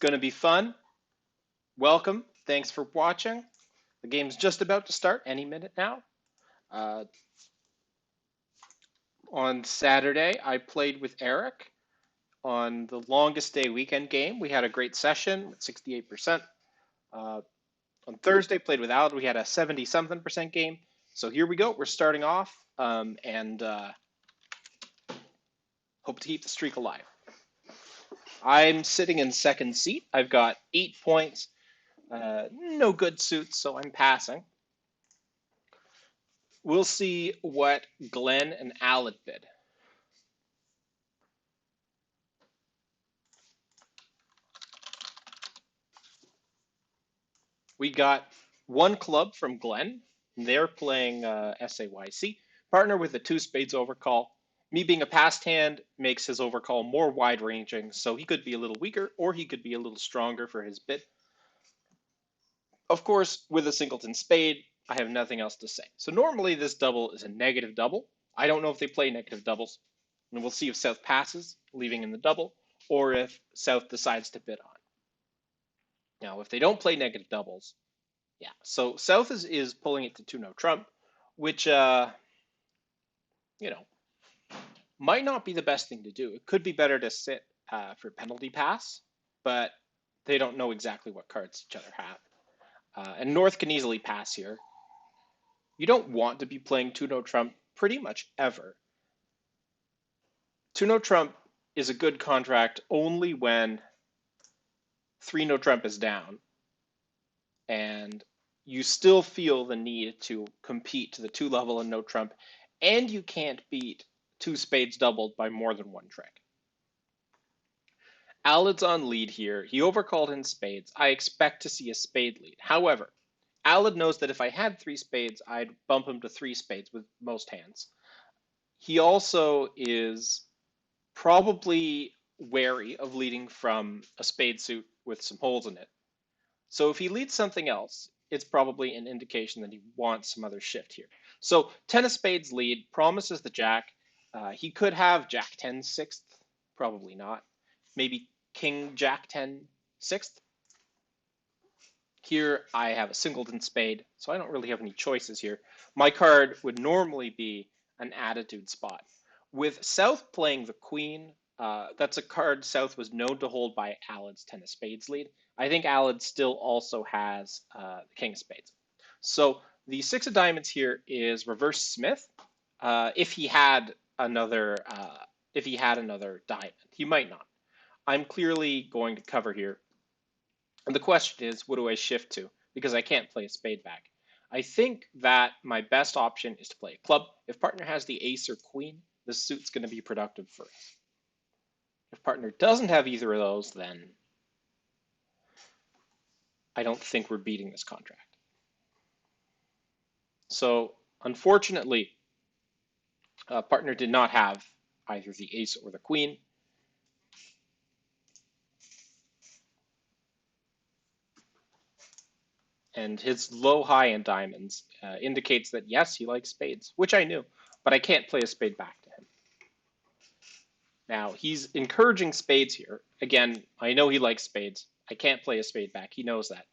going to be fun. Welcome. Thanks for watching. The game's just about to start any minute now. Uh, on Saturday, I played with Eric on the longest day weekend game. We had a great session at 68%. Uh, on Thursday, played with Alad. We had a 70 something percent game. So here we go. We're starting off and hope to keep the streak alive. I'm sitting in second seat. I've got 8 points. No good suits, so I'm passing. We'll see what Glenn and Alad bid. We got one club from Glenn. They're playing SAYC. Partner with a two spades overcall. Me being a passed hand makes his overcall more wide ranging, so he could be a little weaker or he could be a little stronger for his bid. Of course, with a singleton spade, I have nothing else to say. So normally this double is a negative double. I don't know if they play negative doubles. And we'll see if South passes, leaving in the double, or if South decides to bid on. Now, if they don't play negative doubles, yeah. So South is pulling it to 2-no trump, which, might not be the best thing to do. It could be better to sit for penalty pass, but they don't know exactly what cards each other have. And North can easily pass here. You don't want to be playing 2-no trump pretty much ever. 2-no trump is a good contract only when 3-no trump is down and you still feel the need to compete to the 2 level and no trump, and you can't beat 2 spades doubled by more than 1 trick. Alad's on lead here. He overcalled in spades. I expect to see a spade lead. However, Alad knows that if I had 3 spades, I'd bump him to 3 spades with most hands. He also is probably wary of leading from a spade suit with some holes in it. So if he leads something else, it's probably an indication that he wants some other shift here. So 10 of spades lead promises the jack. He could have jack 10 sixth, probably not. Maybe king jack 10 sixth. Here I have a singleton spade, so I don't really have any choices here. My card would normally be an attitude spot. With South playing the queen, that's a card South was known to hold by Alad's 10 of spades lead. I think Alad still also has the king of spades. So the 6 of diamonds here is reverse Smith. If he had another diamond, he might not. I'm clearly going to cover here. And the question is, what do I shift to? Because I can't play a spade back. I think that my best option is to play a club. If partner has the ace or queen, the suit's going to be productive for us. If partner doesn't have either of those, then I don't think we're beating this contract. So unfortunately, partner did not have either the ace or the queen. And his low high in diamonds indicates that yes, he likes spades, which I knew, but I can't play a spade back to him. Now he's encouraging spades here. Again, I know he likes spades. I can't play a spade back. He knows that.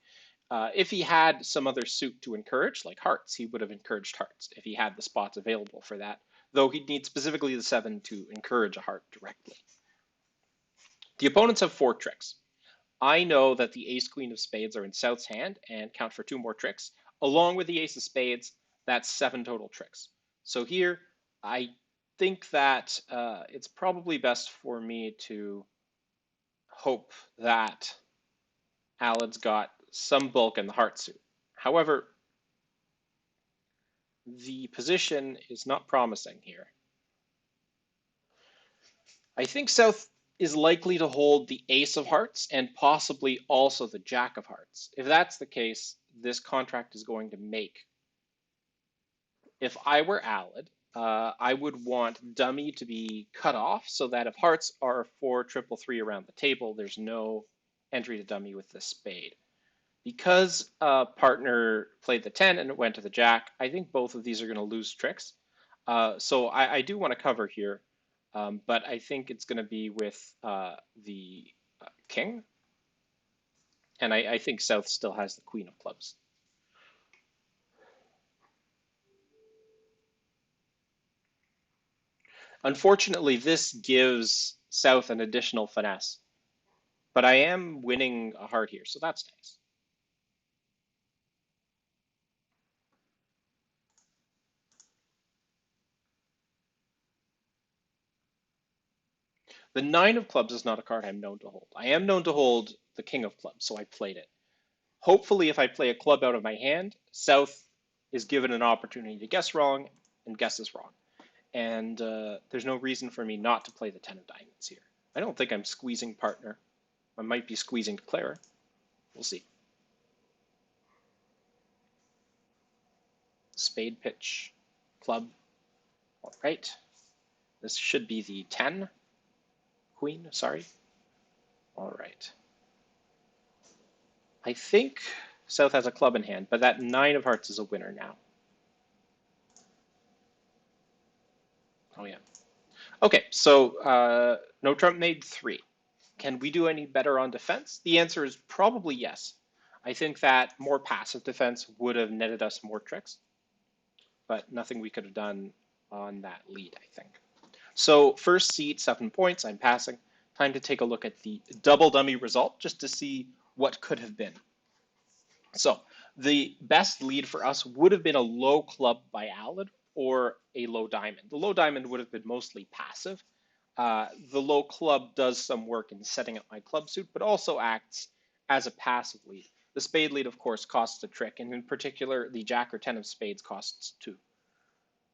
If he had some other suit to encourage, like hearts, he would have encouraged hearts if he had the spots available for that, though he'd need specifically the 7 to encourage a heart directly. The opponents have 4 tricks. I know that the ace queen of spades are in South's hand and count for 2 more tricks. Along with the ace of spades, that's 7 total tricks. So here, I think that it's probably best for me to hope that Alad's got some bulk in the heart suit. However, the position is not promising here. I think South is likely to hold the ace of hearts and possibly also the jack of hearts. If that's the case, this contract is going to make. If I were Alad, I would want dummy to be cut off so that if hearts are 4-3-3 around the table, there's no entry to dummy with the spade. Because partner played the 10 and it went to the jack, I think both of these are going to lose tricks. So I do want to cover here. But I think it's going to be with the king. And I think South still has the queen of clubs. Unfortunately, this gives South an additional finesse, but I am winning a heart here, so that's nice. The nine of clubs is not a card I'm known to hold. I am known to hold the king of clubs, so I played it. Hopefully, if I play a club out of my hand, South is given an opportunity to guess wrong and guesses wrong. And there's no reason for me not to play the 10 of diamonds here. I don't think I'm squeezing partner. I might be squeezing declarer. We'll see. Spade pitch, club. All right. This should be the 10. Queen, sorry. All right. I think South has a club in hand, but that 9 of hearts is a winner now. Oh, yeah. Okay, so no trump made 3. Can we do any better on defense? The answer is probably yes. I think that more passive defense would have netted us more tricks, but nothing we could have done on that lead, I think. So first seat, 7 points, I'm passing. Time to take a look at the double dummy result just to see what could have been. So the best lead for us would have been a low club by Alad or a low diamond. The low diamond would have been mostly passive. The low club does some work in setting up my club suit, but also acts as a passive lead. The spade lead, of course, costs a trick, and in particular, the jack or 10 of spades costs 2.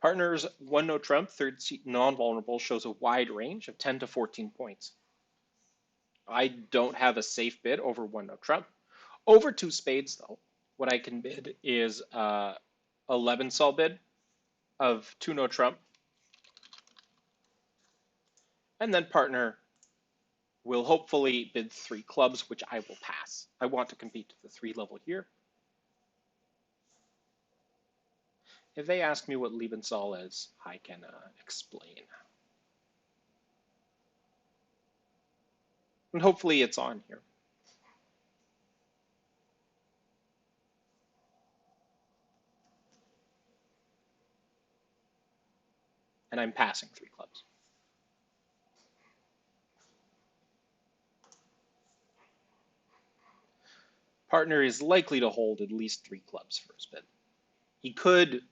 Partners 1 no trump, third seat non-vulnerable shows a wide range of 10 to 14 points. I don't have a safe bid over 1 no trump. Over 2 spades, though, what I can bid is 11 sol bid of 2 no trump. And then partner will hopefully bid 3 clubs, which I will pass. I want to compete to the 3 level here. If they ask me what Liebensol is, I can explain. And hopefully it's on here. And I'm passing 3 clubs. Partner is likely to hold at least 3 clubs for his bid. He could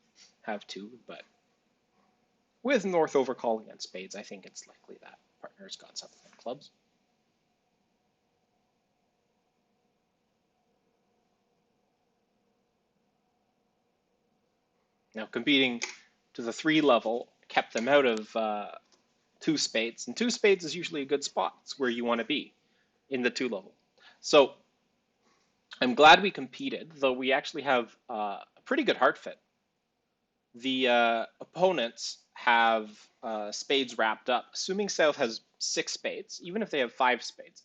have 2, but with North overcalling on spades, I think it's likely that partner's got something in clubs. Now competing to the 3 level kept them out of 2 spades, and 2 spades is usually a good spot. It's where you want to be in the 2 level. So I'm glad we competed, though we actually have a pretty good heart fit. The opponents have spades wrapped up. Assuming South has 6 spades, even if they have 5 spades,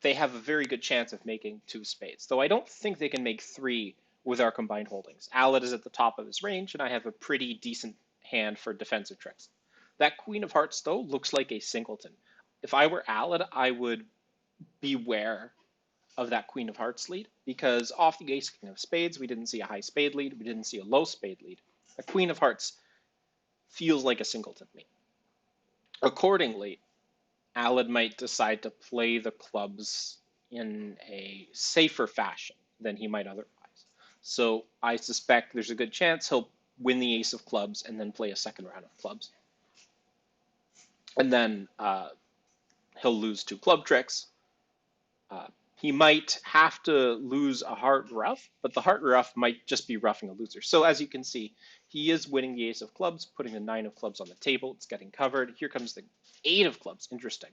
they have a very good chance of making 2 spades, though I don't think they can make 3 with our combined holdings. Alad is at the top of his range, and I have a pretty decent hand for defensive tricks. That Queen of Hearts, though, looks like a singleton. If I were Alad, I would beware of that Queen of Hearts lead, because off the Ace King of Spades, we didn't see a high spade lead, we didn't see a low spade lead. A Queen of Hearts feels like a singleton to me. Accordingly, Alad might decide to play the clubs in a safer fashion than he might otherwise. So I suspect there's a good chance he'll win the ace of clubs and then play a second round of clubs. And then he'll lose 2 club tricks. He might have to lose a heart ruff, but the heart ruff might just be roughing a loser. So as you can see, he is winning the ace of clubs, putting the 9 of clubs on the table. It's getting covered. Here comes the 8 of clubs. Interesting.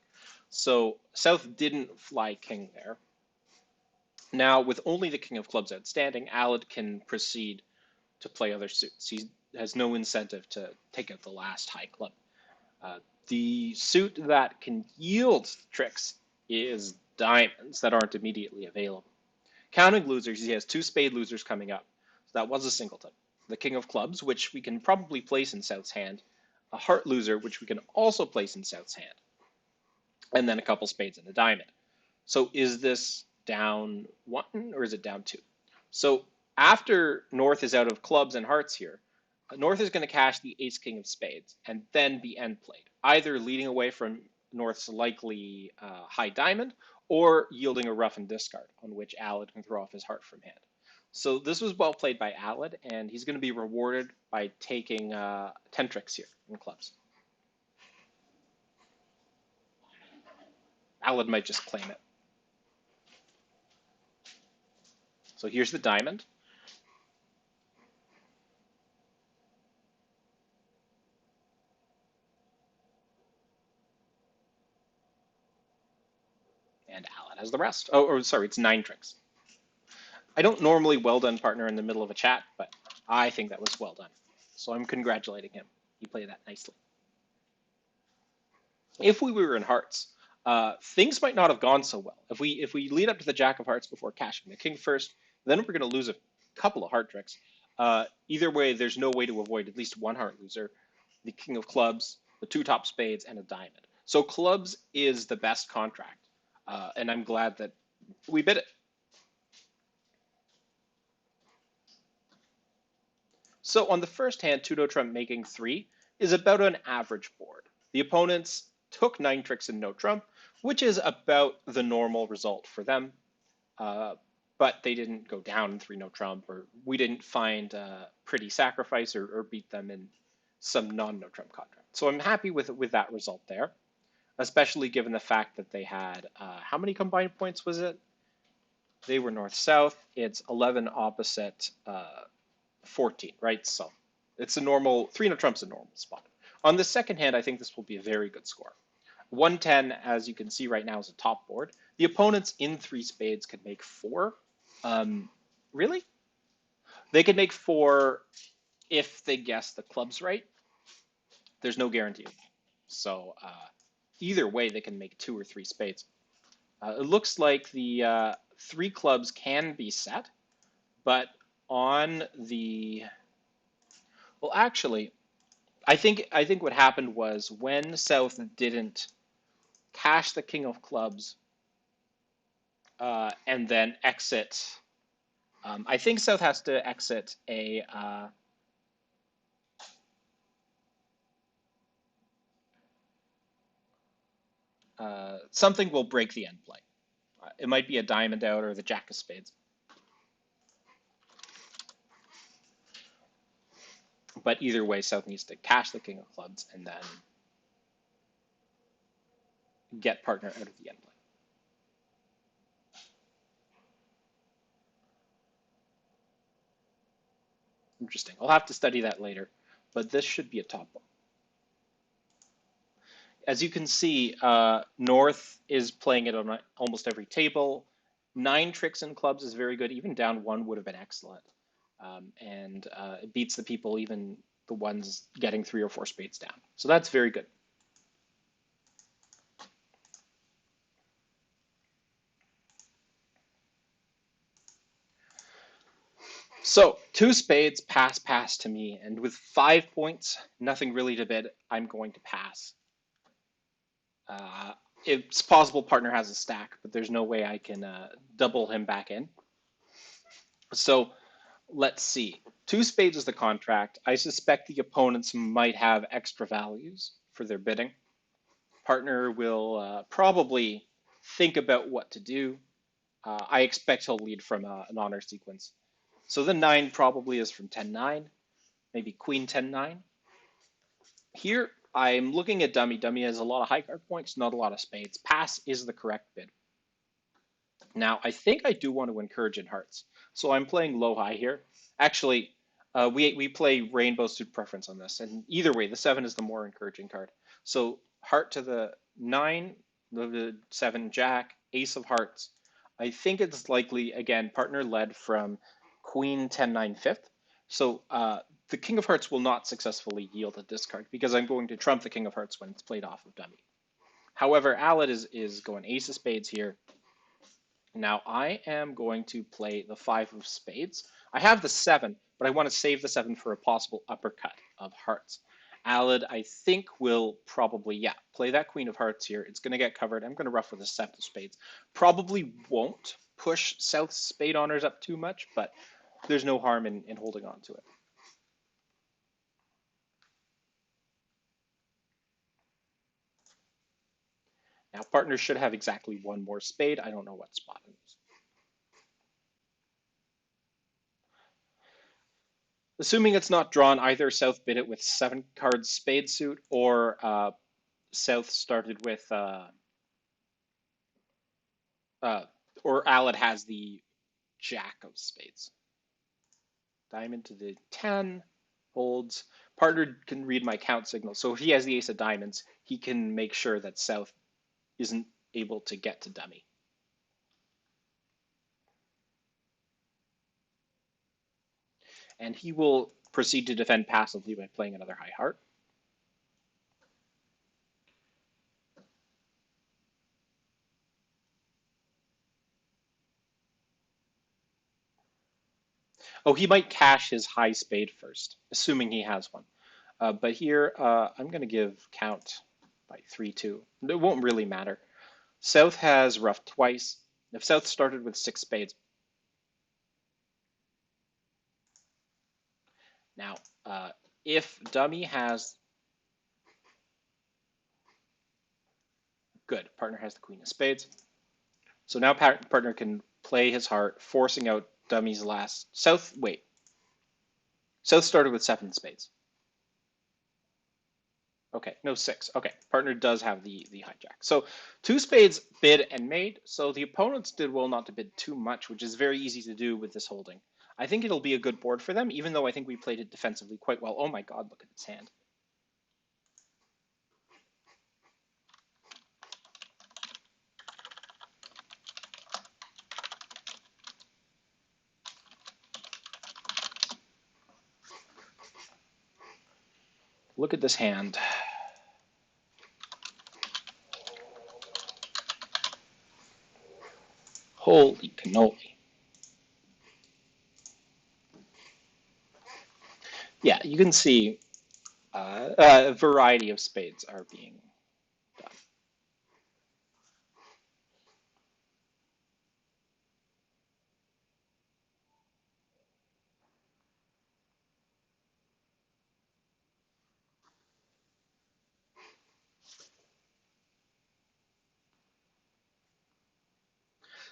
So South didn't fly king there. Now, with only the king of clubs outstanding, Alad can proceed to play other suits. He has no incentive to take out the last high club. The suit that can yield tricks is diamonds that aren't immediately available. Counting losers, he has 2 spade losers coming up. So that was a singleton. The king of clubs, which we can probably place in South's hand. A heart loser, which we can also place in South's hand. And then a couple spades and a diamond. So is this down 1 or is it down 2? So after North is out of clubs and hearts here, North is going to cash the ace king of spades and then be end played, either leading away from North's likely high diamond or yielding a rough and discard on which Alad can throw off his heart from hand. So this was well played by Alad, and he's going to be rewarded by taking 10 tricks here in clubs. Alad might just claim it. So here's the diamond. And Alad has the rest. Oh, or sorry, it's 9 tricks. I don't normally well done partner in the middle of a chat, but I think that was well done. So I'm congratulating him. He played that nicely. If we were in hearts, things might not have gone so well. If we lead up to the jack of hearts before cashing the king first, then we're going to lose a couple of heart tricks. Either way, there's no way to avoid at least one heart loser, the king of clubs, the 2 top spades, and a diamond. So clubs is the best contract, and I'm glad that we bid it. So on the first hand, Tudo Trump making 3 is about an average board. The opponents took 9 tricks and no trump, which is about the normal result for them. But they didn't go down in 3 no trump, or we didn't find a pretty sacrifice or beat them in some non-no trump contract. So I'm happy with that result there, especially given the fact that they had, how many combined points was it? They were north-south. It's 11 opposite 14, right? So it's a normal, 3 no trump's a normal spot. On the second hand, I think this will be a very good score. 110, as you can see right now, is a top board. The opponents in 3 spades could make 4. Really? They could make 4 if they guess the clubs right. There's no guarantee. So either way, they can make 2 or 3 spades. It looks like the 3 clubs can be set, but on the, well, actually, I think what happened was when South didn't cash the king of clubs and then exit, I think South has to exit a something will break the end play. It might be a diamond out or the jack of spades. But either way, South needs to cash the king of clubs and then get partner out of the end play. Interesting. I'll have to study that later, but this should be a top one. As you can see, North is playing it on almost every table. 9 tricks in clubs is very good. Even down 1 would have been excellent. And it beats the people, even the ones getting 3 or 4 spades down. So that's very good. So 2 spades, pass to me. And with 5 points, nothing really to bid, I'm going to pass. It's possible partner has a stack, but there's no way I can double him back in. So let's see. 2 spades is the contract. I suspect the opponents might have extra values for their bidding. Partner will probably think about what to do. I expect he'll lead from an honor sequence. So the 9 probably is from 10-9, maybe queen 10-9. Here, I'm looking at dummy. Dummy has a lot of high card points, not a lot of spades. Pass is the correct bid. Now, I think I do want to encourage in hearts. So I'm playing low high here. Actually, we play rainbow suit preference on this. And either way, the 7 is the more encouraging card. So heart to the 9, the 7 jack, ace of hearts. I think it's likely, again, partner led from queen 10-9 fifth. So the king of hearts will not successfully yield a discard because I'm going to trump the king of hearts when it's played off of dummy. However, Alad is going ace of spades here. Now I am going to play the 5 of spades. I have the 7, but I want to save the 7 for a possible uppercut of hearts. Alad, I think, will probably, play that queen of hearts here. It's going to get covered. I'm going to ruff with a 7 of spades. Probably won't push South's spade honors up too much, but there's no harm in holding on to it. Now, partners should have exactly one more spade. I don't know what spot it is. Assuming it's not drawn, either South bid it with 7 cards spade suit, or South started with, uh, or Alad has the Jack of spades. Diamond to the 10, holds. Partner can read my count signal. So if he has the ace of diamonds, he can make sure that South isn't able to get to dummy. And he will proceed to defend passively by playing another high heart. Oh, he might cash his high spade first, assuming he has one. But here, I'm going to give count by 3-2. It won't really matter. South has roughed twice. If South started with 6 spades. Now, if dummy has... Good, partner has the queen of spades. So now partner can play his heart, forcing out dummy's last... South started with 7 spades. Okay, no, 6. Okay, partner does have the hijack. So 2 spades bid and made. So the opponents did well not to bid too much, which is very easy to do with this holding. I think it'll be a good board for them, even though I think we played it defensively quite well. Oh my god, look at this hand. Look at this hand. Holy cannoli. Yeah, you can see a variety of spades are being done.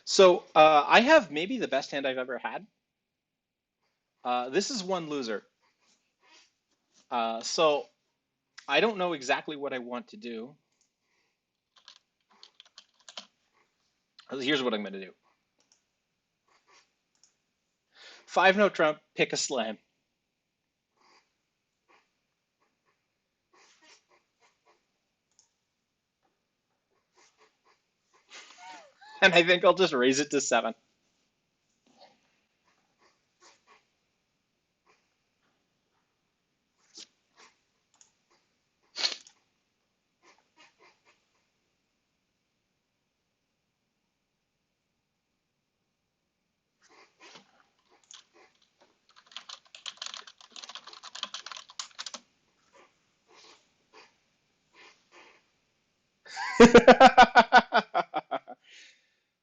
So I have maybe the best hand I've ever had. This is one loser. So I don't know exactly what I want to do. Here's what I'm going to do. 5 no trump, pick a slam. And I think I'll just raise it to 7.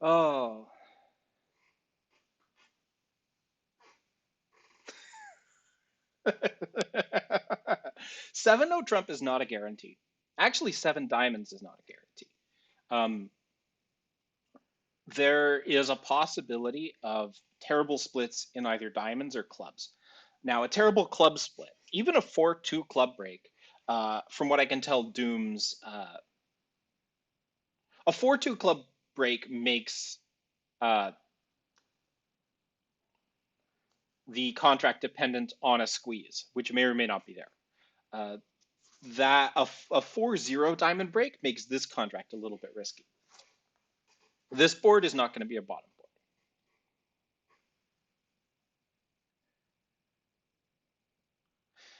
Oh. Seven no trump is not a guarantee. Actually, 7 diamonds is not a guarantee. Um, there is a possibility of terrible splits in either diamonds or clubs. Now, a terrible club split, even a 4-2 club break, from what I can tell, dooms a 4-2 club break makes uh, the contract dependent on a squeeze, which may or may not be there. Uh, that a 4-0 diamond break makes this contract a little bit risky. This board is not going to be a bottom board.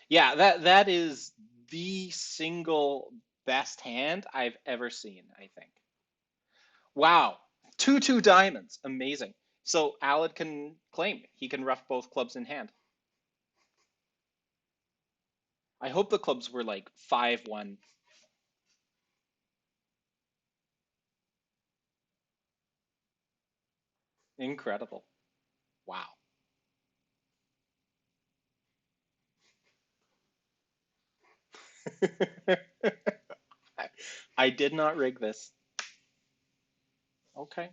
Yeah, that is the single best hand I've ever seen, I think. Wow. 2-2 diamonds. Amazing. So Alad can claim he can rough both clubs in hand. I hope the clubs were like 5-1. Incredible. Wow. I did not rig this. Okay.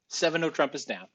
Seven no trump is down.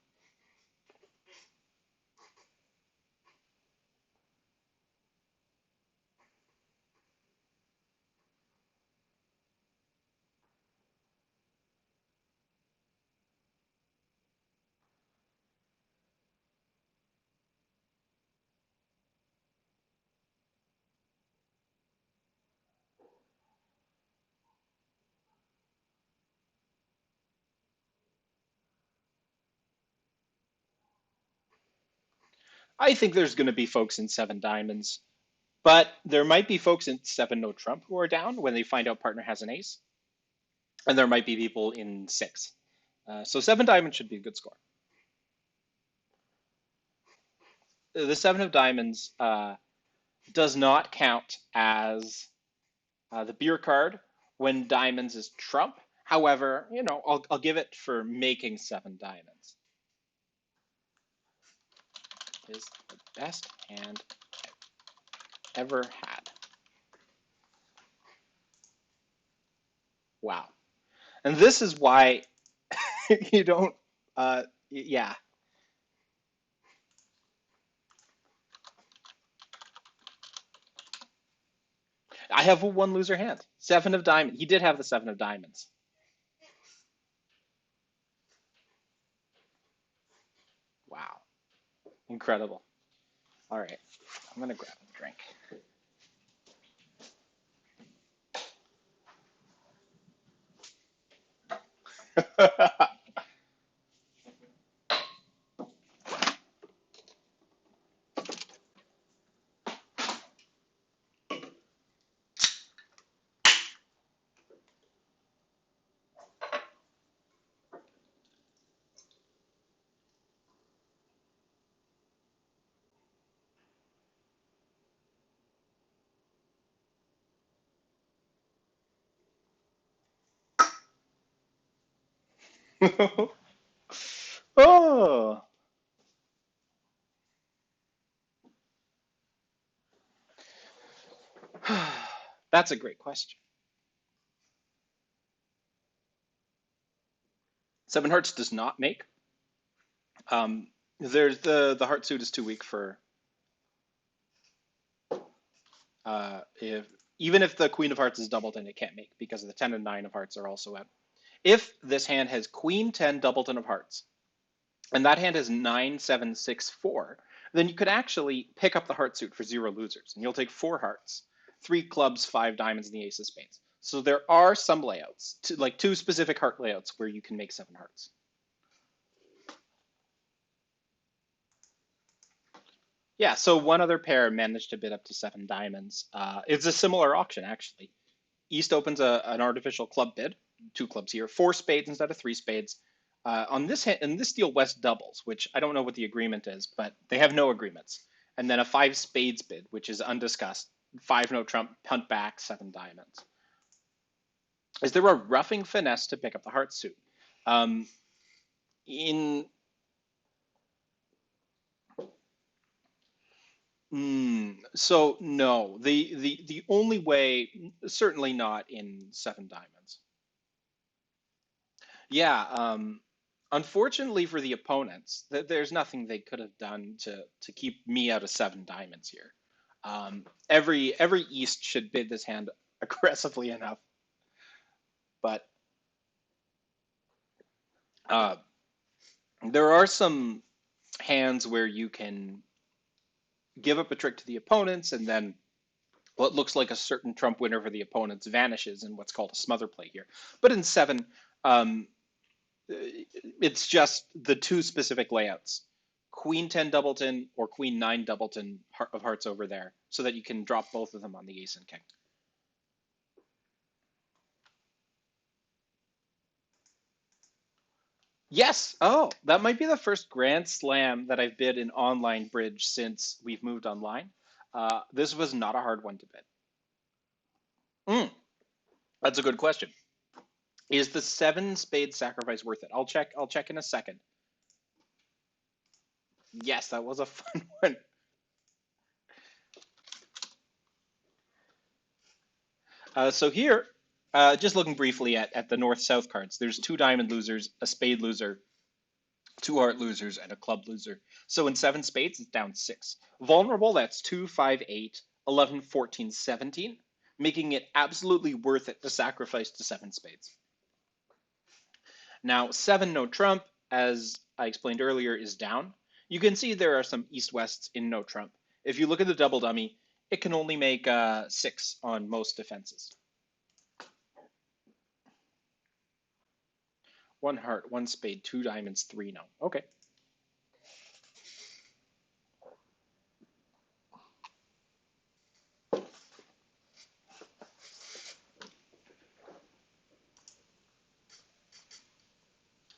I think there's going to be folks in seven diamonds, but there might be folks in seven no trump who are down when they find out partner has an ace, and there might be people in six. So seven diamonds should be a good score. The seven of diamonds does not count as the beer card when diamonds is trump. However, I'll give it for making seven diamonds. Is the best hand ever had. Wow. And this is why you don't, yeah. I have a one loser hand. Seven of diamonds. He did have the seven of diamonds. Wow. Incredible. All right. I'm going to grab a drink. Oh, that's a great question. Seven hearts does not make. There's the heart suit is too weak for if even if the queen of hearts is doubleton, it can't make because the 10 and 9 of hearts are also out. If this hand has queen 10 doubleton of hearts, and that hand is 9 7 6 4, then you could actually pick up the heart suit for zero losers, and you'll take four hearts, three clubs, five diamonds, and the ace of spades. So there are some layouts, like two specific heart layouts, where you can make seven hearts. Yeah, so one other pair managed to bid up to seven diamonds. It's a similar auction, actually. East opens an artificial club bid, two clubs here, four spades instead of three spades. On this in this deal, West doubles, which I don't know what the agreement is, but they have no agreements. And then a five spades bid, which is undiscussed. Five no trump, punt back, seven diamonds. Is there a roughing finesse to pick up the heart suit? Um, in so no, the only way, certainly not in seven diamonds. Yeah, unfortunately for the opponents, there's nothing they could have done to keep me out of seven diamonds here. Every East should bid this hand aggressively enough, but uh, there are some hands where you can give up a trick to the opponents, and then what looks like a certain trump winner for the opponents vanishes in what's called a smother play here. But in seven, um, it's just the two specific layouts. Queen 10 doubleton or Queen 9 doubleton of hearts over there so that you can drop both of them on the ace and king. Yes. Oh, that might be the first Grand Slam that I've bid in online bridge since we've moved online. This was not a hard one to bid. Mm, that's a good question. Is the seven spade sacrifice worth it? I'll check. I'll check in a second. Yes, that was a fun one. So here, just looking briefly at the north-south cards, there's two diamond losers, a spade loser, two heart losers, and a club loser. So in seven spades, it's down six. Vulnerable, that's 2, 5, 8, 11, 14, 17, making it absolutely worth it to sacrifice to seven spades. Now, seven no trump, as I explained earlier, is down. You can see there are some east-wests in no trump. If you look at the double dummy, it can only make 6 on most defenses. One heart, one spade, two diamonds, three no. Okay.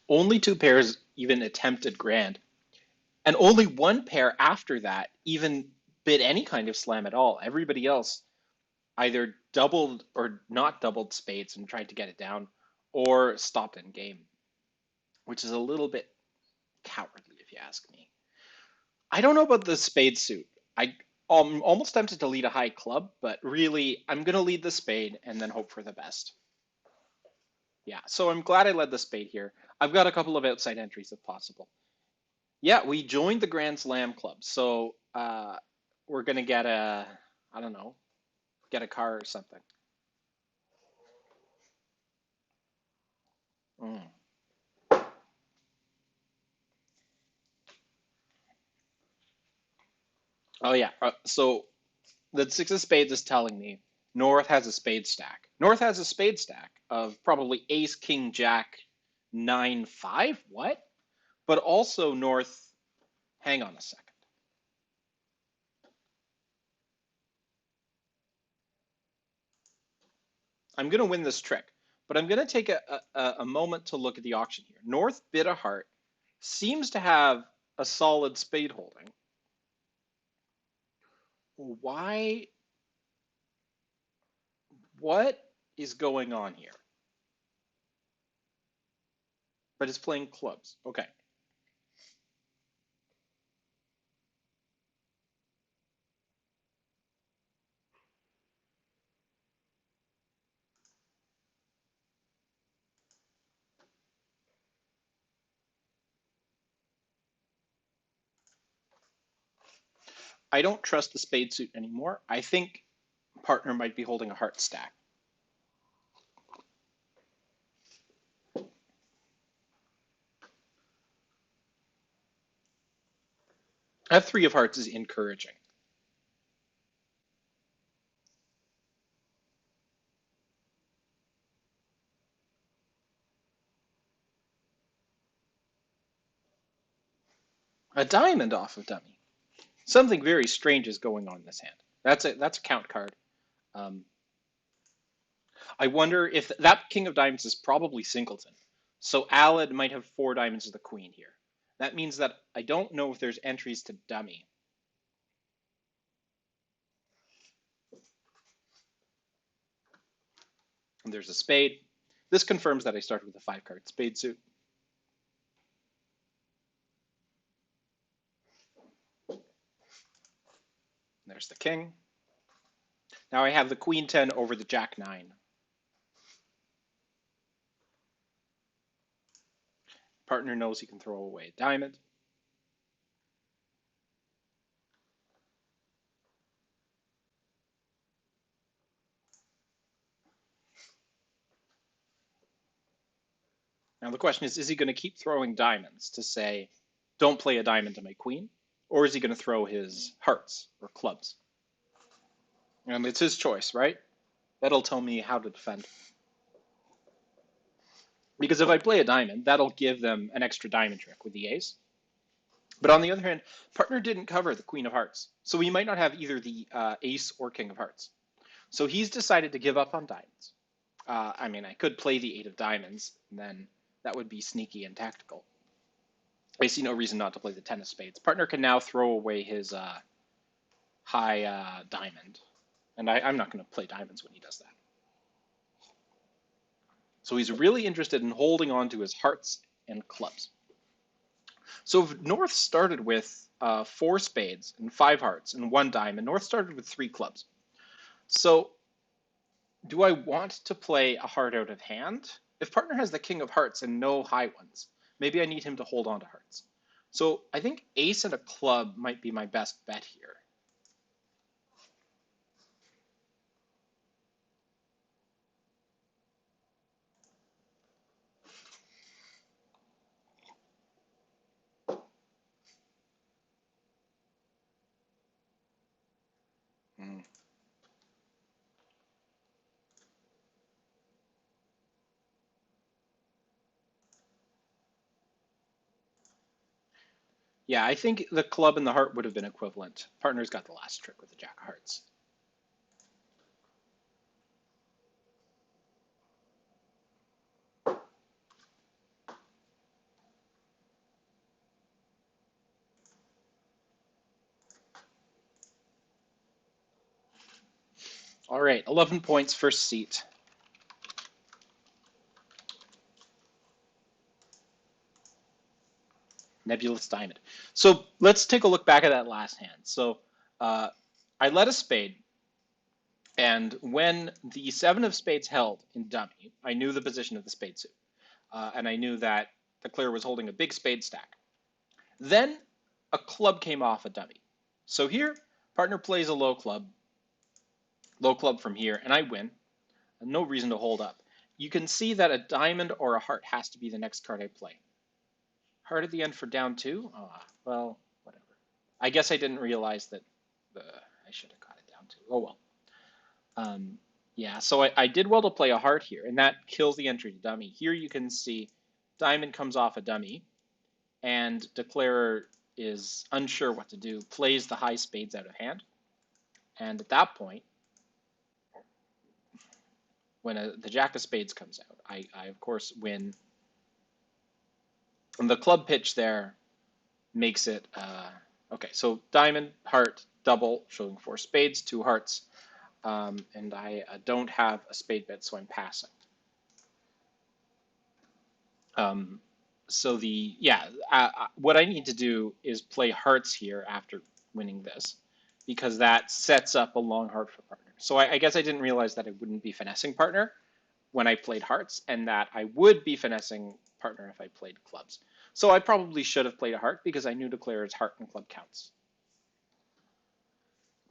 Only two pairs even attempted grand, and only one pair after that even bid any kind of slam at all. Everybody else either doubled or not doubled spades and tried to get it down, or stopped in game, which is a little bit cowardly if you ask me. I don't know about the spade suit. I'm almost tempted to lead a high club, but really I'm going to lead the spade and then hope for the best. Yeah, so I'm glad I led the spade here. I've got a couple of outside entries if possible. Yeah, we joined the Grand Slam Club, so we're gonna get I don't know, get a car or something. Mm. Oh yeah, so the six of spades is telling me North has a spade stack. North has a spade stack of probably Ace, King, Jack, 9, 5. What? But also North. Hang on a second. I'm gonna win this trick, but I'm gonna take a moment to look at the auction here. North bid a heart, seems to have a solid spade holding. Why? What is going on here? But it's playing clubs. Okay. I don't trust the spade suit anymore. I think partner might be holding a heart stack. I have three of hearts is encouraging. A diamond off of dummy. Something very strange is going on in this hand. That's a count card. Um, I wonder if that king of diamonds is probably singleton. So Alad might have four diamonds of the queen here. That means that I don't know if there's entries to dummy. And there's a spade. This confirms that I started with a five card spade suit. There's the king. Now I have the queen 10 over the jack 9. Partner knows he can throw away a diamond. Now the question is he going to keep throwing diamonds to say, don't play a diamond to my queen? Or is he going to throw his hearts or clubs? And it's his choice, right? That'll tell me how to defend. Because if I play a diamond, that'll give them an extra diamond trick with the ace. But on the other hand, partner didn't cover the queen of hearts. So we might not have either the ace or king of hearts. So he's decided to give up on diamonds. I mean, I could play the eight of diamonds and then that would be sneaky and tactical. I see no reason not to play the 10 of spades. Partner can now throw away his high diamond. And I'm not going to play diamonds when he does that. So he's really interested in holding on to his hearts and clubs. So if North started with 4 spades and 5 hearts and 1 diamond, North started with 3 clubs. So do I want to play a heart out of hand? If partner has the king of hearts and no high ones, maybe I need him to hold on to hearts. So I think ace and a club might be my best bet here. Mm. Yeah, I think the club and the heart would have been equivalent. Partner's got the last trick with the jack of hearts. All right, 11 points, first seat. Nebulous diamond. So let's take a look back at that last hand. So I led a spade, and when the 7 of spades held in dummy, I knew the position of the spade suit, and I knew that the clear was holding a big spade stack. Then a club came off a dummy. So here, partner plays a low club from here, and I win. No reason to hold up. You can see that a diamond or a heart has to be the next card I play. Heart at the end for down 2? Oh, well, whatever. I guess I didn't realize that I should have got it down 2. Oh, well. Yeah, so I did well to play a heart here, and that kills the entry to dummy. Here you can see diamond comes off a dummy, and declarer is unsure what to do, plays the high spades out of hand. And at that point, when the jack of spades comes out, I of course win. And the club pitch there makes it, okay, so diamond, heart, double, showing 4 spades, 2 hearts, and I don't have a spade bet, so I'm passing. So what I need to do is play hearts here after winning this, because that sets up a long heart for partner. So I guess I didn't realize that I wouldn't be finessing partner when I played hearts, and that I would be finessing partner if I played clubs. So I probably should have played a heart because I knew declare's heart and club counts.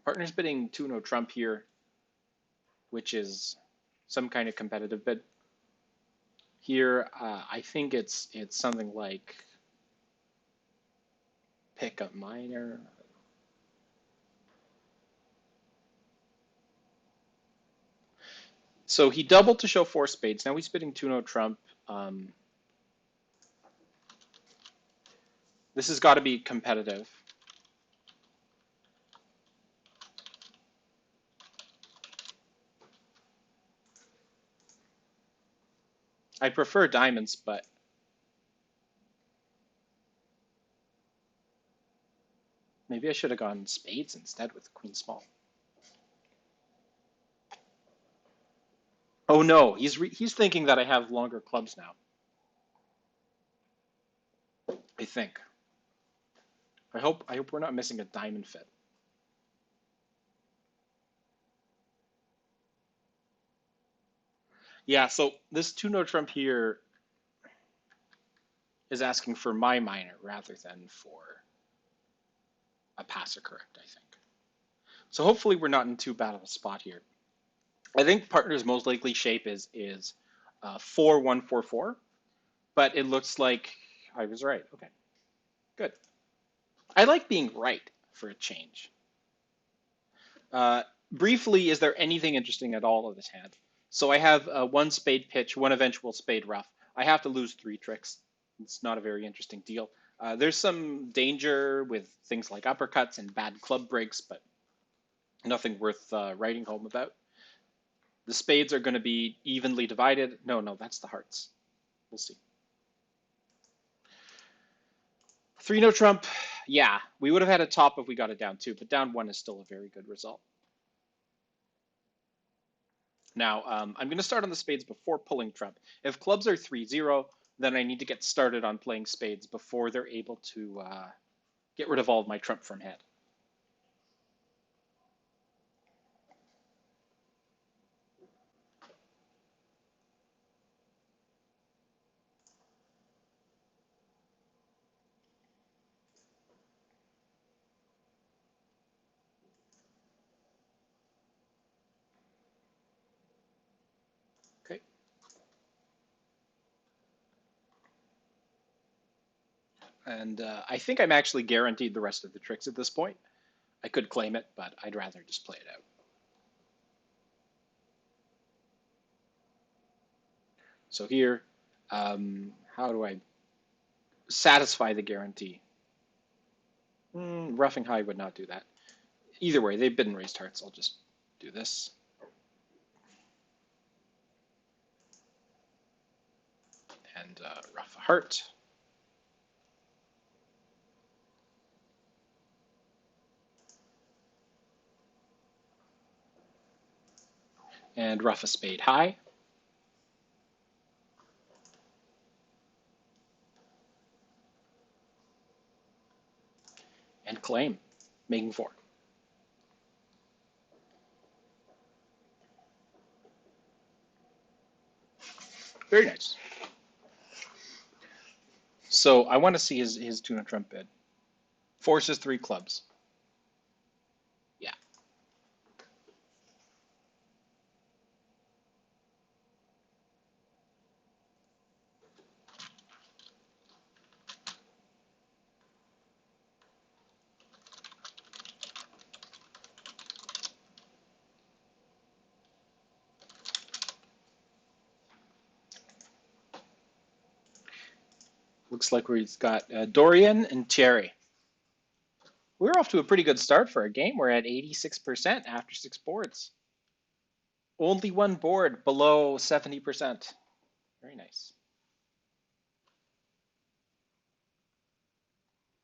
Partner's bidding 2 no trump here, which is some kind of competitive bid. Here, I think it's something like pick a minor. So he doubled to show 4 spades. Now he's bidding 2 no trump. This has got to be competitive. I prefer diamonds, but maybe I should have gone spades instead with queen small. Oh no, he's thinking that I have longer clubs now. I think. I hope we're not missing a diamond fit. Yeah, so this 2 no trump here is asking for my minor rather than for a passer correct, I think. So hopefully we're not in too bad of a spot here. I think partner's most likely shape is 4-1-4-4, but it looks like I was right. Okay, good. I like being right for a change. Briefly, is there anything interesting at all of this hand? So I have 1 spade pitch, 1 eventual spade rough. I have to lose 3 tricks. It's not a very interesting deal. There's some danger with things like uppercuts and bad club breaks, but nothing worth writing home about. The spades are going to be evenly divided. No, that's the hearts. We'll see. 3-no trump. Yeah, we would have had a top if we got it down 2, but down 1 is still a very good result. Now, I'm going to start on the spades before pulling trump. If clubs are 3-0, then I need to get started on playing spades before they're able to get rid of all of my trump from hand. Okay. And I think I'm actually guaranteed the rest of the tricks at this point. I could claim it, but I'd rather just play it out. So here, how do I satisfy the guarantee? Roughing high would not do that. Either way, they've been raised hearts. I'll just do this. And rough a heart. And rough a spade high. And claim, making 4. Very nice. So I want to see his 2-no trump bid. Forces 3 clubs. Yeah. Looks like we've got Dorian and Thierry. We're off to a pretty good start for a game. We're at 86% after 6 boards. Only 1 board below 70%. Very nice.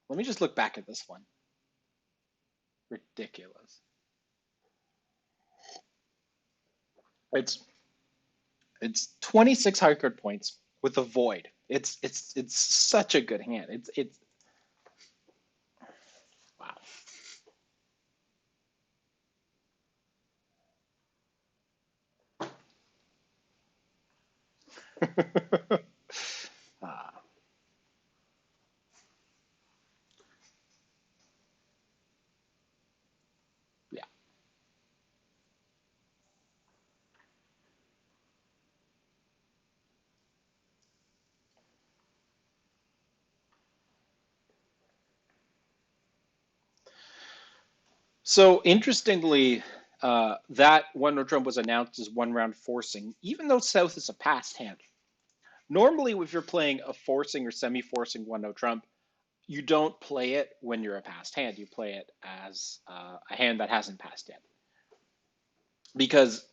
Let me just look back at this one. Ridiculous. It's 26 hard card points with a void. It's such a good hand. It's wow. uh, yeah. So interestingly, that one drum was announced as 1 round forcing, even though South is a passed hand. Normally, if you're playing a forcing or semi-forcing 1-no trump, you don't play it when you're a passed hand. You play it as a hand that hasn't passed yet. Because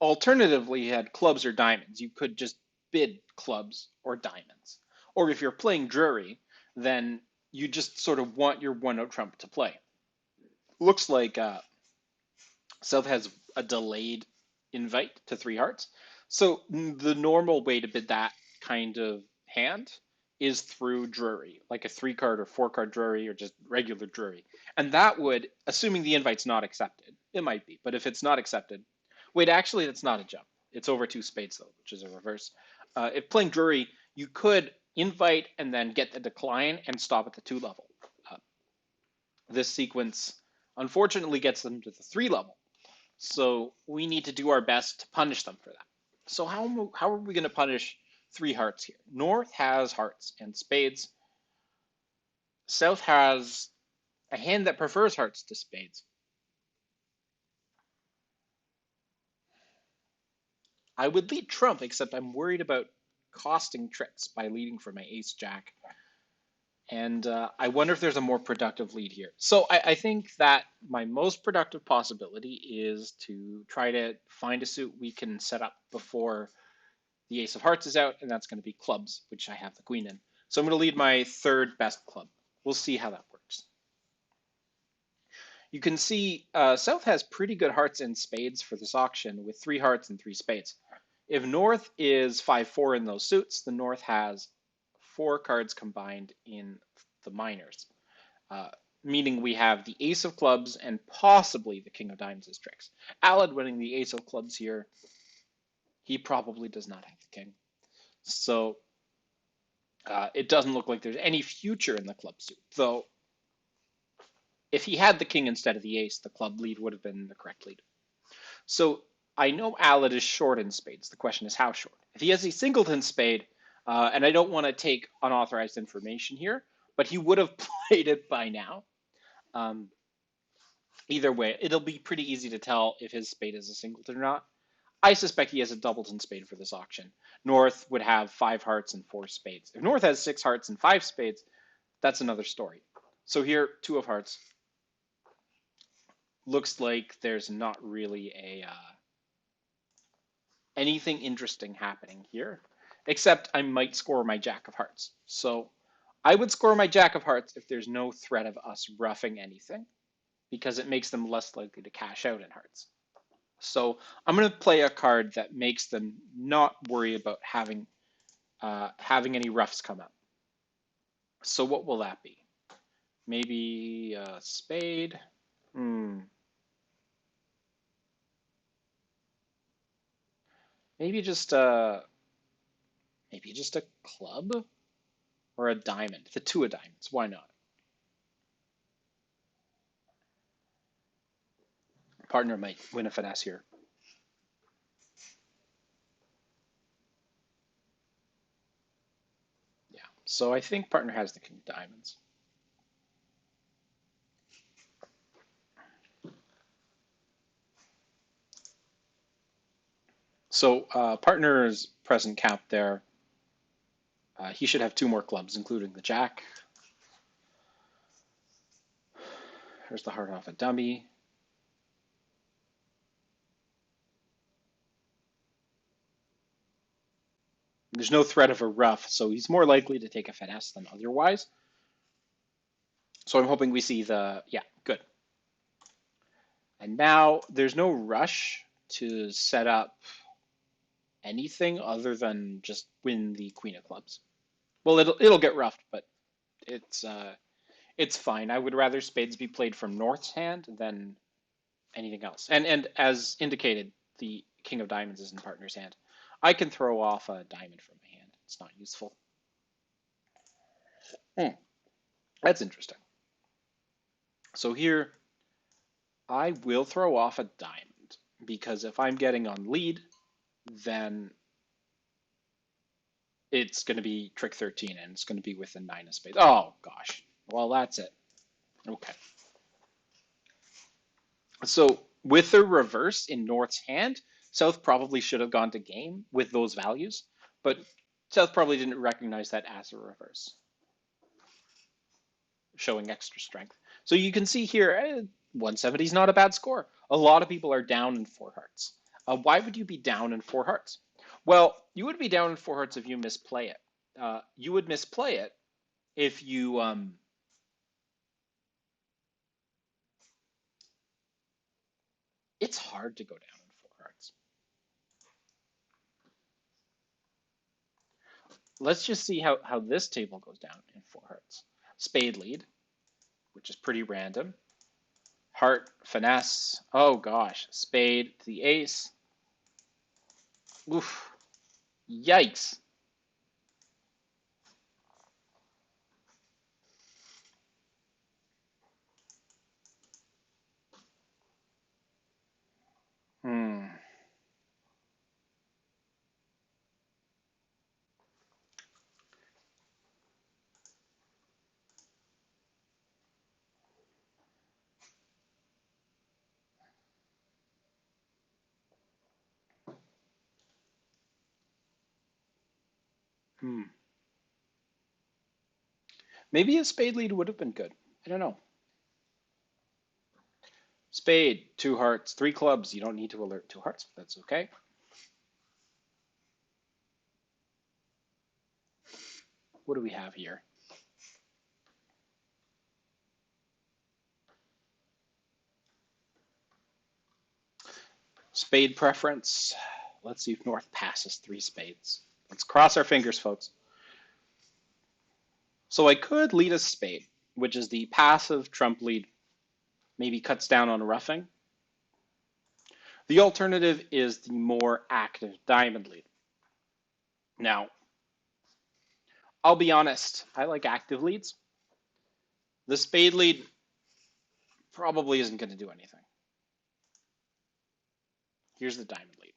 alternatively, you had clubs or diamonds. You could just bid clubs or diamonds. Or if you're playing Drury, then you just sort of want your 1-no trump to play. Looks like South has a delayed invite to 3 hearts. So the normal way to bid that kind of hand is through Drury, like a 3-card or 4-card Drury or just regular Drury. And that would, assuming the invite's not accepted, it might be, but if it's not accepted, wait, actually, that's not a jump. It's over 2 spades, though, which is a reverse. If playing Drury, you could invite and then get the decline and stop at the 2 level. This sequence, unfortunately, gets them to the 3 level. So we need to do our best to punish them for that. So how are we going to punish 3 hearts here? North has hearts and spades. South has a hand that prefers hearts to spades. I would lead trump, except I'm worried about costing tricks by leading for my ace jack. And I wonder if there's a more productive lead here. So I think that my most productive possibility is to try to find a suit we can set up before the ace of hearts is out, and that's going to be clubs, which I have the queen in. So I'm going to lead my third best club. We'll see how that works. You can see South has pretty good hearts and spades for this auction with 3 hearts and 3 spades. If North is 5-4 in those suits, the North has 4 cards combined in the minors, meaning we have the Ace of Clubs and possibly the King of Diamonds as tricks. Alad winning the Ace of Clubs here, he probably does not have the King. So it doesn't look like there's any future in the club suit, though if he had the King instead of the Ace, the club lead would have been the correct lead. So I know Alad is short in spades. The question is how short. If he has a singleton spade, and I don't want to take unauthorized information here, but he would have played it by now. Either way, it'll be pretty easy to tell if his spade is a singleton or not. I suspect he has a doubleton spade for this auction. North would have 5 hearts and 4 spades. If North has 6 hearts and 5 spades, that's another story. So here, 2 of hearts. Looks like there's not really anything interesting happening here, except I might score my Jack of Hearts. So I would score my Jack of Hearts if there's no threat of us roughing anything, because it makes them less likely to cash out in hearts. So I'm going to play a card that makes them not worry about having any roughs come up. So what will that be? Maybe a spade. Maybe just a club or a diamond. The 2 of diamonds. Why not? Partner might win a finesse here. Yeah. So I think partner has the King of Diamonds. So partner's present count there. He should have 2 more clubs, including the Jack. Here's the heart off a dummy. There's no threat of a rough, so he's more likely to take a finesse than otherwise. So I'm hoping we see yeah, good. And now there's no rush to set up anything other than just win the Queen of Clubs. Well, it'll get roughed, but it's fine. I would rather spades be played from North's hand than anything else. And as indicated, the King of Diamonds is in partner's hand. I can throw off a diamond from my hand. It's not useful. That's interesting. So here, I will throw off a diamond because if I'm getting on lead, then it's going to be trick 13 and it's going to be with a 9 of spades. Oh, gosh. Well, that's it. Okay. So with the reverse in North's hand, South probably should have gone to game with those values, but South probably didn't recognize that as a reverse, showing extra strength. So you can see here, 170 is not a bad score. A lot of people are down in 4 hearts. Why would you be down in 4 hearts? Well, you would be down in 4 hearts if you misplay it. You would misplay it if you it's hard to go down in 4 hearts. Let's just see how this table goes down in 4 hearts. Spade lead, which is pretty random. Heart, finesse. Oh gosh, spade to the ace. Oof. Yikes. Hmm. Hmm. Maybe a spade lead would have been good. I don't know. Spade, 2 hearts, 3 clubs. You don't need to alert 2 hearts. That's okay. what do we have here? Spade preference. Let's see if North passes 3 spades. Let's cross our fingers, folks. So I could lead a spade, which is the passive trump lead. Maybe cuts down on roughing. The alternative is the more active diamond lead. Now, I'll be honest, I like active leads. The spade lead probably isn't going to do anything. Here's the diamond lead.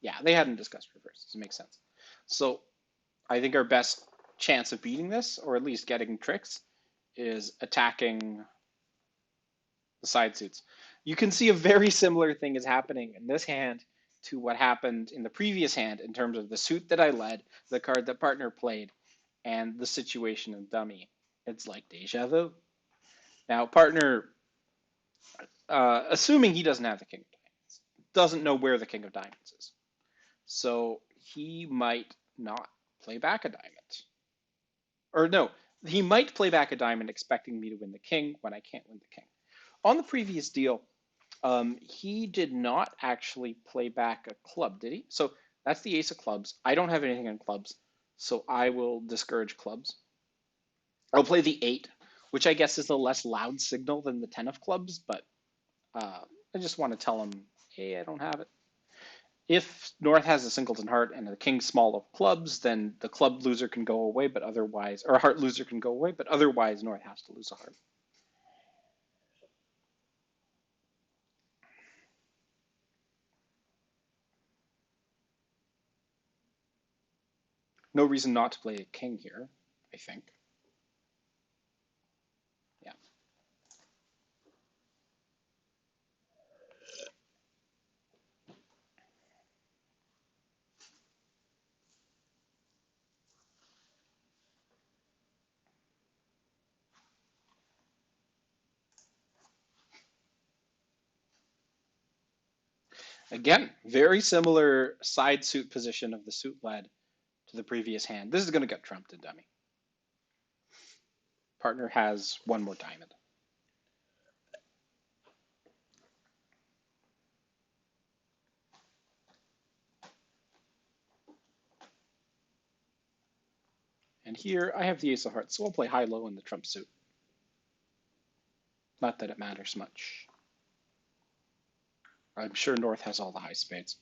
Yeah, they hadn't discussed reverses. It makes sense. So I think our best chance of beating this, or at least getting tricks, is attacking the side suits. You can see a very similar thing is happening in this hand to what happened in the previous hand in terms of the suit that I led, the card that partner played, and the situation in dummy. It's like deja vu. Now, partner, assuming he doesn't have the king of diamonds, doesn't know where the king of diamonds is. So he might not play back a diamond. Or no, he might play back a diamond expecting me to win the king when I can't win the king. On the previous deal, he did not actually play back a club, did he? So that's the ace of clubs. I don't have anything on clubs, so I will discourage clubs. I'll play the 8, which I guess is a less loud signal than the 10 of clubs, but I just want to tell him, hey, I don't have it. If North has a singleton heart and a king small of clubs, then the club loser can go away, but otherwise, or a heart loser can go away, but otherwise North has to lose a heart. No reason not to play a king here, I think. Yeah. Again, very similar side suit position of the suit led to the previous hand. This is going to get trumped in dummy. Partner has one more diamond. And here I have the ace of hearts, so I'll play high-low in the trump suit. Not that it matters much. I'm sure North has all the high spades.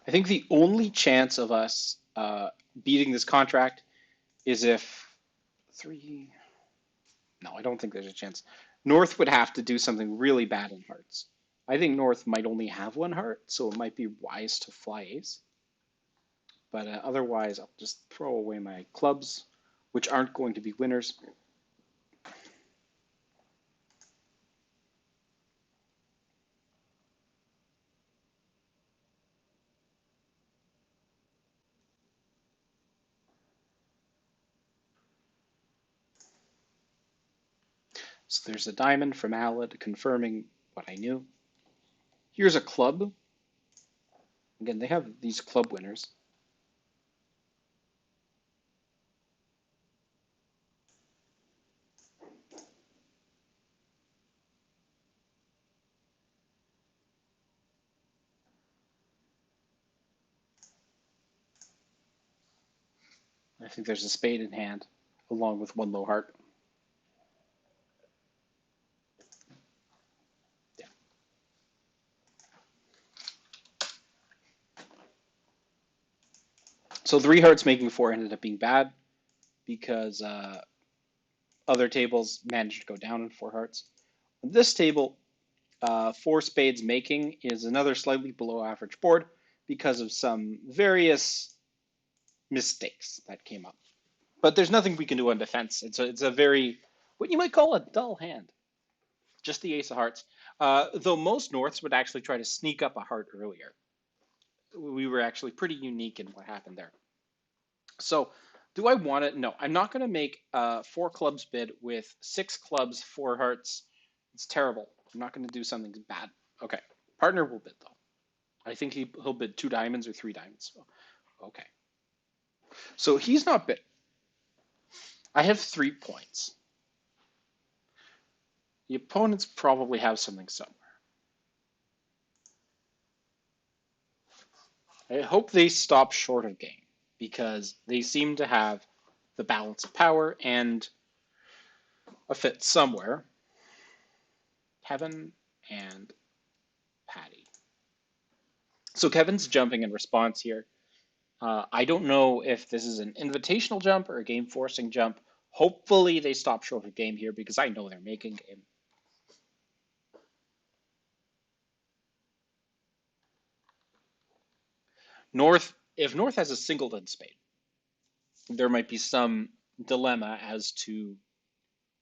I think the only chance of us beating this contract is if 3... No, I don't think there's a chance. North would have to do something really bad in hearts. I think North might only have 1 heart, so it might be wise to fly ace. But otherwise, I'll just throw away my clubs, which aren't going to be winners. So there's a diamond from Alad confirming what I knew. Here's a club. Again, they have these club winners. I think there's a spade in hand, along with 1 low heart. Yeah. So 3 hearts making 4 ended up being bad because other tables managed to go down in 4 hearts. On this table, 4 spades making is another slightly below average board because of some various mistakes that came up. But there's nothing we can do on defense. It's a very, what you might call a dull hand. Just the ace of hearts. Though most Norths would actually try to sneak up a heart earlier. We were actually pretty unique in what happened there. So do I want it? No, I'm not going to make 4 clubs bid with 6 clubs, 4 hearts. It's terrible. I'm not going to do something bad. Okay, partner will bid though. I think he'll bid 2 diamonds or 3 diamonds. Okay. So he's not bit. I have 3 points. The opponents probably have something somewhere. I hope they stop short of game because they seem to have the balance of power and a fit somewhere. Kevin and Patty. So Kevin's jumping in response here. I don't know if this is an invitational jump or a game forcing jump. Hopefully they stop short of game here because I know they're making game. North, if North has a singleton spade, there might be some dilemma as to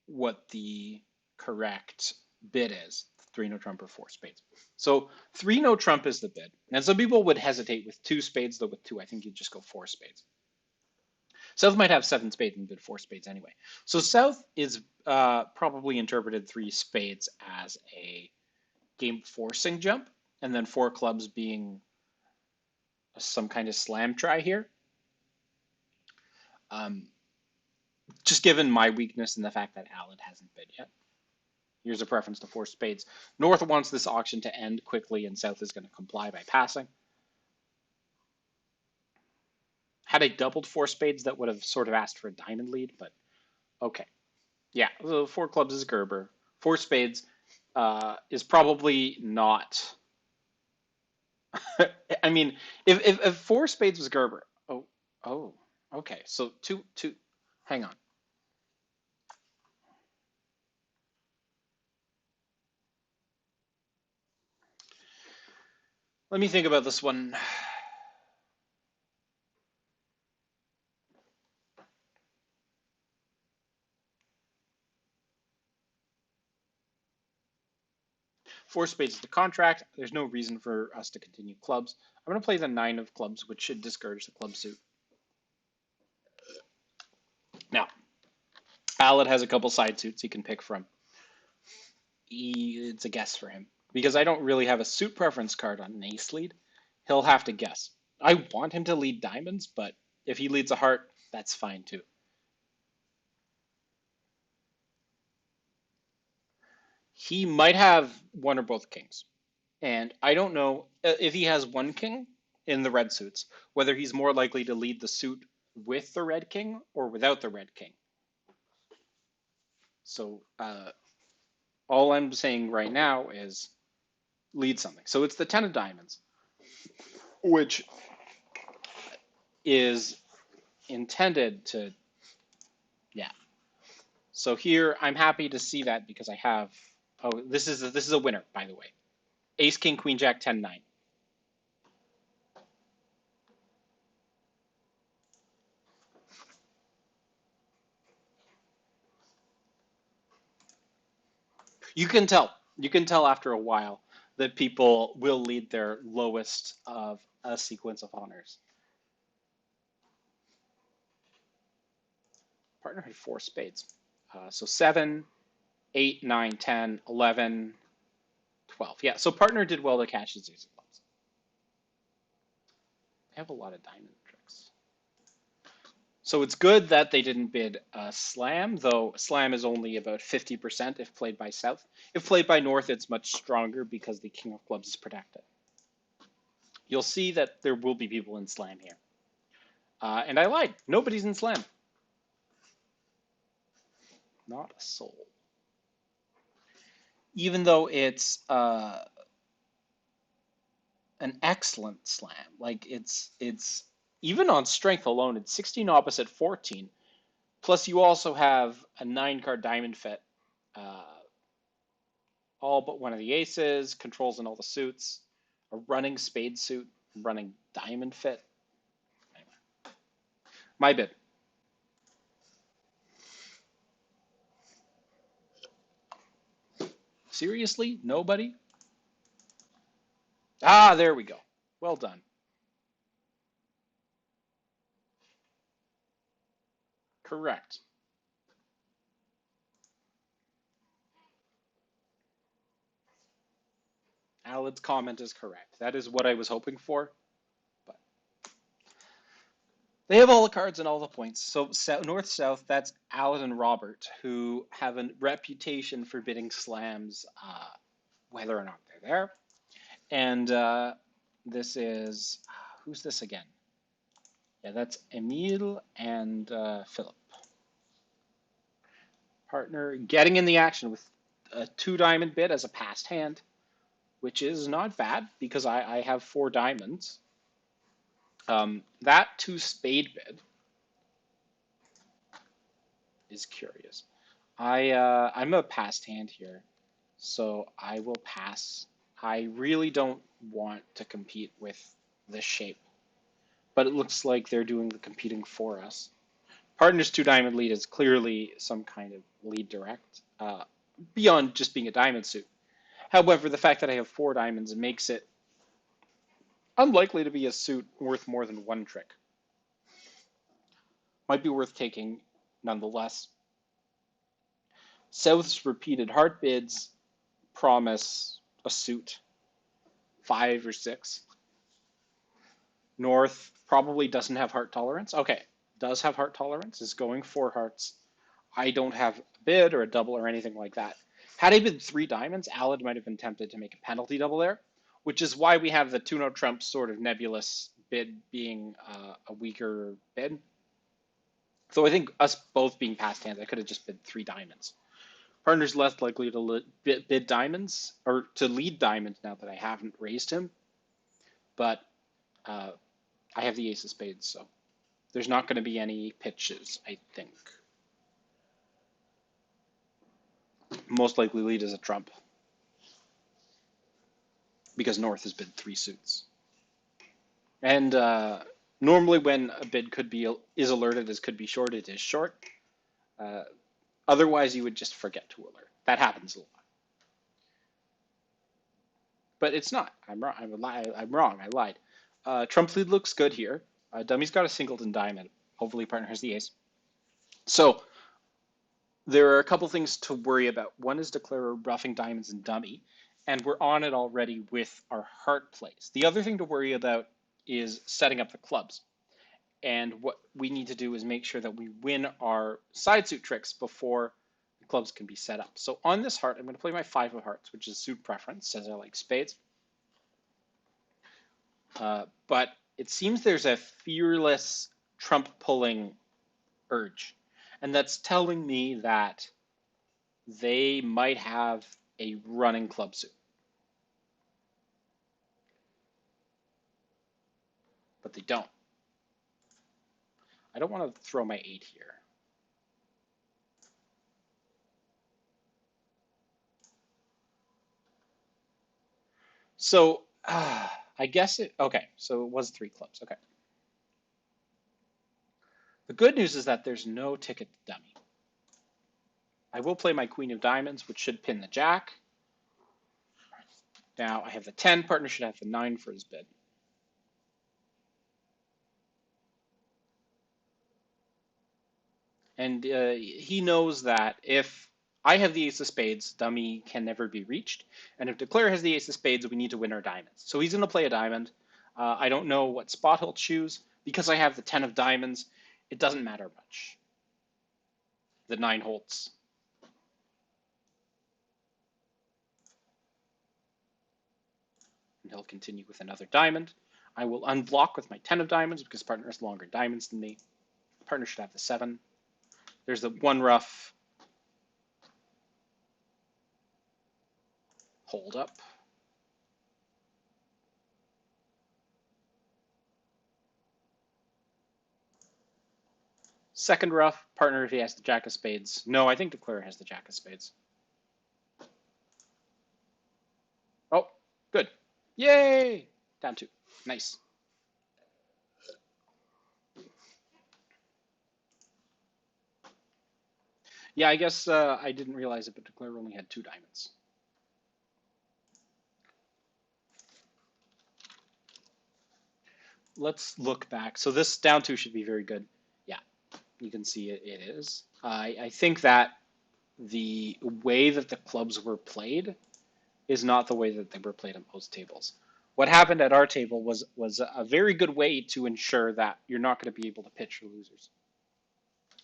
what the correct bid is. Three no trump or four spades. So three no trump is the bid. And some people would hesitate with two spades, though with two, I think you'd just go four spades. South might have seven spades and bid four spades anyway. So South is probably interpreted three spades as a game forcing jump, and then four clubs being some kind of slam try here. Just given my weakness in the fact that Allen hasn't bid yet. Here's a preference to four spades. North wants this auction to end quickly, and South is going to comply by passing. Had I doubled four spades, that would have sort of asked for a diamond lead, but okay. Yeah, so four clubs is Gerber. Four spades is probably not. I mean, if four spades was Gerber, oh, okay. So two. Hang on. Let me think about this one. Four spades is the contract. There's no reason for us to continue clubs. I'm going to play the nine of clubs, which should discourage the club suit. Now, Allen has a couple side suits he can pick from. It's a guess for him because I don't really have a suit preference card on an ace lead. He'll have to guess. I want him to lead diamonds, but if he leads a heart, that's fine too. He might have one or both kings. And I don't know if he has one king in the red suits, whether he's more likely to lead the suit with the red king or without the red king. So all I'm saying right now is lead something. So it's the 10 of diamonds, which is intended to, yeah. So here I'm happy to see that because I have, oh, this is a winner, by the way. Ace, king, queen, jack, 10, 9. You can tell. You can tell after a while that people will lead their lowest of a sequence of honors. Partner had four spades. So 7, 8, 9, 10, 11, 12. Yeah, so partner did well to catch his ace of clubs. They have a lot of diamond tricks. So it's good that they didn't bid a slam, though slam is only about 50% if played by South. If played by North, it's much stronger because the king of clubs is protected. You'll see that there will be people in slam here. And I lied. Nobody's in slam. Not a soul. Even though it's an excellent slam. Like it's even on strength alone, it's 16 opposite 14. Plus you also have a 9-card diamond fit. All but one of the aces, controls in all the suits, a running spade suit, running diamond fit. Anyway, my bid. Seriously? Nobody? Ah, there we go. Well done. Correct. Alad's comment is correct. That is what I was hoping for. But They have all the cards and all the points. So north-south, that's Alan and Robert, who have a reputation for bidding slams, whether or not they're there. And this is, who's this again? Yeah, that's Emile and Philip. Partner getting in the action with a 2-diamond bid as a passed hand, which is not bad because I have 4 diamonds. That 2-spade bid is curious. I'm a passed hand here, so I will pass. I really don't want to compete with this shape, but it looks like they're doing the competing for us. Partner's 2-diamond lead is clearly some kind of lead direct, beyond just being a diamond suit. However, the fact that I have 4 diamonds makes it unlikely to be a suit worth more than 1 trick. Might be worth taking nonetheless. South's repeated Hart bids promise a suit, 5 or 6. North probably doesn't have Hart tolerance. Okay, does have Hart tolerance, is going 4 hearts. I don't have a bid or a double or anything like that. Had I bid 3 diamonds, Alad might have been tempted to make a penalty double there, which is why we have the Tuno Trump sort of nebulous bid being a weaker bid. So I think us both being past hands, I could have just bid 3 diamonds. Partner's less likely to bid diamonds, or to lead diamonds now that I haven't raised him. But I have the ace of spades, so there's not going to be any pitches, I think. Most likely lead is a trump, because North has bid 3 suits. And normally when a bid is alerted as could be short, it is short. Otherwise, you would just forget to alert. That happens a lot. But it's not. I'm wrong. I'm wrong. I lied. Trump lead looks good here. Dummy's got a singleton diamond. Hopefully, partner has the ace. So there are a couple things to worry about. One is declare roughing diamonds and dummy, and we're on it already with our heart plays. The other thing to worry about is setting up the clubs. And what we need to do is make sure that we win our side suit tricks before the clubs can be set up. So on this heart, I'm going to play my 5 of hearts, which is suit preference, says I like spades. But it seems there's a fearless trump pulling urge. And that's telling me that they might have a running club suit. But they don't. I don't want to throw my 8 here. So I guess okay, so it was 3 clubs, okay. The good news is that there's no ticket to dummy. I will play my queen of diamonds, which should pin the jack. Now I have the 10, partner should have the 9 for his bid. And he knows that if I have the ace of spades, dummy can never be reached. And if declare has the ace of spades, we need to win our diamonds. So he's going to play a diamond. I don't know what spot he'll choose. Because I have the 10 of diamonds, it doesn't matter much. The 9 holds. And he'll continue with another diamond. I will unblock with my 10 of diamonds because partner has longer diamonds than me. Partner should have the 7. There's the 1 rough. Hold up. Second rough, partner if he has the jack of spades. No, I think declare has the jack of spades. Oh, good. Yay! Down 2. Nice. Yeah, I guess I didn't realize it, but declare only had 2 diamonds. Let's look back. So this down 2 should be very good. Yeah, you can see it is. I think that the way that the clubs were played is not the way that they were played on most tables. What happened at our table was a very good way to ensure that you're not going to be able to pitch your losers.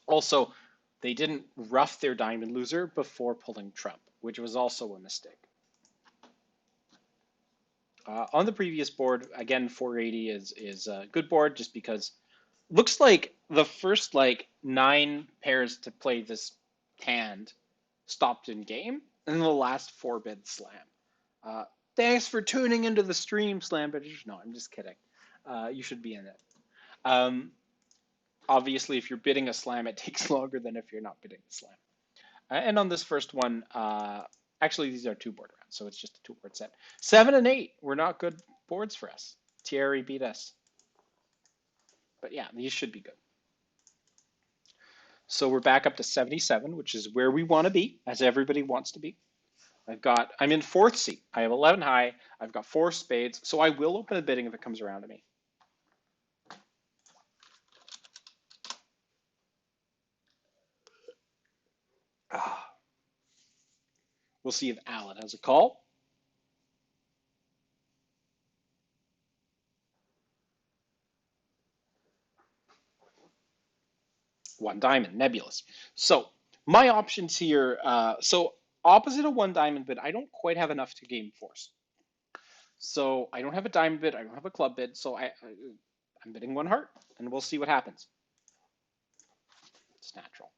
Also, they didn't rough their diamond loser before pulling trump, which was also a mistake. On the previous board, again, 480 is a good board just because looks like the first like 9 pairs to play this hand stopped in game, and the last 4 bid slam. Uh, Thanks for tuning into the stream, Slam Bitters. No, I'm just kidding. You should be in it. Um, Obviously, if you're bidding a slam, it takes longer than if you're not bidding a slam. And on this first one, actually, these are 2 board rounds, so it's just a 2 board set. 7 and 8 were not good boards for us. Thierry beat us. But yeah, these should be good. So we're back up to 77, which is where we want to be, as everybody wants to be. I'm in 4th seat. I have 11 high. I've got 4 spades, so I will open the bidding if it comes around to me. We'll see if Alan has a call. One diamond, nebulous. So my options here, so opposite of one diamond bid, I don't quite have enough to game force. So I don't have a diamond bid, I don't have a club bid, so I'm bidding one heart, and we'll see what happens. It's natural.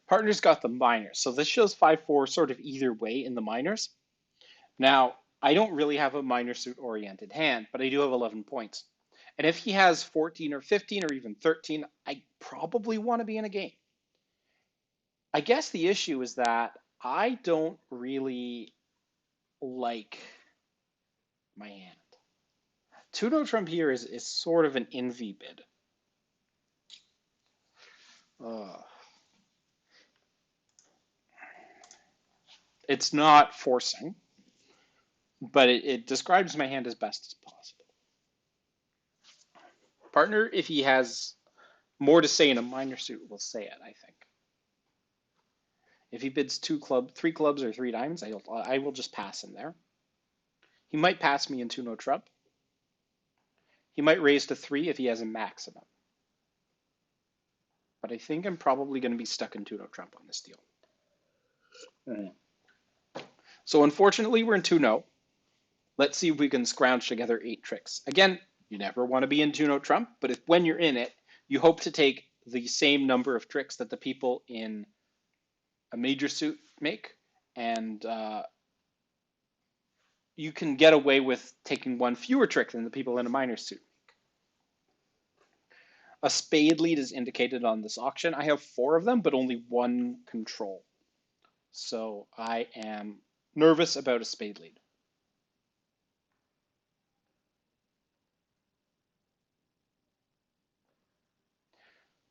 Partner's got the minors, so this shows 5-4 sort of either way in the minors. Now, I don't really have a minor suit oriented hand, but I do have 11 points. And if he has 14 or 15 or even 13, I probably want to be in a game. I guess the issue is that I don't really like my hand. Two-no trump here is sort of an envy bid. It's not forcing, but it describes my hand as best as possible. Partner, if he has more to say in a minor suit, will say it, I think. If he bids 3 clubs or 3 diamonds, I will just pass him there. He might pass me in two-no trump. He might raise to 3 if he has a maximum. But I think I'm probably going to be stuck in two-no trump on this deal. So unfortunately, we're in 2-no. Let's see if we can scrounge together 8 tricks. Again, you never want to be in two-no trump, but when you're in it, you hope to take the same number of tricks that the people in a major suit make, and you can get away with taking 1 fewer trick than the people in a minor suit. A spade lead is indicated on this auction. I have 4 of them, but only 1 control. So I am nervous about a spade lead.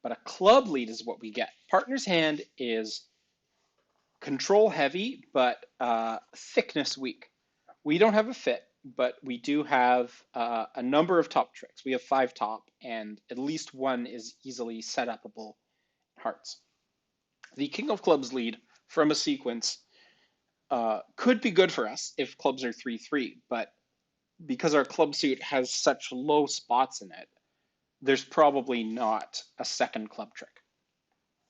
But a club lead is what we get. Partner's hand is control heavy, but thickness weak. We don't have a fit, but we do have a number of top tricks. We have 5 top, and at least 1 is easily set upable hearts. The king of clubs lead from a sequence could be good for us if clubs are 3-3, but because our club suit has such low spots in it, there's probably not a second club trick.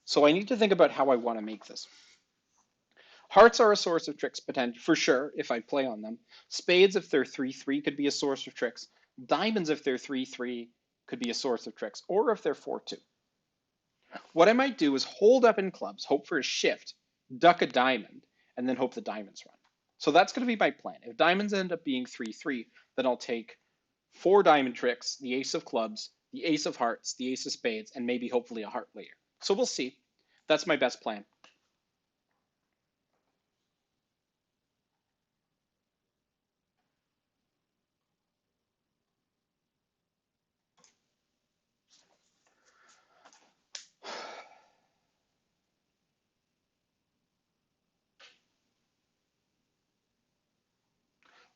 So I need to think about how I want to make this. Hearts are a source of tricks potential for sure if I play on them. Spades, if they're 3-3, could be a source of tricks. Diamonds, if they're 3-3, could be a source of tricks, or if they're 4-2. What I might do is hold up in clubs, hope for a shift, duck a diamond, and then hope the diamonds run. So that's going to be my plan. If diamonds end up being 3-3, then I'll take 4 diamond tricks, the ace of clubs, the ace of hearts, the ace of spades, and maybe hopefully a heart later. So we'll see. That's my best plan.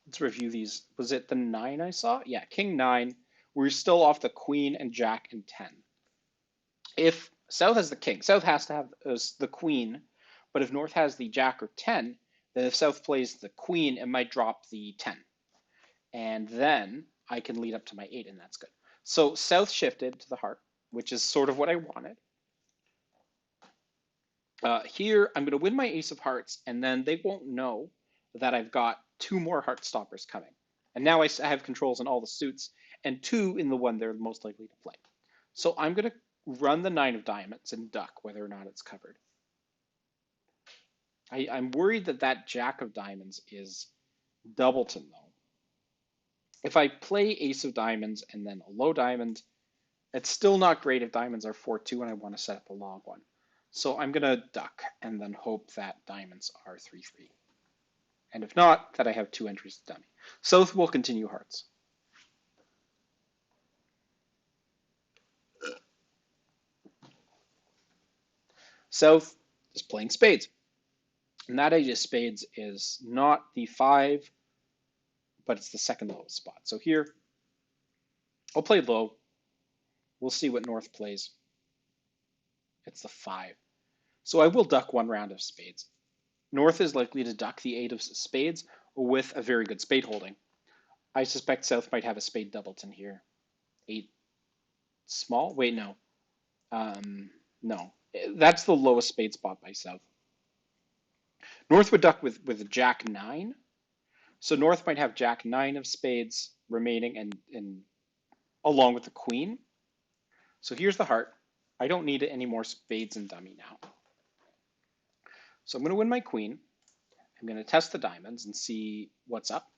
Let's review these. Was it the 9 I saw? Yeah, king 9. we're still off the queen and jack and 10. If South has the king, South has to have the queen, but if North has the jack or 10, then if South plays the queen, it might drop the 10. And then I can lead up to my 8, and that's good. So South shifted to the heart, which is sort of what I wanted. Here, I'm going to win my ace of hearts, and then they won't know that I've got 2 more heart stoppers coming. And now I have controls on all the suits, and 2 in the one they're most likely to play. So I'm going to run the 9 of diamonds and duck whether or not it's covered. I'm worried that that jack of diamonds is doubleton, though. If I play ace of diamonds and then a low diamond, it's still not great if diamonds are 4-2 and I want to set up a log one. So I'm going to duck and then hope that diamonds are 3-3. And if not, that I have 2 entries to dummy. South will continue hearts. South is playing spades. And that ace of spades is not the 5, but it's the second lowest spot. So here, I'll play low. We'll see what North plays. It's the 5. So I will duck 1 round of spades. North is likely to duck the 8 of spades with a very good spade holding. I suspect South might have a spade doubleton here. 8 small? Wait, no. No. That's the lowest spade spot by South. North would duck with a jack 9. So North might have jack 9 of spades remaining and along with the queen. So here's the heart. I don't need any more spades in dummy now. So I'm going to win my queen. I'm going to test the diamonds and see what's up.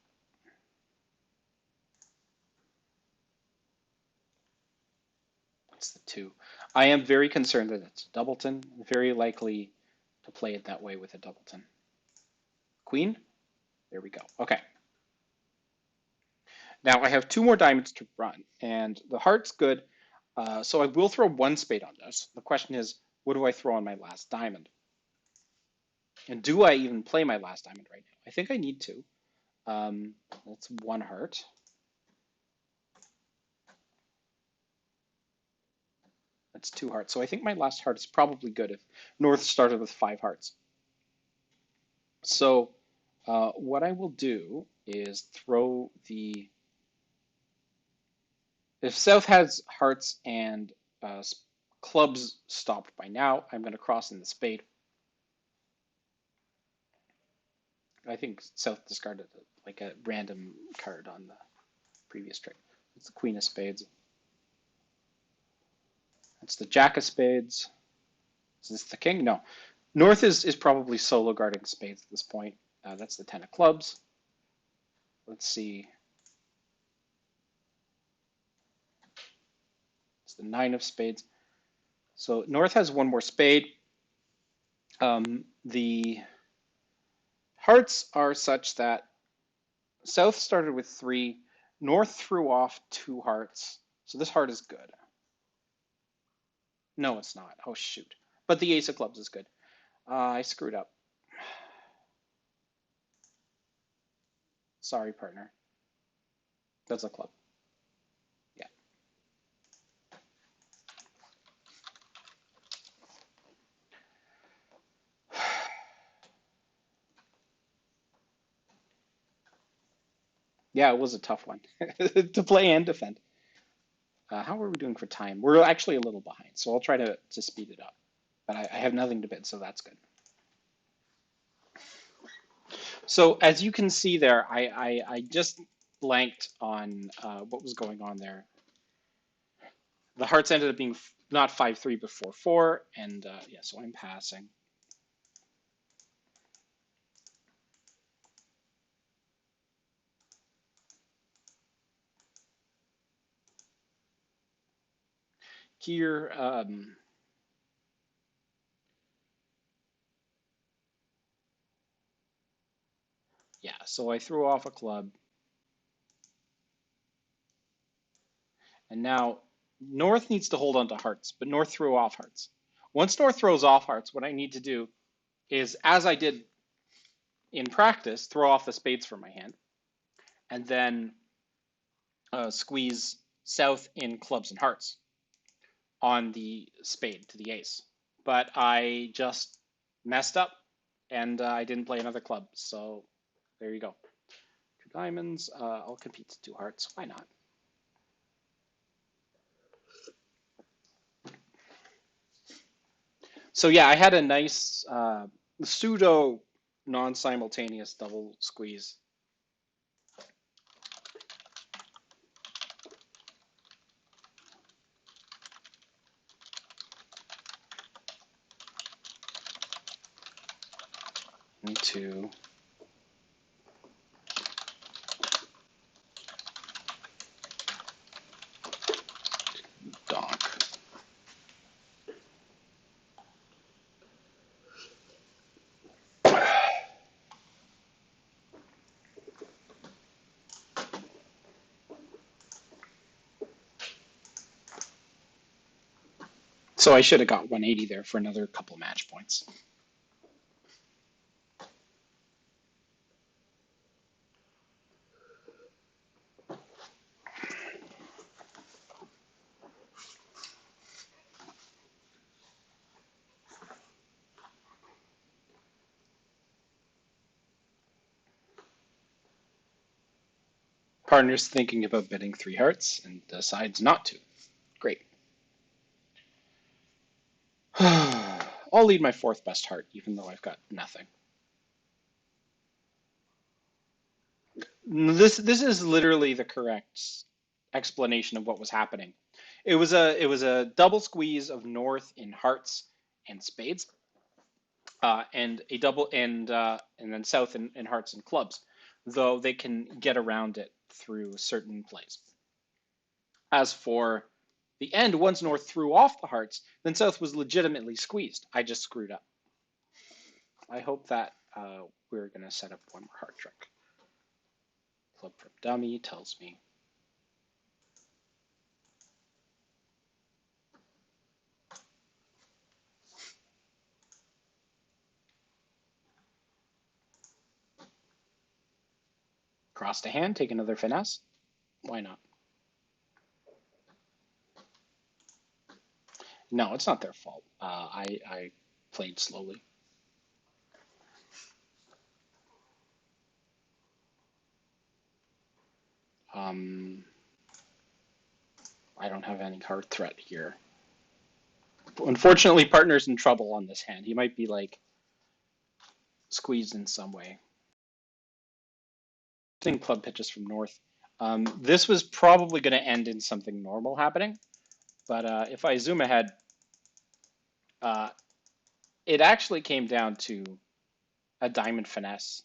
That's the 2. I am very concerned that it's a doubleton. Very likely to play it that way with a doubleton. Queen. There we go. Okay. Now I have 2 more diamonds to run, and the heart's good. So I will throw 1 spade on this. The question is, what do I throw on my last diamond? And do I even play my last diamond right now? I think I need to. That's 1 heart. That's 2 hearts. So I think my last heart is probably good if North started with 5 hearts. So what I will do is throw the... If South has hearts and clubs stopped by now, I'm going to cross in the spade. I think South discarded like a random card on the previous trick. It's the queen of spades. It's the jack of spades. Is this the king? No. North is probably solo guarding spades at this point. That's the 10 of clubs. Let's see. It's the 9 of spades. So North has 1 more spade. The hearts are such that South started with 3. North threw off 2 hearts. So this heart is good. No, it's not. Oh, shoot. But the ace of clubs is good. I screwed up. Sorry, partner. That's a club. Yeah. Yeah, it was a tough one to play and defend. How are we doing for time? We're actually a little behind, so I'll try to speed it up. But I have nothing to bid, so that's good. So as you can see there, I just blanked on what was going on there. The hearts ended up being not 5-3, but 4-4, and yeah, so I'm passing. Here, yeah, so I threw off a club. And now North needs to hold on to hearts, but North threw off hearts. Once North throws off hearts, what I need to do is, as I did in practice, throw off the spades from my hand, and then squeeze South in clubs and hearts on the spade to the ace. But I just messed up and I didn't play another club. So there you go. Two diamonds. I'll compete to two hearts. Why not? So yeah, I had a nice pseudo non-simultaneous double squeeze. Into donk. So I should have got 180 there for another couple match points. Partner's thinking about betting three hearts and decides not to. Great. I'll lead my fourth best heart, even though I've got nothing. This is literally the correct explanation of what was happening. It was a double squeeze of north in hearts and spades, and a double and then south in hearts and clubs, though they can get around it through certain plays. As for the end, once north threw off the hearts, then south was legitimately squeezed. I just screwed up. I hope that we're going to set up one more heart trick. Club from dummy tells me. Cross to hand, take another finesse. Why not? No, it's not their fault. I played slowly. I don't have any card threat here. Unfortunately, partner's in trouble on this hand. He might be like squeezed in some way. Club pitches from north. This was probably going to end in something normal happening, but if I zoom ahead, it actually came down to a diamond finesse.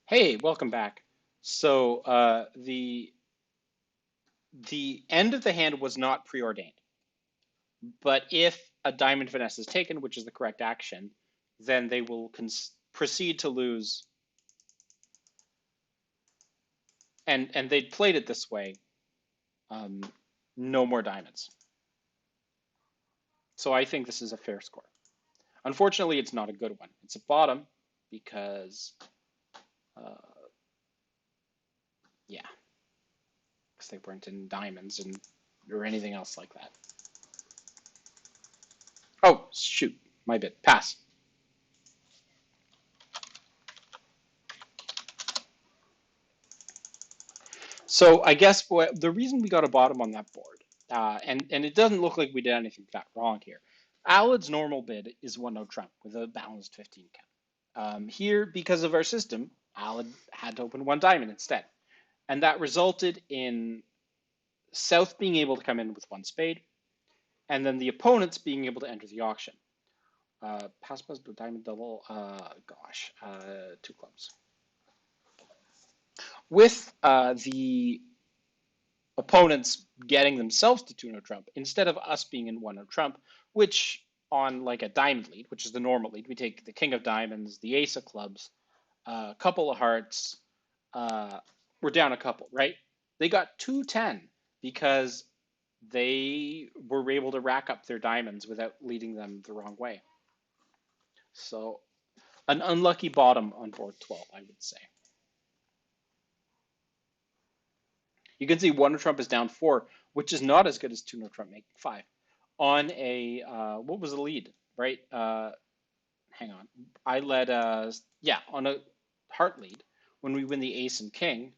Hey, welcome back. So the end of the hand was not preordained, but if a diamond finesse is taken, which is the correct action, then they will proceed to lose. And they played it this way. No more diamonds. So I think this is a fair score. Unfortunately, it's not a good one. It's a bottom because, yeah, because they weren't in diamonds or anything else like that. Oh, shoot, my bit. Pass. So I guess the reason we got a bottom on that board, and it doesn't look like we did anything that wrong here. Alad's normal bid is 1-0 trump with a balanced 15 count. Here, because of our system, Alad had to open one diamond instead. And that resulted in South being able to come in with one spade, and then the opponents being able to enter the auction. Pass the diamond double, two clubs. With the opponents getting themselves to 2-0 trump instead of us being in 1-0 trump, which on like a diamond lead, which is the normal lead, we take the king of diamonds, the ace of clubs, a couple of hearts, we're down a couple, right? They got 2-10 because they were able to rack up their diamonds without leading them the wrong way. So an unlucky bottom on board 12, I would say. You can see one no trump is down 4, which is not as good as two no trump making 5. On a, what was the lead, right? Hang on. I led, yeah, on a heart lead. When we win the ace and king,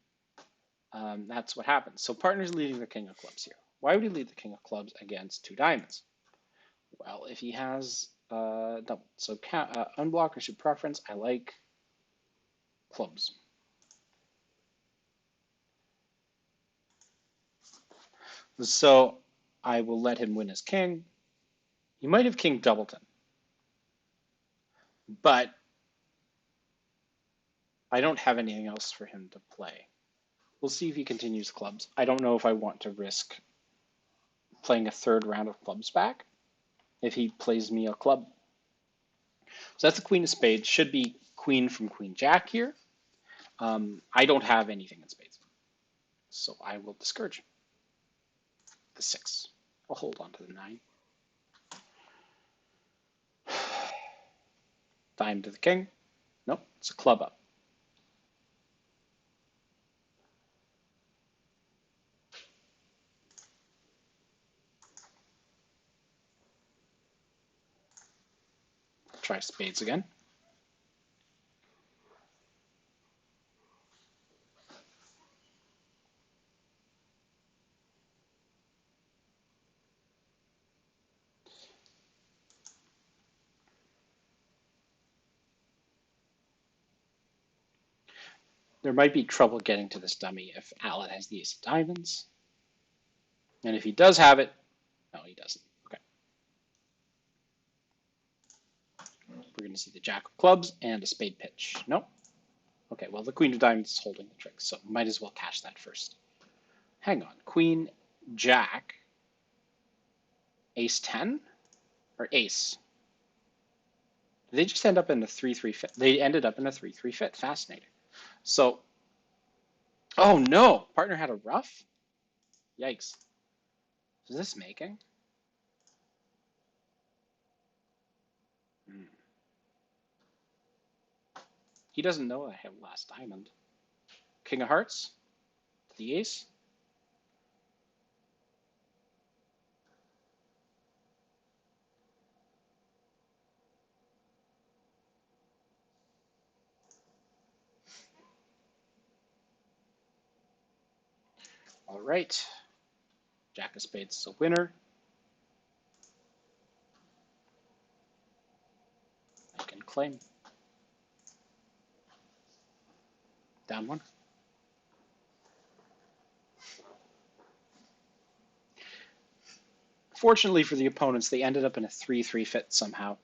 that's what happens. So partner's leading the king of clubs here. Why would he lead the king of clubs against two diamonds? Well, if he has double. So unblock or shoot preference, I like clubs. So I will let him win his king. He might have king doubleton, but I don't have anything else for him to play. We'll see if he continues clubs. I don't know if I want to risk playing a third round of clubs back if he plays me a club. So that's the queen of spades. Should be queen from queen jack here. I don't have anything in spades, so I will discourage the 6. I'll hold on to the 9. Dime to the king. Nope, it's a club up. Try spades again. There might be trouble getting to this dummy if Alan has the ace of diamonds. And if he does have it, no, he doesn't. Okay. We're going to see the jack of clubs and a spade pitch. Nope. Okay, well, the queen of diamonds is holding the trick, so might as well cash that first. Hang on. Queen, jack, ace 10, or ace? Did they just end up in a 3-3 fit? They ended up in a 3-3 fit. Fascinating. So, oh no, partner had a ruff? Yikes. Is this making? Hmm. He doesn't know I have last diamond. King of hearts? The ace? All right. Jack of spades is a winner. I can claim. Down 1. Fortunately for the opponents, they ended up in a 3-3 fit somehow.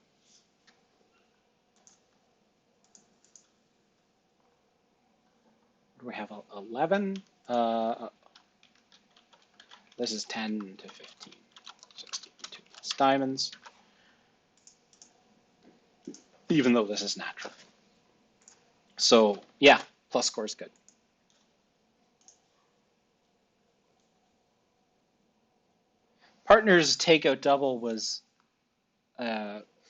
We have 11. This is 10 to 15. 16, 2 plus diamonds. Even though this is natural. So, yeah, plus score is good. Partner's takeout double was,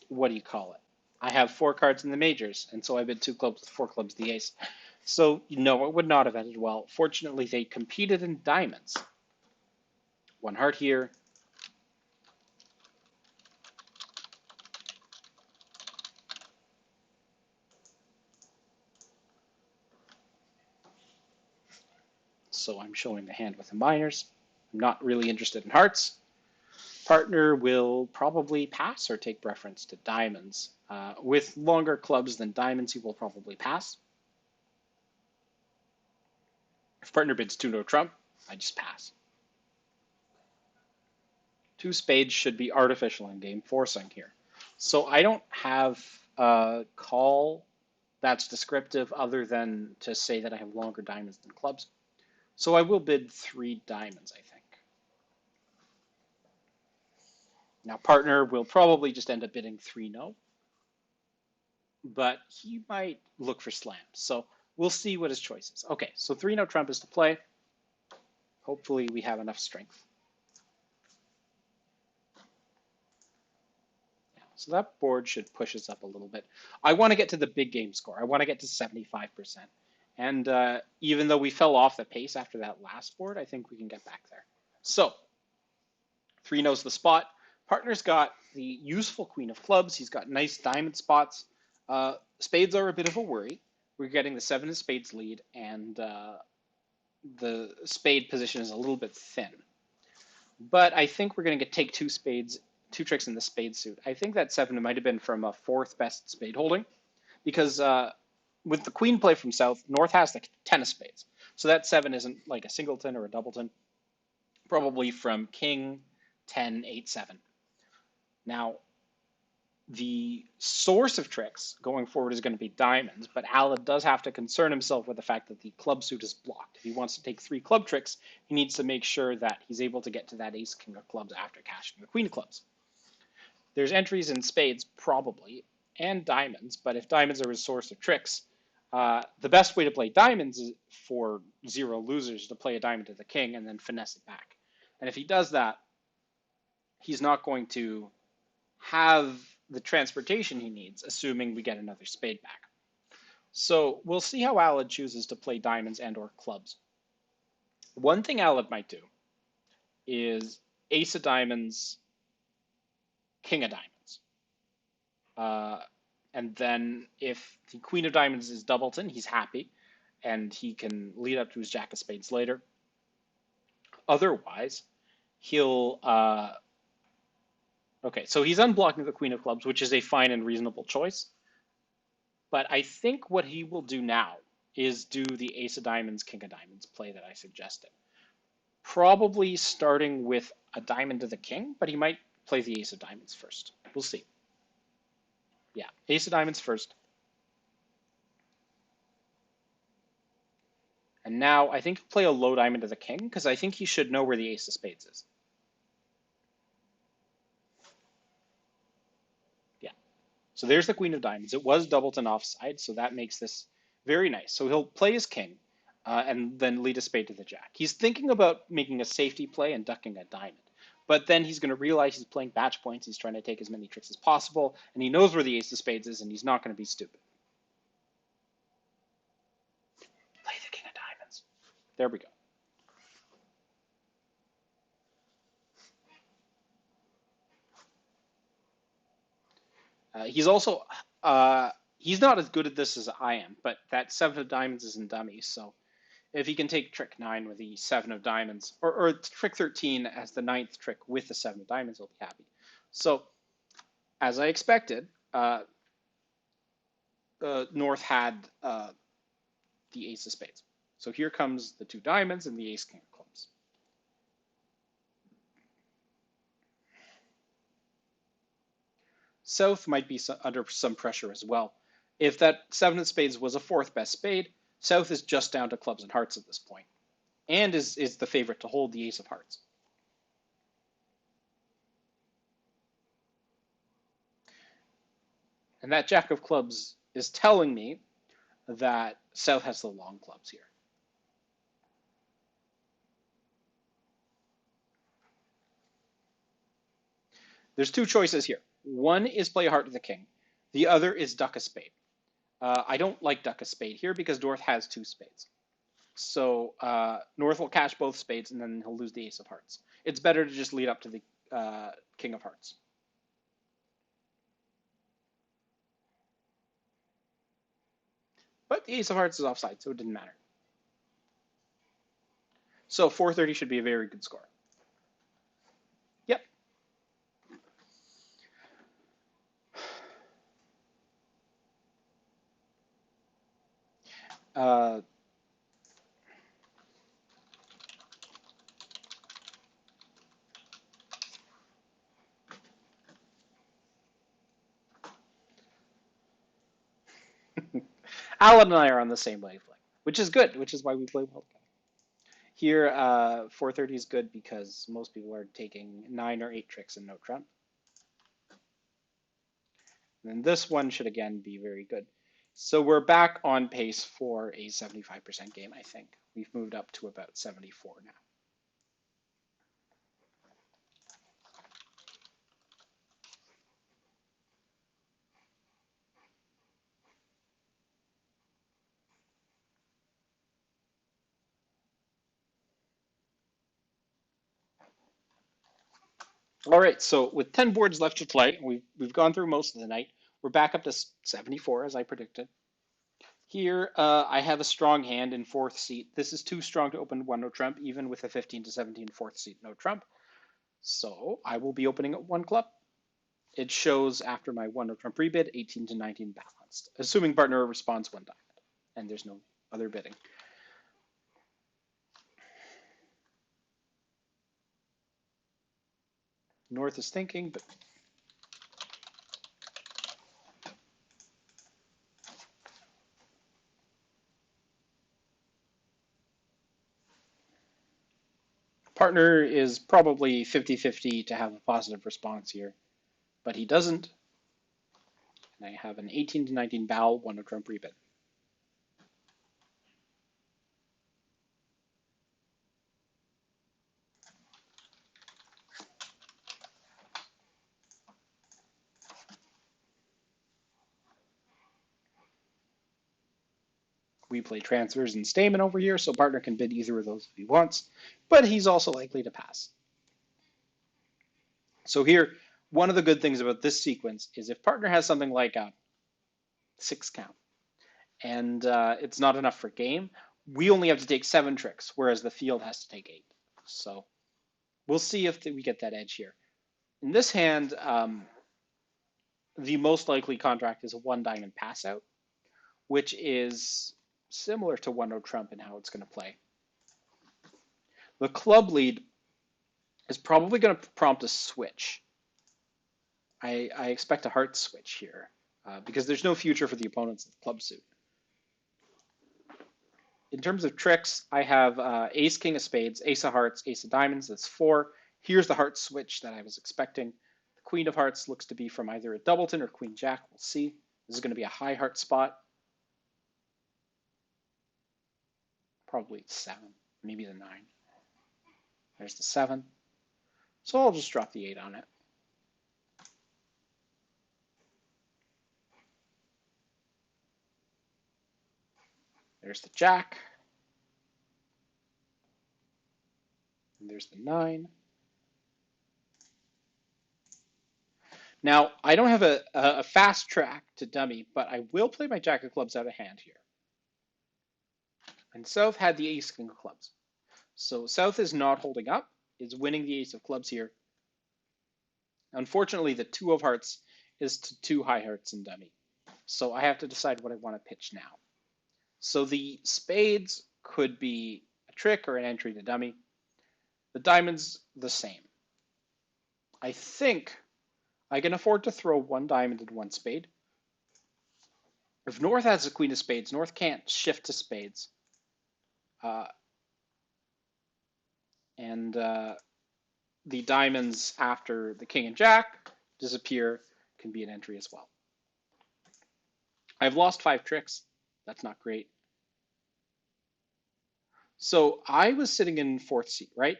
what do you call it? I have 4 cards in the majors, and so I bid 2 clubs with 4 clubs the ace. So, no, it would not have ended well. Fortunately, they competed in diamonds. 1 heart here. So I'm showing the hand with the minors. I'm not really interested in hearts. Partner will probably pass or take preference to diamonds. With longer clubs than diamonds, he will probably pass. If partner bids 2 no trump, I just pass. 2 spades should be artificial in game forcing here. So I don't have a call that's descriptive other than to say that I have longer diamonds than clubs. So I will bid 3 diamonds, I think. Now partner will probably just end up bidding 3 no, but he might look for slams. So we'll see what his choice is. Okay, so 3 no trump is to play. Hopefully we have enough strength. Yeah, So that board should push us up a little bit. I want to get to the big game score. I want to get to 75%. And even though we fell off the pace after that last board, I think we can get back there. So 3 knows the spot. Partner's got the useful queen of clubs. He's got nice diamond spots. Spades are a bit of a worry. We're getting the 7 of spades lead, and the spade position is a little bit thin. But I think we're going to take 2 spades, 2 tricks in the spade suit. I think that 7 might have been from a 4th best spade holding, because with the queen play from south, north has the 10 of spades. So that 7 isn't like a singleton or a doubleton, probably from king, 10, 8, 7. Now, the source of tricks going forward is going to be diamonds, but Alad does have to concern himself with the fact that the club suit is blocked. If he wants to take 3 club tricks, he needs to make sure that he's able to get to that ace king of clubs after cashing the queen of clubs. There's entries in spades, probably, and diamonds, but if diamonds are his source of tricks, the best way to play diamonds is for 0 losers to play a diamond to the king and then finesse it back. And if he does that, he's not going to have the transportation he needs, assuming we get another spade back. So we'll see how Alad chooses to play diamonds and or clubs. One thing Alad might do is ace of diamonds, king of diamonds. And then if the queen of diamonds is doubleton, he's happy, and he can lead up to his jack of spades later. Otherwise, he'll okay, so he's unblocking the queen of clubs, which is a fine and reasonable choice. But I think what he will do now is do the ace of diamonds, king of diamonds play that I suggested. Probably starting with a diamond to the king, but he might play the ace of diamonds first. We'll see. Yeah, ace of diamonds first. And now I think he'll play a low diamond to the king, because I think he should know where the ace of spades is. So there's the queen of diamonds. It was doubleton offside, so that makes this very nice. So he'll play his king and then lead a spade to the jack. He's thinking about making a safety play and ducking a diamond. But then he's going to realize he's playing batch points. He's trying to take as many tricks as possible, and he knows where the ace of spades is, and he's not going to be stupid. Play the king of diamonds. There we go. He's also, he's not as good at this as I am, but that 7 of diamonds is in dummies, so if he can take trick 9 with the 7 of diamonds, or trick 13 as the 9th trick with the 7 of diamonds, he'll be happy. So, as I expected, North had the ace of spades. So here comes the 2 diamonds and the ace king of clubs. South might be under some pressure as well. If that 7 of spades was a 4th best spade, South is just down to clubs and hearts at this point, and is the favorite to hold the ace of hearts. And that jack of clubs is telling me that South has the long clubs here. There's 2 choices here. One is play a heart to the king. The other is duck a spade. I don't like duck a spade here because North has 2 spades. So North will cash both spades and then he'll lose the ace of hearts. It's better to just lead up to the king of hearts. But the ace of hearts is offside, so it didn't matter. So 430 should be a very good score. Yep. Alan and I are on the same wavelength, which is good, which is why we play well together. Here, 430 is good because most people are taking 9 or 8 tricks and no trump. And then this one should again be very good. So we're back on pace for a 75% game, I think. We've moved up to about 74 now. All right, so with 10 boards left to play, we've gone through most of the night. We're back up to 74, as I predicted. Here, I have a strong hand in fourth seat. This is too strong to open one no trump, even with a 15 to 17 fourth seat no trump. So I will be opening at one club. It shows after my one no trump rebid, 18 to 19 balanced, assuming partner responds one diamond, and there's no other bidding. North is thinking, but partner is probably 50-50 to have a positive response here, but he doesn't. And I have an 18 to 19 bow, one no trump rebid. We play transfers and Stamen over here, so partner can bid either of those if he wants, but he's also likely to pass. So here, one of the good things about this sequence is if partner has something like a 6 count and it's not enough for game, we only have to take 7 tricks, whereas the field has to take 8. So we'll see if we get that edge here. In this hand, the most likely contract is a 1 diamond pass out, which is similar to 1 no trump in how it's going to play. The club lead is probably going to prompt a switch. I expect a heart switch here because there's no future for the opponents of the club suit. In terms of tricks, I have ace, king of spades, ace of hearts, ace of diamonds. That's 4. Here's the heart switch that I was expecting. The queen of hearts looks to be from either a doubleton or queen jack. We'll see. This is going to be a high heart spot. Probably 7, maybe the 9. There's the 7. So I'll just drop the 8 on it. There's the jack. And there's the 9. Now, I don't have a fast track to dummy, but I will play my jack of clubs out of hand here. And South had the ace king of clubs. So South is not holding up, is winning the ace of clubs here. Unfortunately, the 2 of hearts is to 2 high hearts and dummy. So I have to decide what I want to pitch now. So the spades could be a trick or an entry to dummy. The diamonds, the same. I think I can afford to throw 1 diamond and 1 spade. If North has a queen of spades, North can't shift to spades. And the diamonds after the king and jack disappear can be an entry as well. I've lost 5 tricks. That's not great. So I was sitting in 4th seat, right?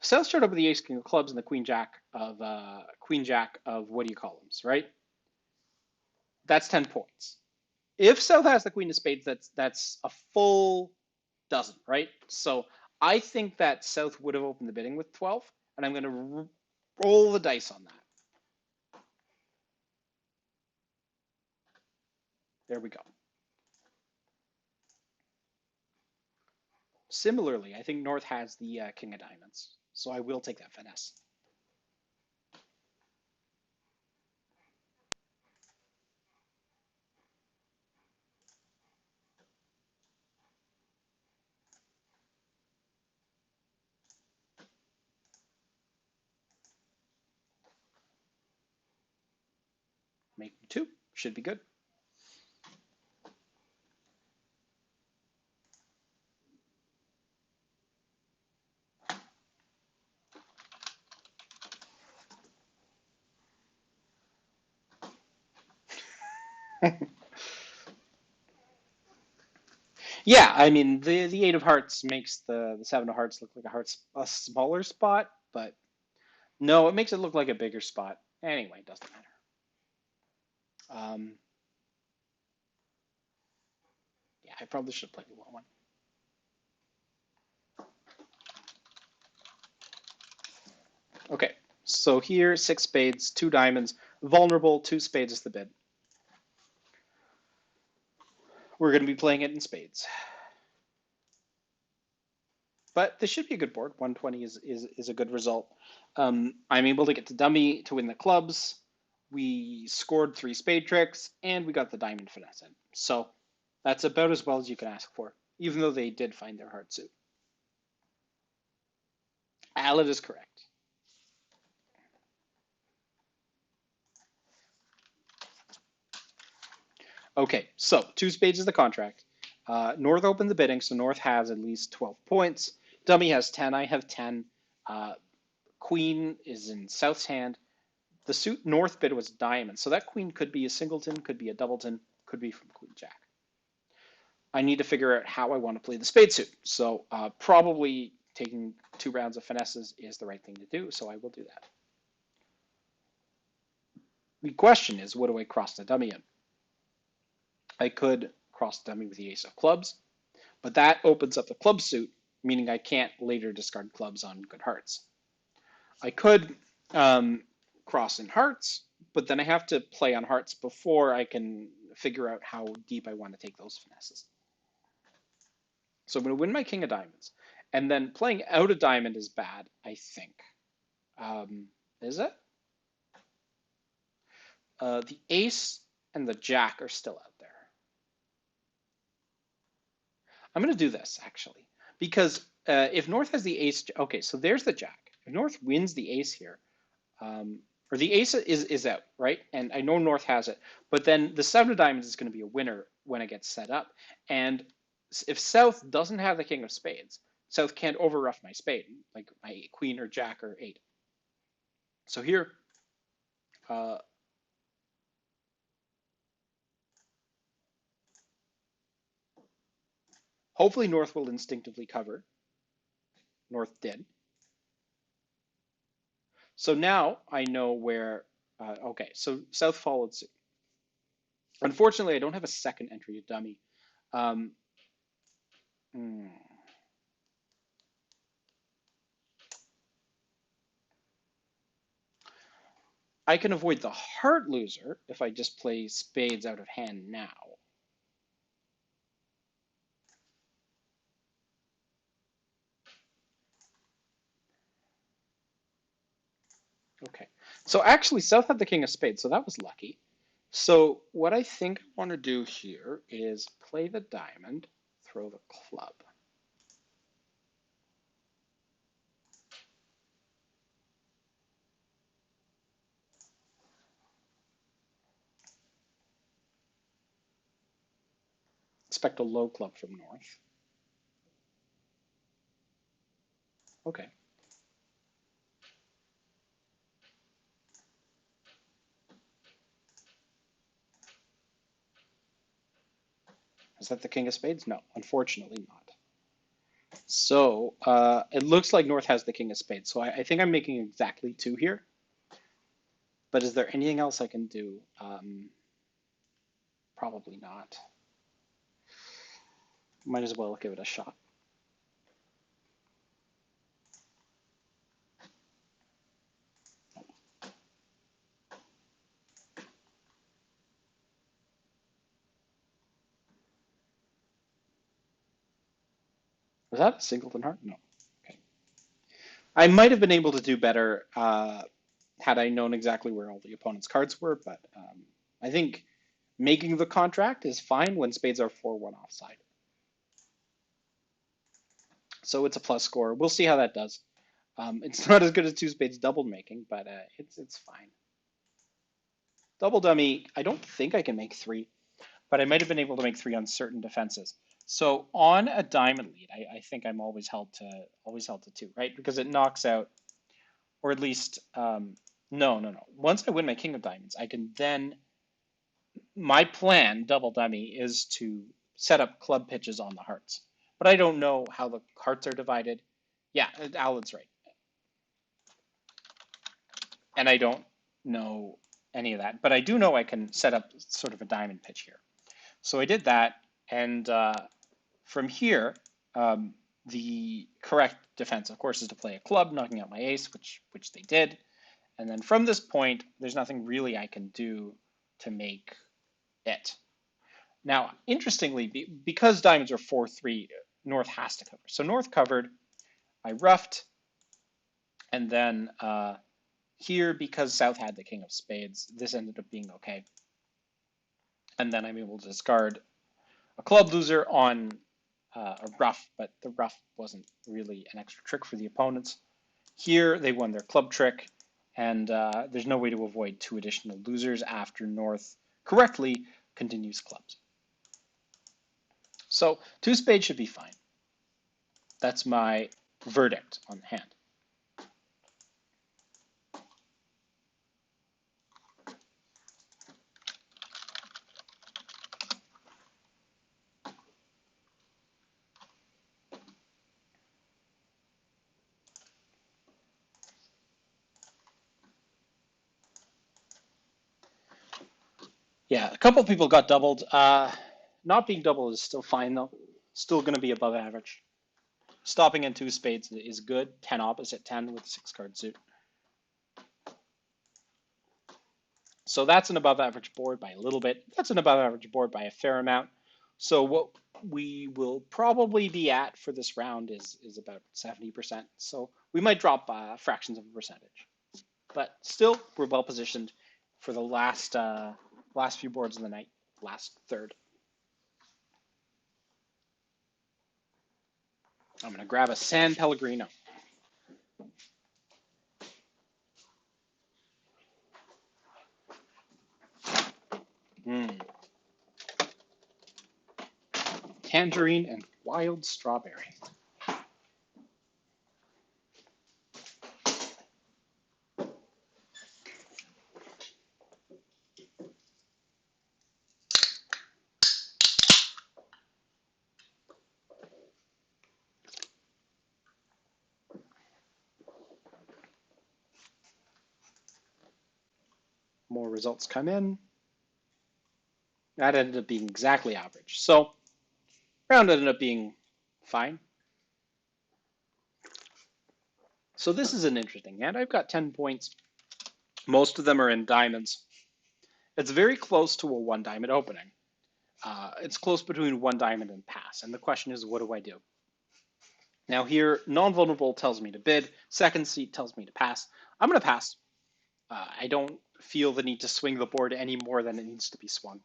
South showed up with the ace king of clubs and the queen jack of what do you call them, right? That's 10 points. If South has the queen of spades, that's a full dozen, right? So I think that South would have opened the bidding with 12, and I'm going to roll the dice on that. There we go. Similarly, I think North has the king of diamonds, so I will take that finesse. Make 2, should be good. Yeah, I mean the 8 of hearts makes the 7 of hearts look like a smaller spot, but no, it makes it look like a bigger spot. Anyway, it doesn't matter. Yeah, I probably should have played the low one. Okay, So here, 6 spades, 2 diamonds, vulnerable, 2 spades is the bid. We're going to be playing it in spades. But this should be a good board. 120 is a good result. I'm able to get to dummy to win the clubs. We scored 3 spade tricks, and we got the diamond finesse in. So that's about as well as you can ask for, even though they did find their heart suit. Alad is correct. Okay, so 2 spades is the contract. North opened the bidding, so North has at least 12 points. Dummy has 10. I have 10. Queen is in South's hand. The suit North bid was diamond, so that queen could be a singleton, could be a doubleton, could be from Queen Jack. I need to figure out how I want to play the spade suit. So probably taking 2 rounds of finesses is the right thing to do, so I will do that. The question is, what do I cross the dummy in? I could cross the dummy with the ace of clubs, but that opens up the club suit, meaning I can't later discard clubs on good hearts. I could cross in hearts, but then I have to play on hearts before I can figure out how deep I want to take those finesses. So I'm going to win my king of diamonds. And then playing out a diamond is bad, I think. Is it? The ace and the jack are still out there. I'm going to do this, actually, because if North has the ace, okay, so there's the jack. If North wins the ace here, or the ace is out, right? And I know North has it, but then the 7 of diamonds is going to be a winner when it gets set up. And if South doesn't have the king of spades, South can't overruff my spade, like my queen or jack or 8. So here, hopefully North will instinctively cover. North did. So now I know where, okay, so South followed suit. Unfortunately, I don't have a second entry of dummy. I can avoid the heart loser if I just play spades out of hand now. Okay, so actually South had the king of spades, so that was lucky. So what I think I want to do here is play the diamond, throw the club. Expect a low club from North. Okay. Is that the king of spades? No, unfortunately not. So it looks like North has the king of spades. So I think I'm making exactly 2 here. But is there anything else I can do? Probably not. Might as well give it a shot. Was that a singleton heart? No. Okay. I might have been able to do better had I known exactly where all the opponent's cards were, but I think making the contract is fine when spades are 4-1 offside. So it's a plus score. We'll see how that does. It's not as good as 2 spades double making, but it's fine. Double dummy, I don't think I can make 3, but I might have been able to make 3 on certain defenses. So on a diamond lead, I think I'm always held to 2, right? Because it knocks out, or at least no. Once I win my king of diamonds, I can then, my plan, double dummy, is to set up club pitches on the hearts. But I don't know how the hearts are divided. Yeah, Alan's right. And I don't know any of that. But I do know I can set up sort of a diamond pitch here. So I did that, and from here, the correct defense, of course, is to play a club, knocking out my ace, which they did. And then from this point, there's nothing really I can do to make it. Now, interestingly, because diamonds are 4-3, North has to cover. So North covered, I ruffed, and then here, because South had the king of spades, this ended up being okay. And then I'm able to discard a club loser on a ruff, but the ruff wasn't really an extra trick for the opponents. Here, they won their club trick, and there's no way to avoid 2 additional losers after North correctly continues clubs. So 2 spades should be fine. That's my verdict on the hand. Yeah, a couple people got doubled. Not being doubled is still fine, though. Still going to be above average. Stopping in 2 spades is good. 10 opposite 10 with a 6-card suit. So that's an above average board by a little bit. That's an above average board by a fair amount. So what we will probably be at for this round is about 70%. So we might drop fractions of a percentage. But still, we're well positioned for the last few boards of the night, last third. I'm going to grab a San Pellegrino. Tangerine and wild strawberry. More results come in. That ended up being exactly average. So round ended up being fine. So this is an interesting hand. I've got 10 points. Most of them are in diamonds. It's very close to a 1 diamond opening. It's close between 1 diamond and pass. And the question is, what do I do? Now here, non-vulnerable tells me to bid. Second seat tells me to pass. I'm going to pass. I don't feel the need to swing the board any more than it needs to be swung.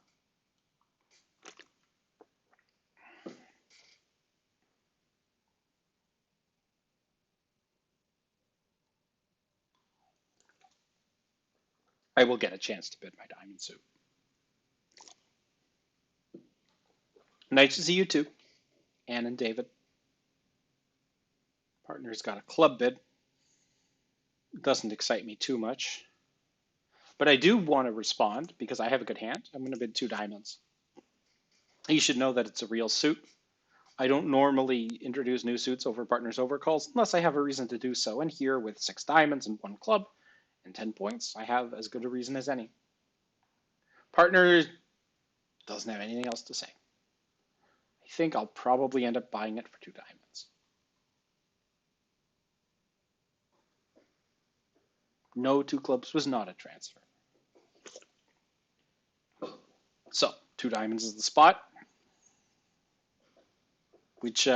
I will get a chance to bid my diamond suit. Nice to see you too, Ann and David. Partner's got a club bid. Doesn't excite me too much. But I do want to respond because I have a good hand. I'm going to bid 2 diamonds. You should know that it's a real suit. I don't normally introduce new suits over partner's overcalls unless I have a reason to do so. And here with 6 diamonds and 1 club and 10 points, I have as good a reason as any. Partner doesn't have anything else to say. I think I'll probably end up buying it for 2 diamonds. No, 2 clubs was not a transfer. So 2 diamonds is the spot, which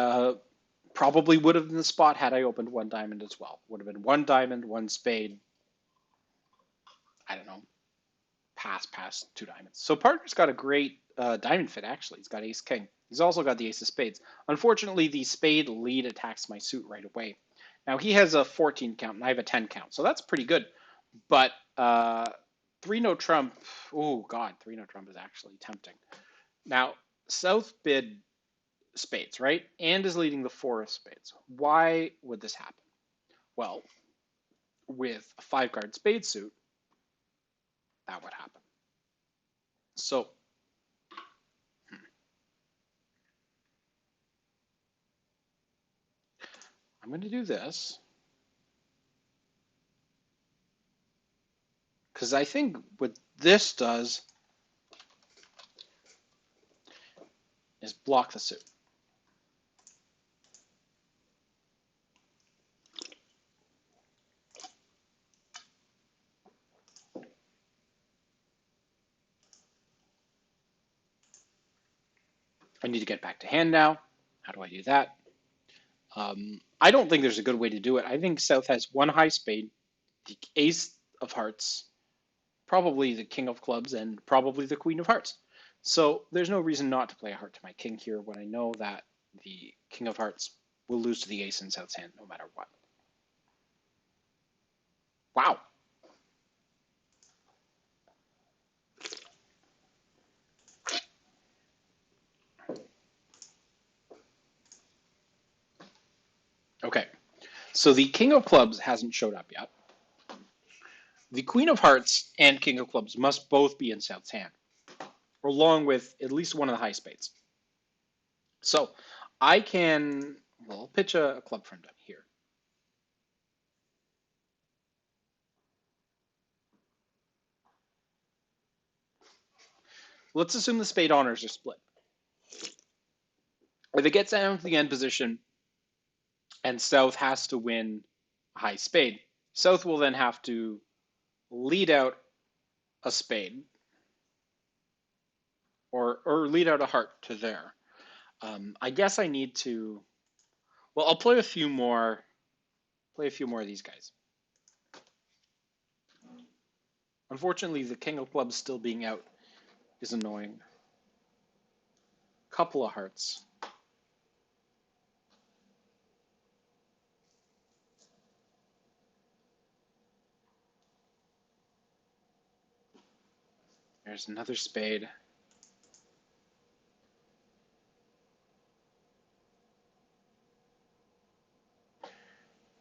probably would have been the spot had I opened 1 diamond as well. Would have been 1 diamond, 1 spade. I don't know. Pass, 2 diamonds. So partner's got a great diamond fit, actually. He's got ace king. He's also got the ace of spades. Unfortunately, the spade lead attacks my suit right away. Now, he has a 14 count, and I have a 10 count, so that's pretty good. But 3-no trump, oh, God, 3-no trump is actually tempting. Now, South bid spades, right? And is leading the 4 of spades. Why would this happen? Well, with a 5-card spade suit, that would happen. So I'm going to do this because I think what this does is block the suit. I need to get back to hand now. How do I do that? I don't think there's a good way to do it. I think South has one high spade, the ace of hearts, probably the king of clubs, and probably the queen of hearts. So there's no reason not to play a heart to my king here when I know that the king of hearts will lose to the ace in South's hand no matter what. Wow. Okay. So the king of clubs hasn't showed up yet. The queen of hearts and king of clubs must both be in South's hand, along with at least one of the high spades. So I can, well, I'll pitch a club friend here. Let's assume the spade honors are split. If it gets down to the end position and South has to win a high spade, South will then have to lead out a spade or lead out a heart to there. I guess I need to, well, I'll play a few more of these guys. Unfortunately, the king of clubs still being out is annoying. Couple of hearts. There's another spade.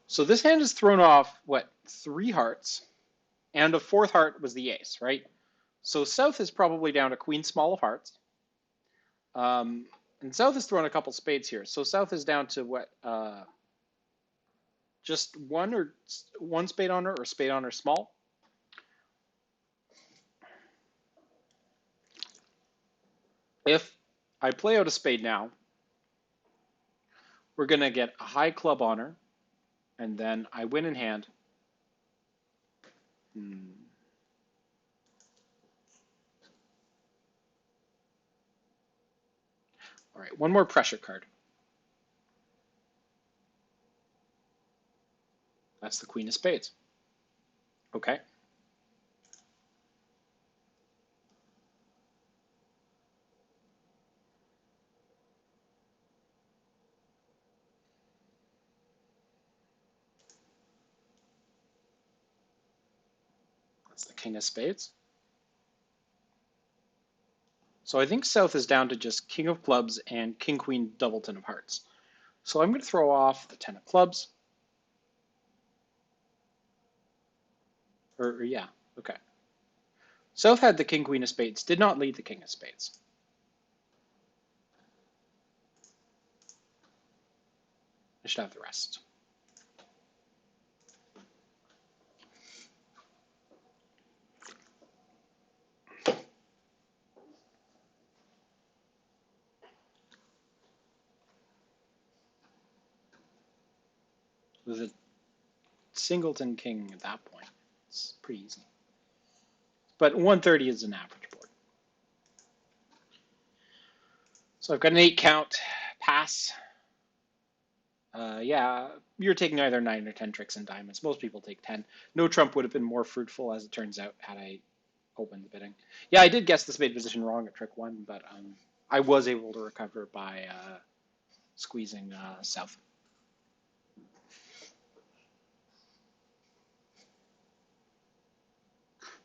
So this hand has thrown off, what, 3 hearts? And a 4th heart was the ace, right? So South is probably down to queen small of hearts. And South has thrown a couple spades here. So South is down to what? Just one spade honor or spade honor small. If I play out a spade now, we're going to get a high club honor, and then I win in hand. All right, one more pressure card. That's the queen of spades. Okay. That's the king of spades. So I think South is down to just king of clubs and king queen doubleton of hearts. So I'm going to throw off the 10 of clubs. Or yeah, okay. South had the king queen of spades, did not lead the king of spades. I should have the rest. With a singleton king at that point, it's pretty easy. But 130 is an average board. So I've got an 8 count, pass. Yeah, you're taking either 9 or 10 tricks in diamonds. Most people take 10. No trump would have been more fruitful, as it turns out, had I opened the bidding. Yeah, I did guess the spade position wrong at trick 1, but I was able to recover by squeezing South.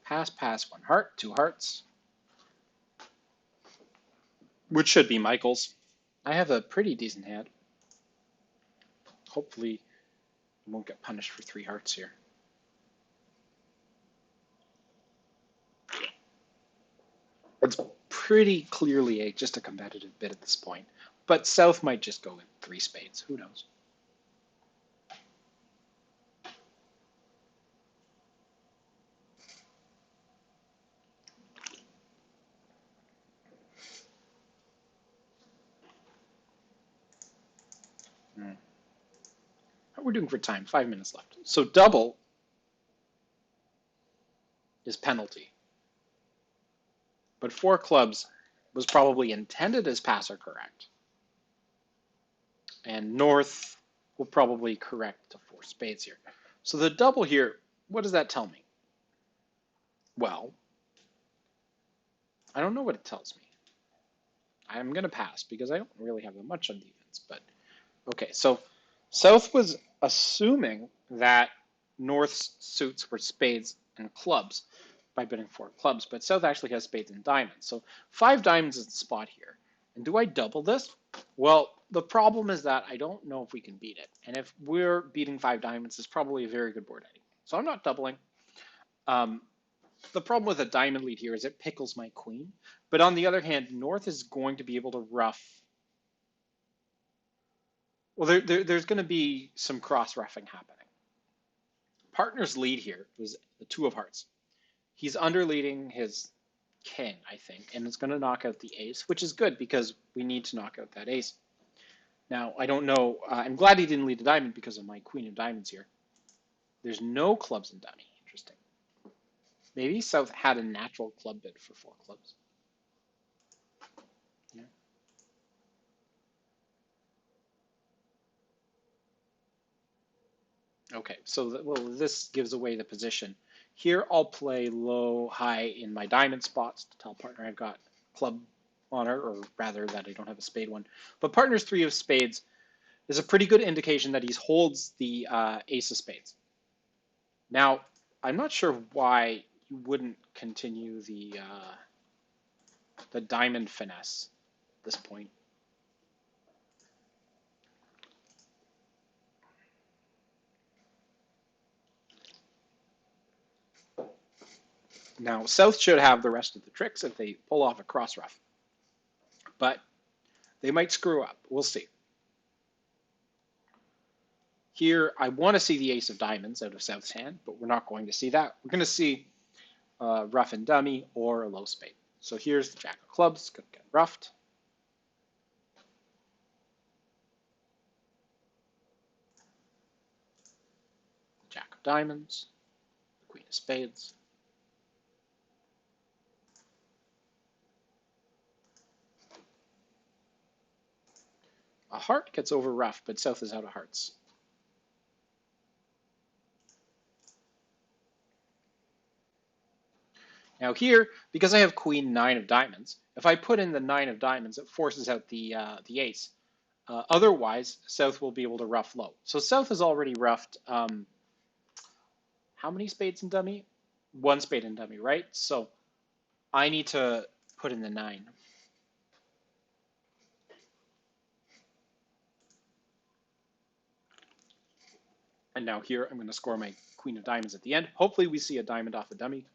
Pass, pass, 1 heart, 2 hearts. Which should be Michael's. I have a pretty decent hand. Hopefully I won't get punished for 3 hearts here. It's pretty clearly just a competitive bid at this point. But South might just go with 3 spades. Who knows? How we're doing for time? 5 minutes left. So double is penalty. But 4 clubs was probably intended as pass or correct. And North will probably correct to 4 spades here. So the double here, what does that tell me? Well, I don't know what it tells me. I'm going to pass because I don't really have that much on defense. But okay, so South was assuming that North's suits were spades and clubs by betting 4 clubs, but South actually has spades and diamonds. So 5 diamonds is the spot here. And do I double this? Well, the problem is that I don't know if we can beat it. And if we're beating 5 diamonds, it's probably a very good board anyway. So I'm not doubling. The problem with a diamond lead here is it pickles my queen. But on the other hand, North is going to be able to ruff. Well, there's going to be some cross-ruffing happening. Partner's lead here was the 2 of hearts. He's underleading his king, I think, and it's going to knock out the ace, which is good because we need to knock out that ace. Now, I don't know. I'm glad he didn't lead a diamond because of my queen of diamonds here. There's no clubs in dummy. Interesting. Maybe South had a natural club bid for 4 clubs. Yeah. Okay, so well, this gives away the position. Here I'll play low, high in my diamond spots to tell partner I've got club honor, or rather that I don't have a spade one. But partner's 3 of spades is a pretty good indication that he holds the ace of spades. Now, I'm not sure why you wouldn't continue the diamond finesse at this point. Now, South should have the rest of the tricks if they pull off a cross ruff. But they might screw up. We'll see. Here, I want to see the ace of diamonds out of South's hand, but we're not going to see that. We're going to see rough and dummy or a low spade. So here's the jack of clubs, going to get roughed. Jack of diamonds, the queen of spades. A heart gets over rough, but South is out of hearts. Now here, because I have queen 9 of diamonds, if I put in the 9 of diamonds, it forces out the ace. Otherwise, South will be able to rough low. So South has already roughed how many spades in dummy? 1 spade in dummy, right? So I need to put in the 9. And now here, I'm going to score my queen of diamonds at the end. Hopefully we see a diamond off the dummy.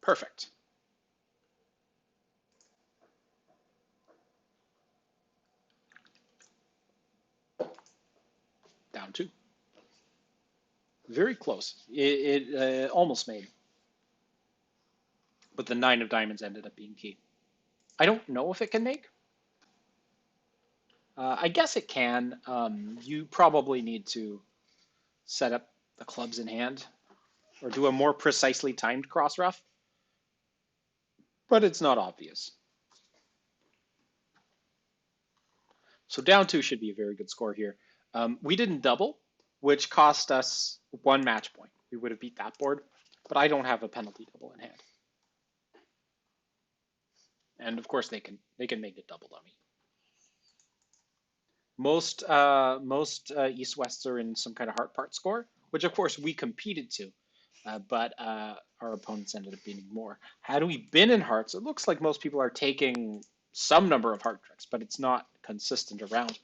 Perfect. Down 2. Very close. It almost made. But the 9 of diamonds ended up being key. I don't know if it can make. I guess it can. You probably need to set up the clubs in hand or do a more precisely timed cross ruff. But it's not obvious. So down 2 should be a very good score here. We didn't double, which cost us 1 match point. We would have beat that board, but I don't have a penalty double in hand. And of course they can make it double dummy. Most East-Wests are in some kind of heart part score, which of course we competed to, but our opponents ended up beating more. Had we been in hearts, it looks like most people are taking some number of heart tricks, but it's not consistent around.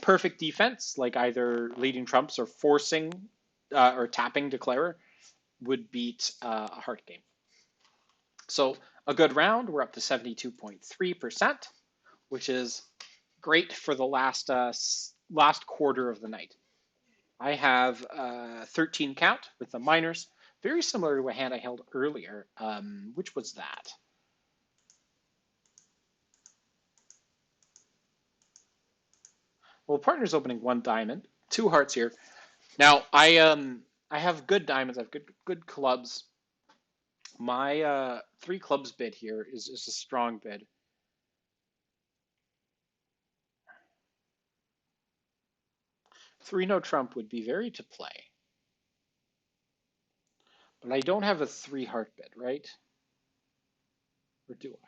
Perfect defense, like either leading trumps or forcing or tapping declarer, would beat a heart game. So a good round, we're up to 72.3%, which is great for the last quarter of the night. I have 13 count with the minors, very similar to a hand I held earlier. Which was that? Well, partner's opening 1 diamond, Two hearts here. Now I have good diamonds. I have good clubs. My three clubs bid here is a strong bid. Three no trump would be very to play, but I don't have a three heart bid, right? Or do I?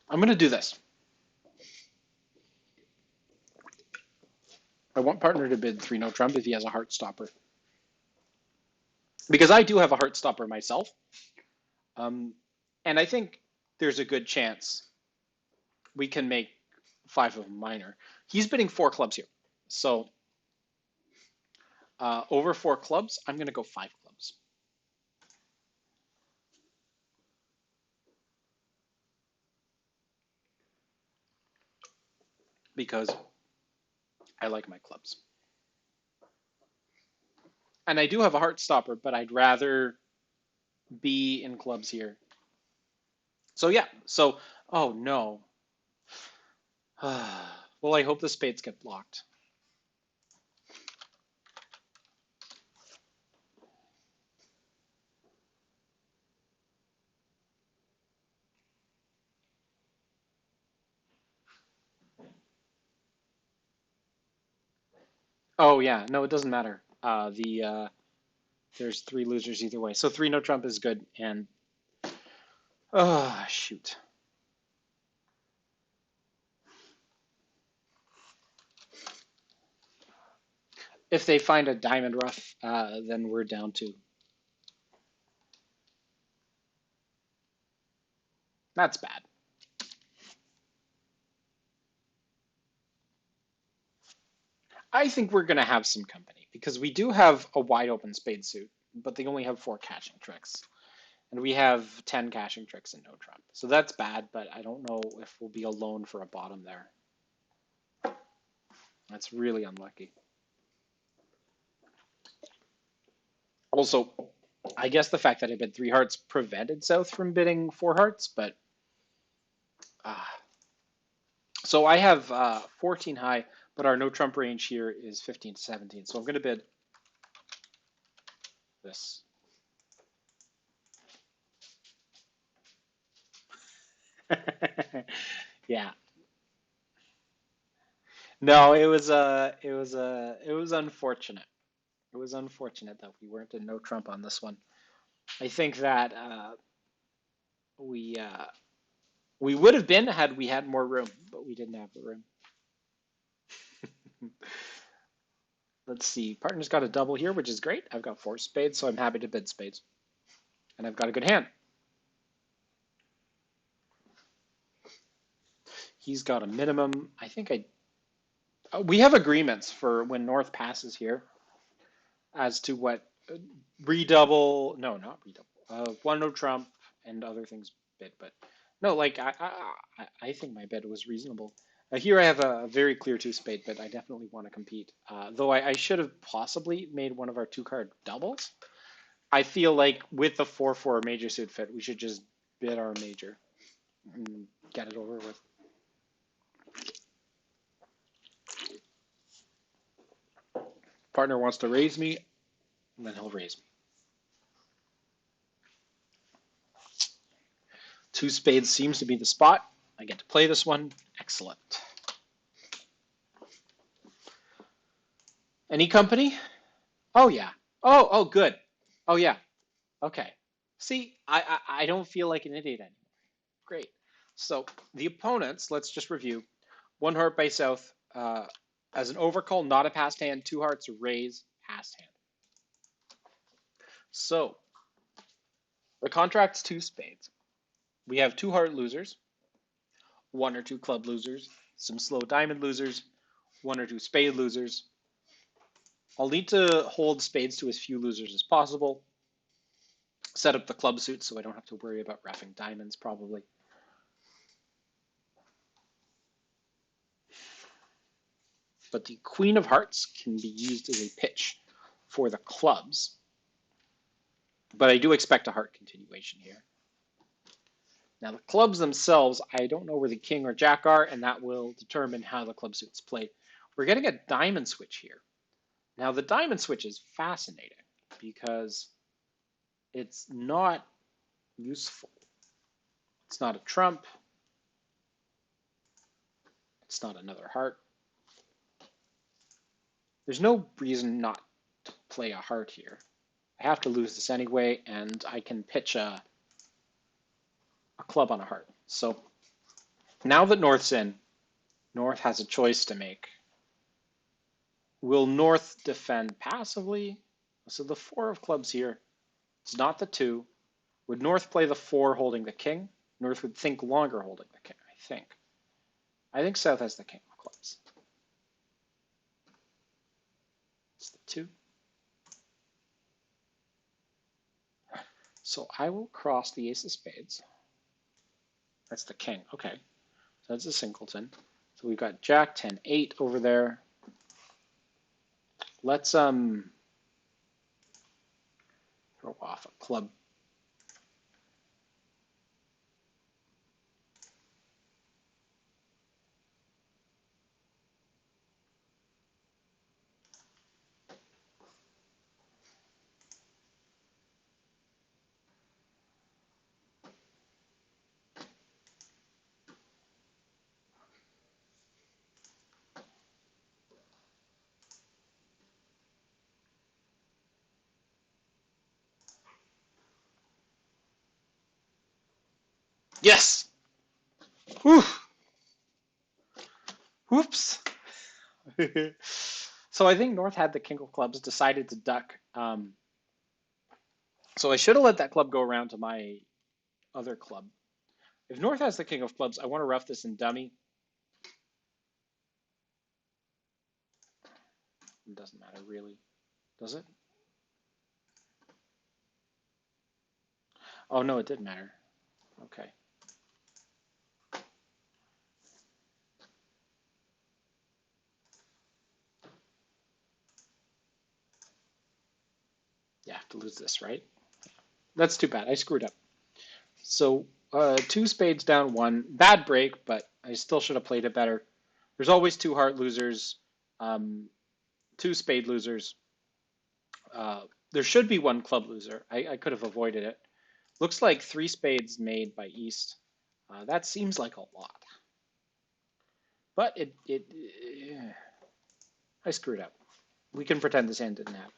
I'm gonna do this. I want partner to bid three no trump if he has a heart stopper, because I do have a heart stopper myself, and I think there's a good chance we can make five of them minor. He's bidding four clubs here, so over four clubs, I'm gonna go five clubs. Because I like my clubs. And I do have a heart stopper, but I'd rather be in clubs here. So yeah, so, oh no. Well, I hope the spades get blocked. Oh yeah, no, it doesn't matter. There's three losers either way. So three no trump is good, and oh shoot. If they find a diamond rough, then we're down two. That's bad. I think we're gonna have some company because we do have a wide open spade suit, but they only have four caching tricks. And we have 10 caching tricks and no trump. So that's bad, but I don't know if we'll be alone for a bottom there. That's really unlucky. Also, I guess the fact that I bid three hearts prevented South from bidding four hearts, but uh, so I have 14 high, but our no trump range here is 15 to 17. So I'm going to bid this. Yeah. No, it was unfortunate. It was unfortunate that we weren't in no trump on this one. I think that we we would have been had we had more room, but we didn't have the room. Let's see. Partner's got a double here, which is great. I've got four spades, so I'm happy to bid spades. And I've got a good hand. He's got a minimum. I think we have agreements for when North passes here as to what redouble. No, not redouble. One no trump and other things bid, but no, like I think my bid was reasonable. Here I have a very clear two spade, but I definitely want to compete. Though I should have possibly made one of our two card doubles. I feel like with the 4-4 major suit fit, we should just bid our major and get it over with. Partner wants to raise me, and then he'll raise me. Two spades seems to be the spot. I get to play this one. Excellent. Any company? Oh yeah. Oh good. Oh yeah. Okay. See, I don't feel like an idiot anymore. Great. So the opponents, let's just review. One heart by South as an overcall, not a passed hand. Two hearts, raise, passed hand. So the contract's two spades. We have two heart losers, one or two club losers, some slow diamond losers, one or two spade losers. I'll need to hold spades to as few losers as possible. Set up the club suit so I don't have to worry about reffing diamonds probably. But the Queen of Hearts can be used as a pitch for the clubs. But I do expect a Hart continuation here. Now the clubs themselves, I don't know where the king or jack are, and that will determine how the club suit's played. We're getting a diamond switch here. Now the diamond switch is fascinating because it's not useful. It's not a trump. It's not another heart. There's no reason not to play a heart here. I have to lose this anyway, and I can pitch a club on a heart. So now that North's in, North has a choice to make. Will North defend passively? So the 4 of clubs here, it's not the 2. Would North play the 4 holding the king? North would think longer holding the king, I think. I think South has the king of clubs. It's the 2. So I will cross the ace of spades. That's the king. Okay. So that's a singleton. So we've got jack 10, 8 over there. Let's throw off a club. Yes! Whew. Whoops. So I think North had the king of clubs, decided to duck. So I should have let that club go around to my other club. If North has the king of clubs, I want to rough this in dummy. It doesn't matter really, does it? Oh no, it did matter. Okay. Yeah, I have to lose this, right? That's too bad. I screwed up. So 2 spades down 1. Bad break, but I still should have played it better. There's always 2 heart losers, 2 spade losers. There should be 1 club loser. I could have avoided it. Looks like 3 spades made by East. That seems like a lot. But I screwed up. We can pretend this hand didn't happen.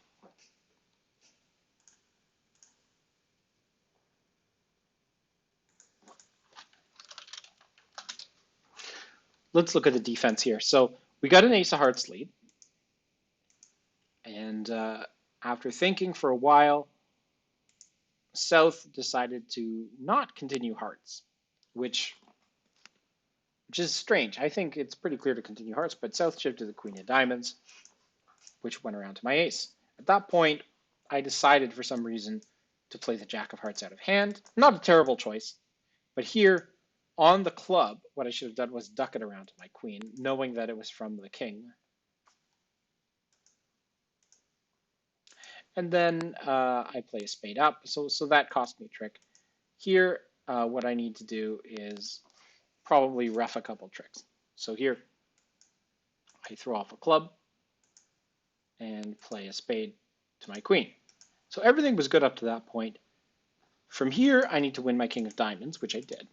Let's look at the defense here. So we got an ace of hearts lead. And after thinking for a while, South decided to not continue hearts, which is strange. I think it's pretty clear to continue hearts, but South shifted the queen of diamonds, which went around to my ace. At that point, I decided for some reason to play the jack of hearts out of hand. Not a terrible choice, but here on the club, what I should have done was duck it around to my queen, knowing that it was from the king. And then I play a spade up, so that cost me a trick. Here, what I need to do is probably rough a couple tricks. So here, I throw off a club and play a spade to my queen. So everything was good up to that point. From here, I need to win my king of diamonds, which I did.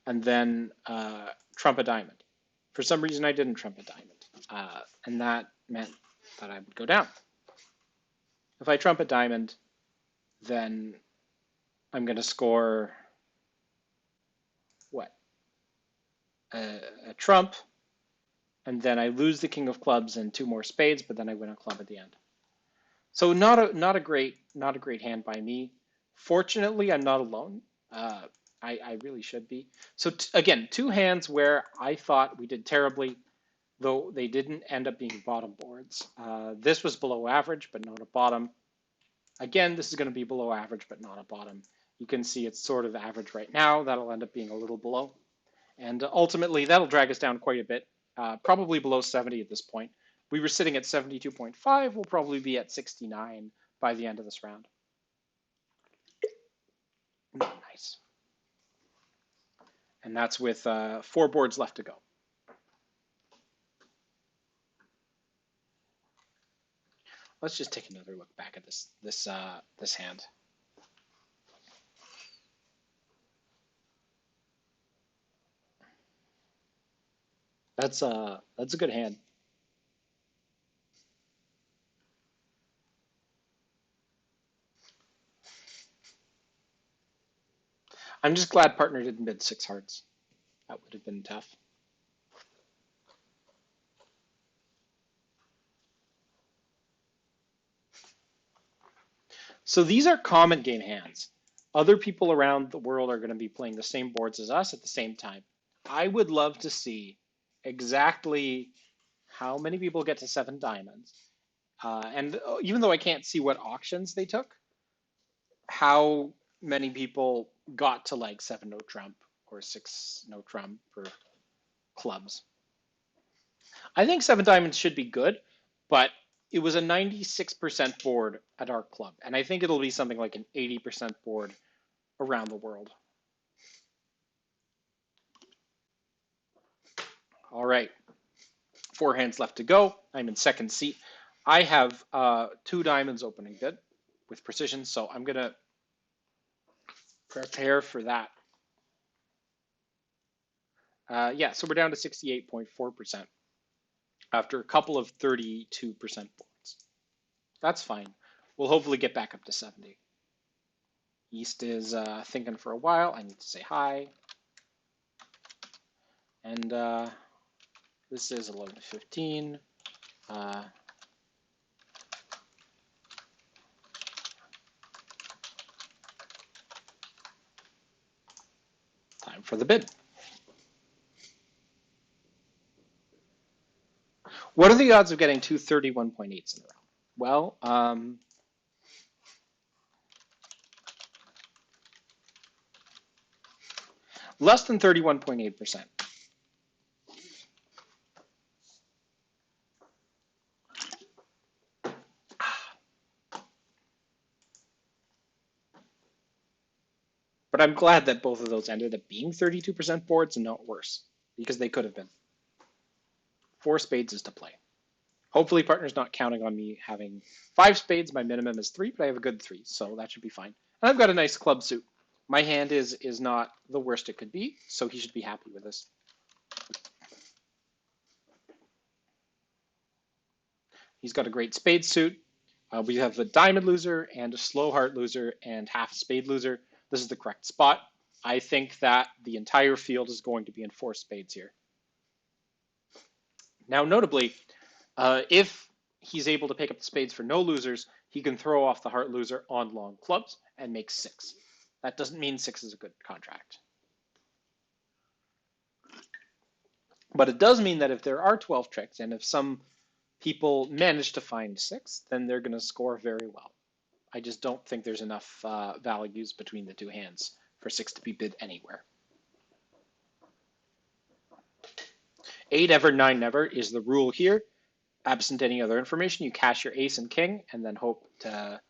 And then trump a diamond. For some reason, I didn't trump a diamond. And that meant that I would go down. If I trump a diamond, then I'm going to score what? A trump, and then I lose the king of clubs and 2 more spades, but then I win a club at the end. So not a great hand by me. Fortunately, I'm not alone. I really should be. So again, 2 hands where I thought we did terribly, though they didn't end up being bottom boards. This was below average, but not a bottom. Again, this is going to be below average, but not a bottom. You can see it's sort of average right now. That'll end up being a little below. And ultimately, that'll drag us down quite a bit, probably below 70 at this point. We were sitting at 72.5. We'll probably be at 69 by the end of this round. Nice. And that's with 4 boards left to go. Let's just take another look back at this hand. That's a good hand. I'm just glad partner didn't bid 6 hearts. That would have been tough. So these are common game hands. Other people around the world are going to be playing the same boards as us at the same time. I would love to see exactly how many people get to 7 diamonds. And even though I can't see what auctions they took, how many people got to like 7 no trump or 6 no trump or clubs. I think 7 diamonds should be good, but it was a 96% board at our club. And I think it'll be something like an 80% board around the world. All right, 4 hands left to go. I'm in second seat. I have 2 diamonds opening bid with precision, so I'm going to prepare for that. Yeah, so we're down to 68.4% after a couple of 32% boards. That's fine. We'll hopefully get back up to 70. East is thinking for a while. I need to say hi. And this is 11:15. Time for the bid. What are the odds of getting 2 31.8s in a row? Well, less than 31.8%. But I'm glad that both of those ended up being 32% boards and not worse, because they could have been. 4 spades is to play. Hopefully partner's not counting on me having 5 spades. My minimum is 3, but I have a good 3, so that should be fine. And I've got a nice club suit. My hand is not the worst it could be, so he should be happy with this. He's got a great spade suit. We have a diamond loser and a slow heart loser and half a spade loser. This is the correct spot. I think that the entire field is going to be in 4 spades here. Now, notably, if he's able to pick up the spades for no losers, he can throw off the heart loser on long clubs and make 6. That doesn't mean 6 is a good contract. But it does mean that if there are 12 tricks and if some people manage to find 6, then they're going to score very well. I just don't think there's enough values between the 2 hands for 6 to be bid anywhere. 8 ever, 9 never is the rule here. Absent any other information, you cash your ace and king and then hope to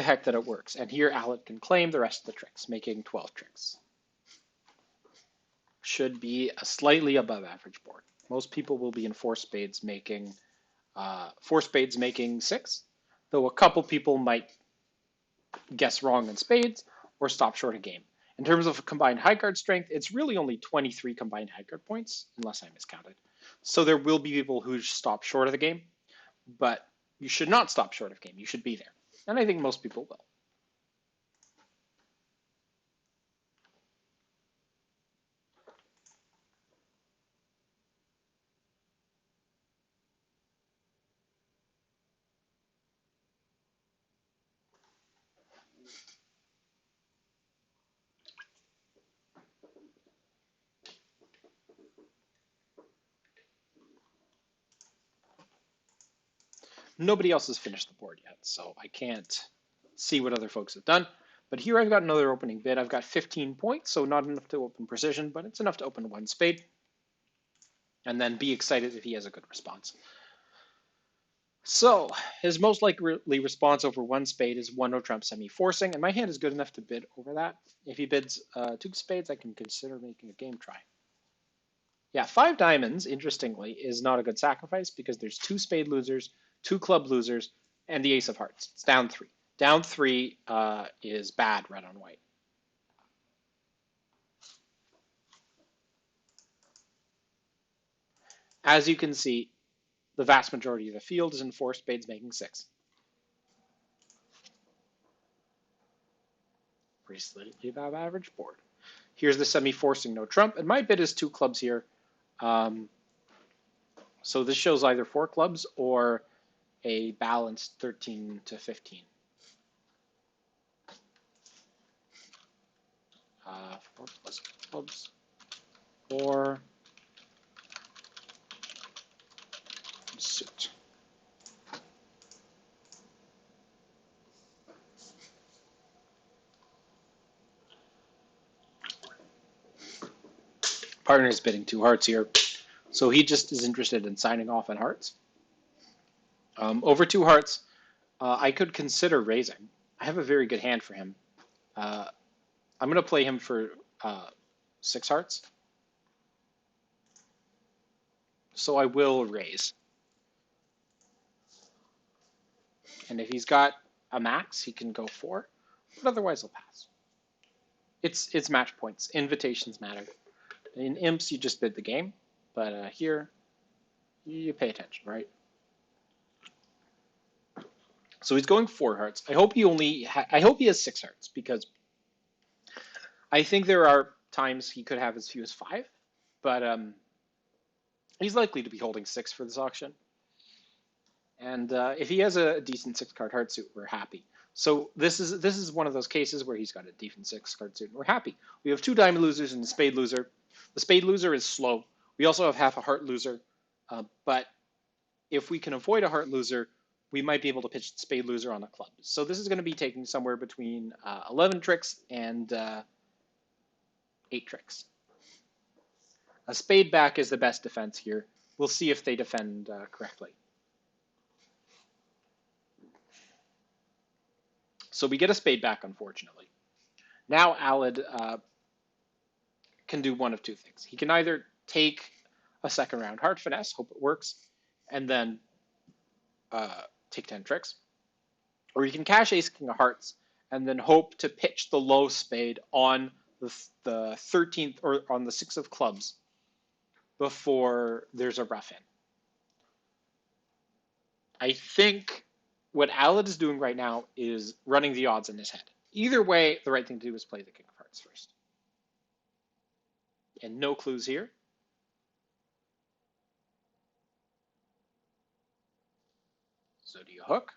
heck that it works. And here Alec can claim the rest of the tricks, making 12 tricks. Should be a slightly above average board. Most people will be in 4 spades making 6, though a couple people might guess wrong in spades or stop short a game. In terms of combined high card strength, it's really only 23 combined high card points, unless I miscounted. So there will be people who stop short of the game, but you should not stop short of game. You should be there. And I think most people will. Nobody else has finished the board yet, so I can't see what other folks have done. But here I've got another opening bid. I've got 15 points, so not enough to open precision, but it's enough to open 1 spade. And then be excited if he has a good response. So his most likely response over one spade is one no trump semi-forcing, and my hand is good enough to bid over that. If he bids two spades, I can consider making a game try. Yeah, five diamonds, interestingly, is not a good sacrifice because there's two spade losers, two club losers, and the ace of hearts. It's down three. Down three is bad red on white. As you can see, the vast majority of the field is in four spades making six. Pretty slightly above average board. Here's the semi-forcing no trump, and my bid is two clubs here. Um, so this shows either four clubs or a balanced 13 to 15. Four plus clubs, or suit. Partner is bidding two hearts here, so he just is interested in signing off on hearts. Over two hearts, I could consider raising. I have a very good hand for him. Uh, I'm going to play him for six hearts, so I will raise. And if he's got a max, he can go four, but otherwise he'll pass. It's match points. Invitations matter. In imps, you just bid the game, but here, you pay attention, right? So he's going four hearts. I hope I hope he has six hearts because I think there are times he could have as few as five, but he's likely to be holding six for this auction. And if he has a decent six-card heart suit, we're happy. So this is one of those cases where he's got a decent six-card suit, and we're happy. We have two diamond losers and a spade loser. The spade loser is slow. We also have half a heart loser, but if we can avoid a heart loser, we might be able to pitch the spade loser on the club. So this is going to be taking somewhere between 11 tricks and 8 tricks. A spade back is the best defense here. We'll see if they defend correctly. So we get a spade back, unfortunately. Now Alad can do one of two things. He can either take a second round heart finesse, hope it works, and then take 10 tricks. Or he can cash ace king of hearts and then hope to pitch the low spade on the 13th or on the 6 of clubs before there's a rough in. I think what Alad is doing right now is running the odds in his head. Either way, the right thing to do is play the king of hearts first. And no clues here. So do you hook?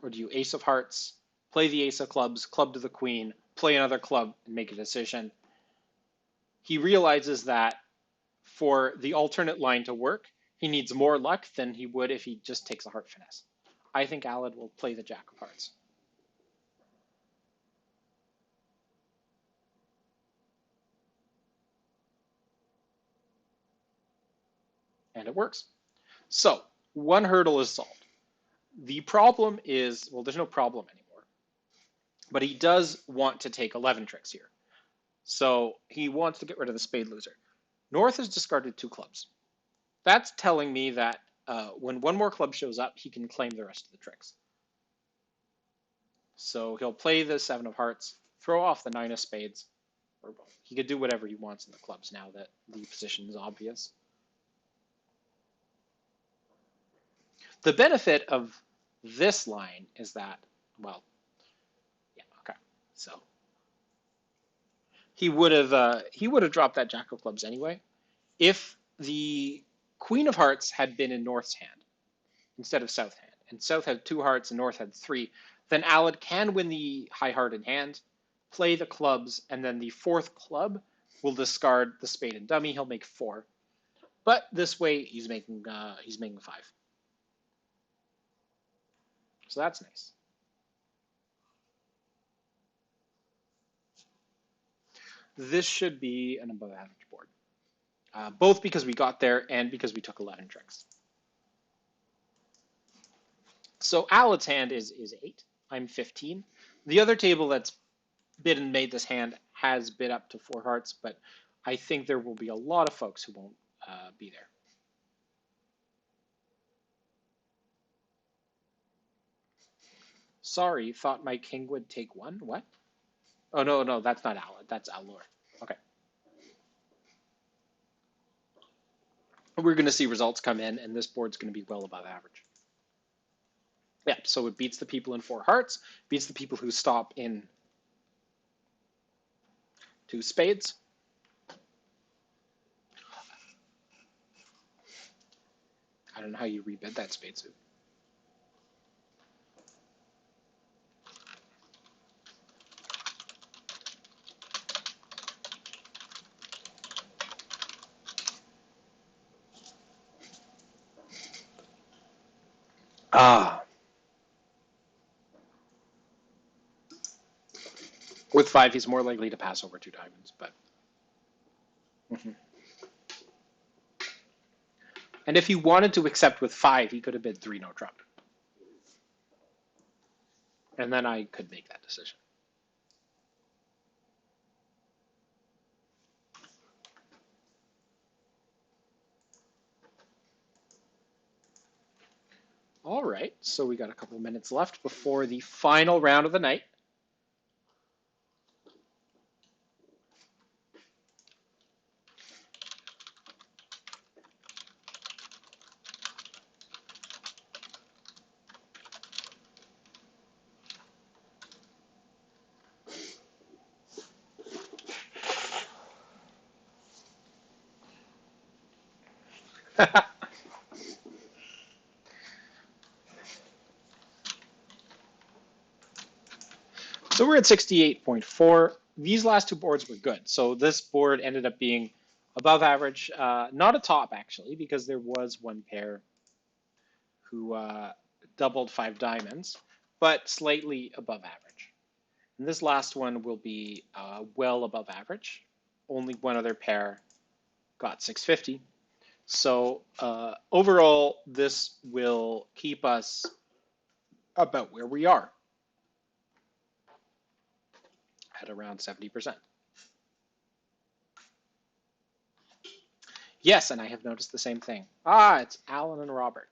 Or do you ace of hearts, play the ace of clubs, club to the queen, play another club, and make a decision? He realizes that for the alternate line to work, he needs more luck than he would if he just takes a heart finesse. I think Alad will play the jack of hearts. And it works. So one hurdle is solved. The problem is, well, there's no problem anymore, but he does want to take 11 tricks here. So he wants to get rid of the spade loser. North has discarded two clubs. That's telling me that when one more club shows up, he can claim the rest of the tricks. So he'll play the 7 of hearts, throw off the 9 of spades, or he could do whatever he wants in the clubs now that the position is obvious. The benefit of this line is that, well, yeah, okay. So he would have dropped that jack of clubs anyway. If the queen of hearts had been in North's hand instead of South hand, and South had 2 hearts and North had 3, then Alad can win the high-hearted hand, play the clubs, and then the 4th club will discard the spade and dummy. He'll make 4. But this way, he's making 5. So that's nice. This should be an above average board, both because we got there and because we took 11 tricks. So Alad's hand is 8. I'm 15. The other table that's bid and made this hand has bid up to 4 hearts, but I think there will be a lot of folks who won't be there. Sorry, thought my king would take 1. What? Oh, no, no, that's not Alad. That's Alor. Okay. We're going to see results come in, and this board's going to be well above average. Yeah, so it beats the people in 4 hearts, beats the people who stop in 2 spades. I don't know how you rebid that spade suit. Ah. With 5, he's more likely to pass over 2 diamonds, but. And if he wanted to accept with 5, he could have bid 3 no trump. And then I could make that decision. All right, so we got a couple minutes left before the final round of the night. So we're at 68.4. These last 2 boards were good. So this board ended up being above average, not a top actually, because there was one pair who doubled 5 diamonds, but slightly above average. And this last one will be well above average. Only one other pair got 650. So overall, this will keep us about where we are at around 70%. Yes, and I have noticed the same thing. Ah, it's Alan and Robert.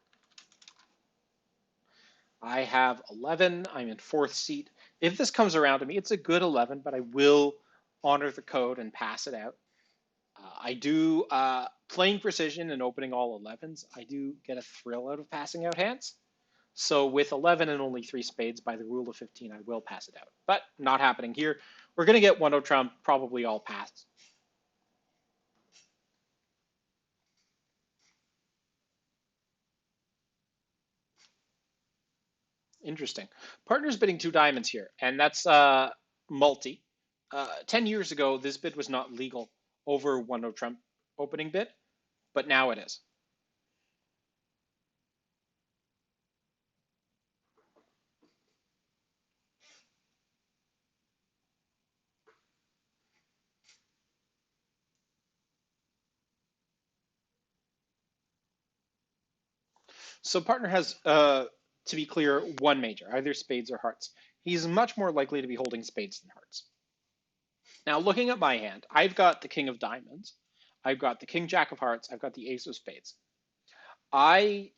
I have 11. I'm in 4th seat. If this comes around to me, it's a good 11, but I will honor the code and pass it out. I do, playing precision and opening all 11s, I do get a thrill out of passing out hands. So with 11 and only 3 spades, by the rule of 15, I will pass it out. But not happening here. We're going to get 1-0 trump, probably all passed. Interesting. Partner's bidding 2 diamonds here, and that's multi. 10 years ago, this bid was not legal over 1-0 trump opening bid, but now it is. So partner has, to be clear, 1 major, either spades or hearts. He's much more likely to be holding spades than hearts. Now, looking at my hand, I've got the king of diamonds. I've got the king jack of hearts. I've got the ace of spades. I,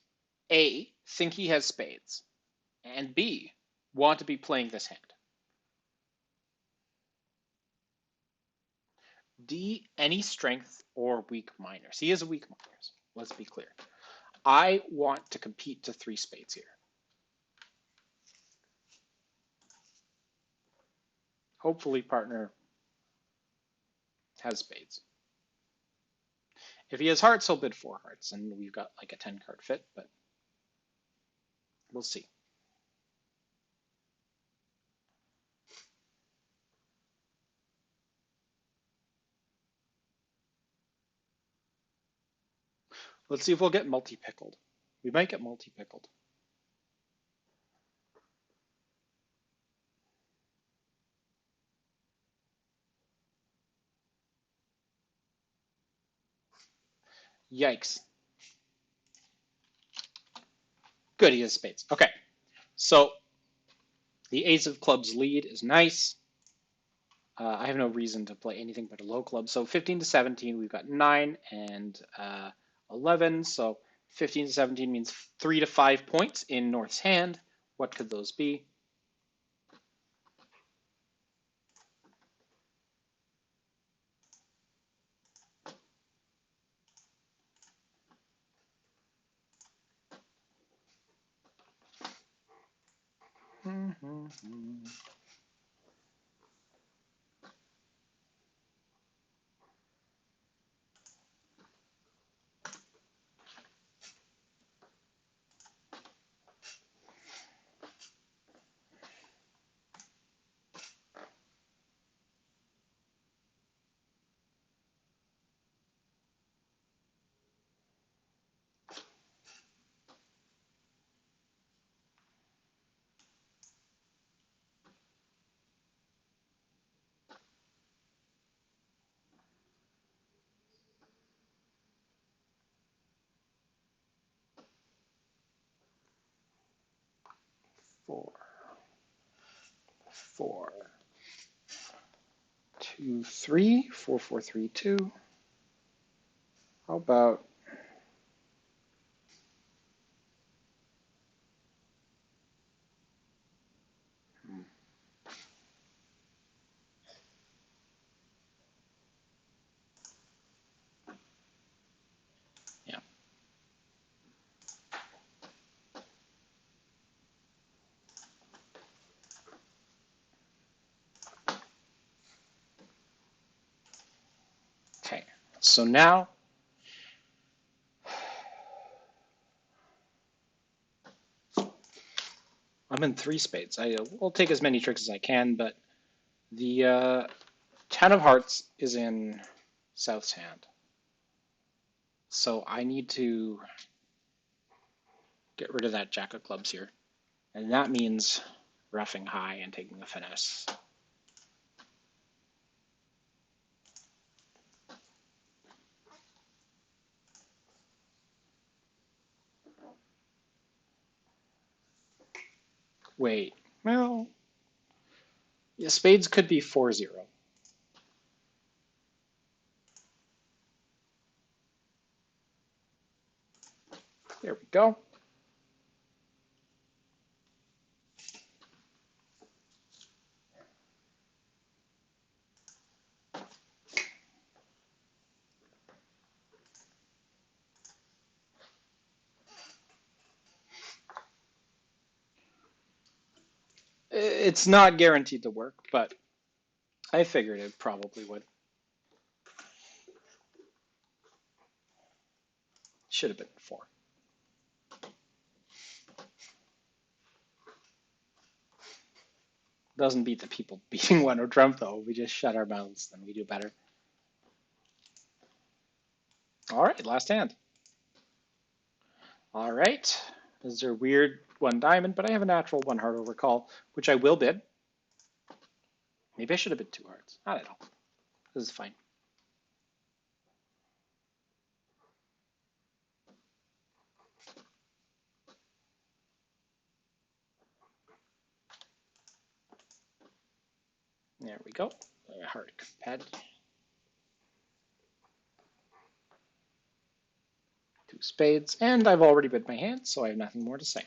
A, think he has spades, and B, want to be playing this hand. D, any strength or weak minors. He is a weak minors, let's be clear. I want to compete to 3 spades here. Hopefully partner has spades. If he has hearts, he'll bid 4 hearts, and we've got like a 10 card fit, but we'll see. Let's see if we'll get multi-pickled. We might get multi-pickled. Yikes. Good, he has spades. Okay, So the ace of clubs lead is nice. I have no reason to play anything but a low club. So 15 to 17, we've got 9 and 11. So 15 to 17 means 3 to 5 points in North's hand. What could those be? Four, 4, 2, 3, 4, 4, 3, 2. How about yeah. Okay. So now I'm in 3 spades. I will take as many tricks as I can, but the 10 of hearts is in South's hand. So I need to get rid of that jack of clubs here. And that means roughing high and taking the finesse. Wait, well, yeah, spades could be 4-0. There we go. It's not guaranteed to work, but I figured it probably would. Should have been 4. Doesn't beat the people beating one or Trump, though. We just shut our mouths, then we do better. All right, last hand. All right. This is a weird 1 diamond, but I have a natural 1 heart overcall, which I will bid. Maybe I should have bid 2 hearts. I don't know. This is fine. There we go. Heart pad. 2 spades, and I've already bid my hand, so I have nothing more to say.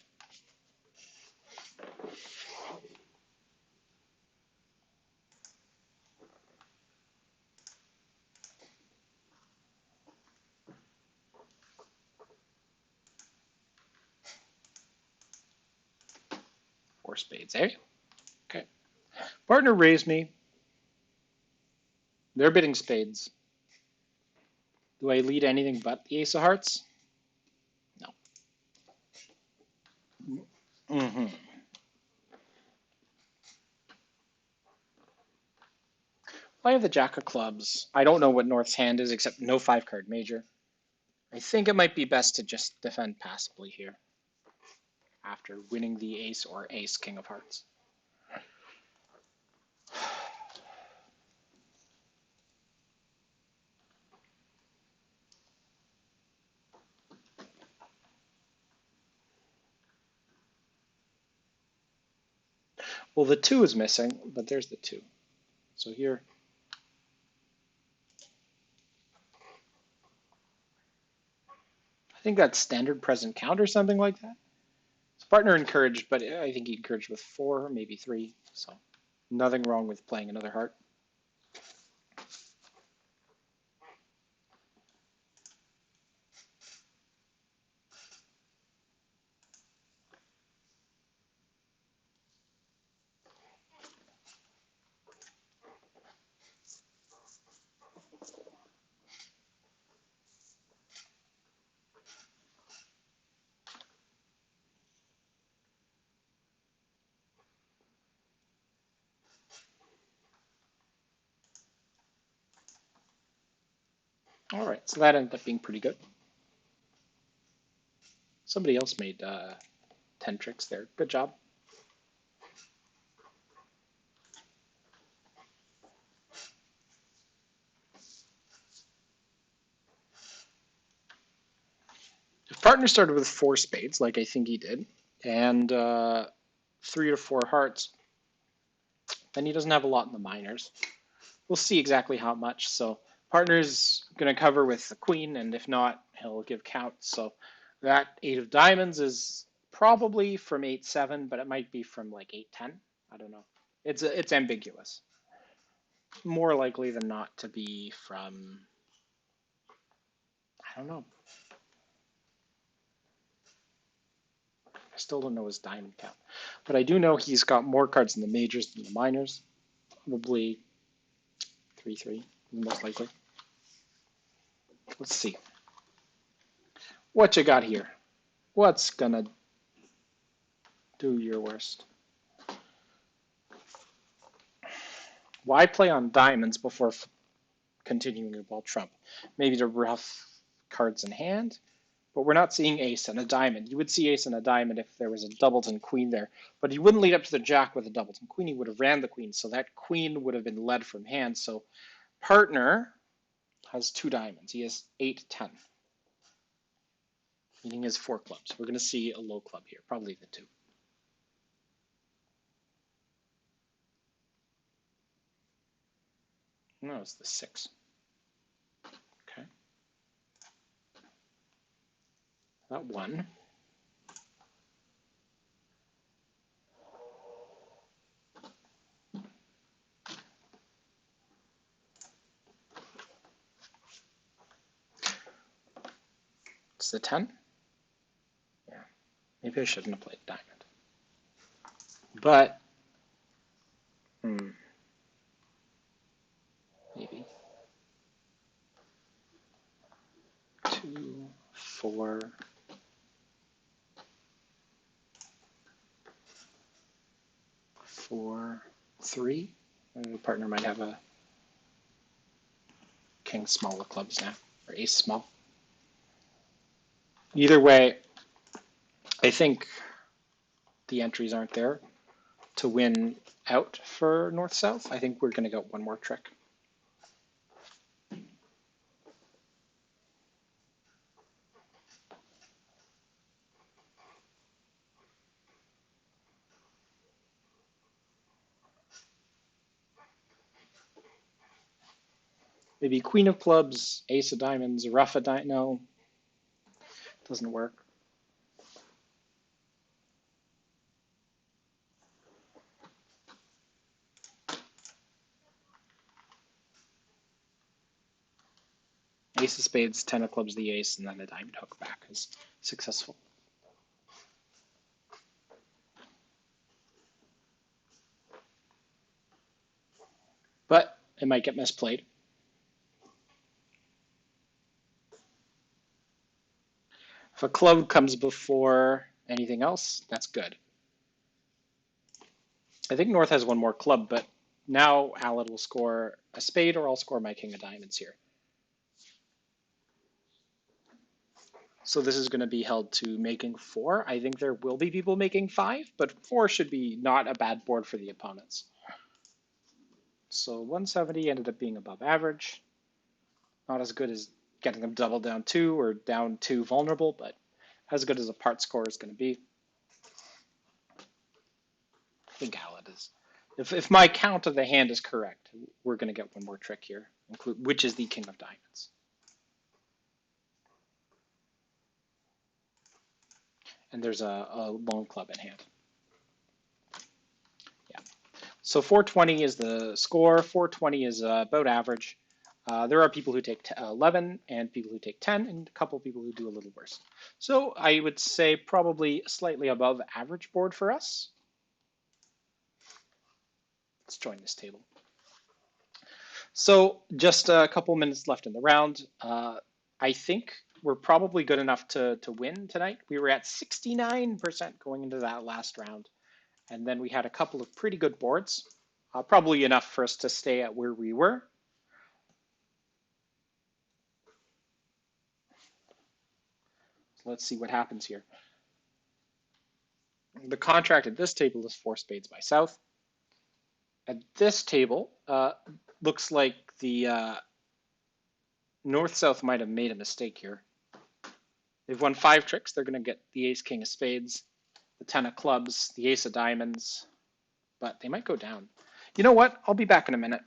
Four spades, eh? Okay. Partner raised me. They're bidding spades. Do I lead anything but the ace of hearts? No. Mm-hmm. I have the jack of clubs. I don't know what North's hand is, except no 5-card major. I think it might be best to just defend passively here after winning the ace or ace king of hearts. Well, the 2 is missing, but there's the 2. So here, I think that's standard present count or something like that. So partner encouraged, but I think he encouraged with 4, maybe 3. So nothing wrong with playing another heart. All right, so that ended up being pretty good. Somebody else made 10 tricks there. Good job. If partner started with 4 spades, like I think he did, and 3 to 4 hearts, then he doesn't have a lot in the minors. We'll see exactly how much. So partner's going to cover with the queen, and if not, he'll give counts. So that 8 of diamonds is probably from 8-7, but it might be from like 8-10. I don't know. It's ambiguous. More likely than not to be from, I don't know. I still don't know his diamond count. But I do know he's got more cards in the majors than the minors. Probably 3-3, most likely. Let's see. What you got here? What's gonna do your worst? Why play on diamonds before continuing your ball trump? Maybe to rough cards in hand, but we're not seeing ace and a diamond. You would see ace and a diamond if there was a doubleton queen there, but he wouldn't lead up to the jack with a doubleton queen. He would have ran the queen, so that queen would have been led from hand. So partner has 2 diamonds. He has 8-10, meaning he has 4 clubs. We're going to see a low club here, probably the 2. No, it's the 6. Okay. That 1. It's the 10. Yeah. Maybe I shouldn't have played diamond. But, maybe. 2, 4. 4, 3. The partner might have a king small of clubs now, or ace small. Either way, I think the entries aren't there to win out for north-south. I think we're going to get one more trick. Maybe queen of clubs, ace of diamonds, rough a diamond. No, doesn't work. Ace of spades, 10 of clubs, the ace, and then a diamond hook back is successful. But it might get misplayed. If a club comes before anything else, that's good. I think North has one more club, but now Alad will score a spade or I'll score my king of diamonds here. So this is going to be held to making 4. I think there will be people making 5, but 4 should be not a bad board for the opponents. So 170 ended up being above average. Not as good as getting them double down 2 or down 2 vulnerable, but as good as a part score is going to be. think how it is. If my count of the hand is correct, we're going to get one more trick here, which is the king of diamonds. And there's a lone club in hand. Yeah. So 420 is the score. 420 is about average. There are people who take 11 and people who take 10 and a couple people who do a little worse. So I would say probably slightly above average board for us. Let's join this table. So just a couple minutes left in the round. I think we're probably good enough to win tonight. We were at 69% going into that last round. And then we had a couple of pretty good boards, probably enough for us to stay at where we were. So let's see what happens here. The contract at this table is 4 spades by south. At this table, looks like the north-south might have made a mistake here. They've won 5 tricks. They're going to get the ace, king of spades, the 10 of clubs, the ace of diamonds, but they might go down. You know what? I'll be back in a minute.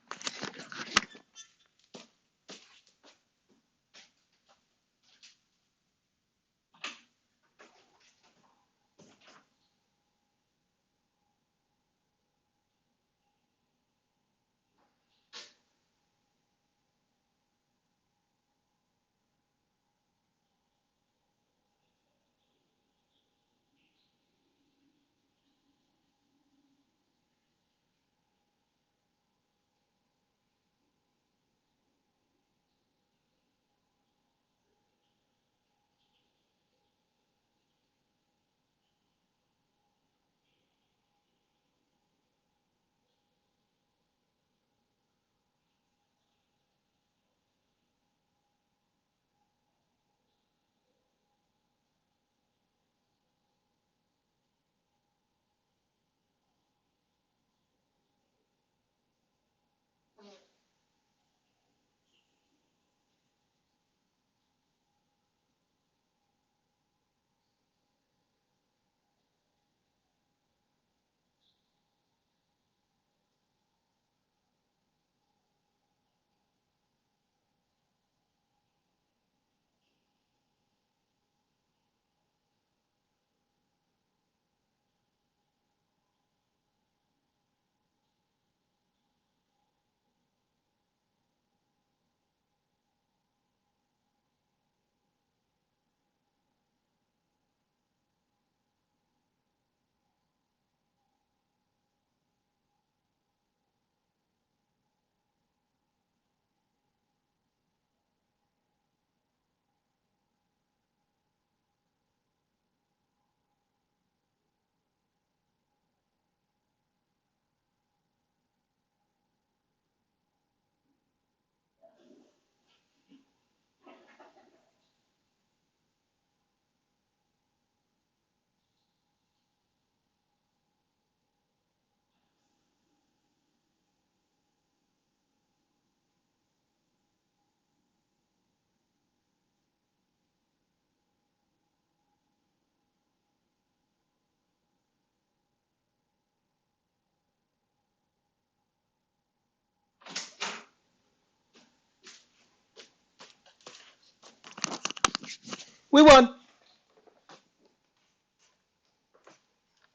We won.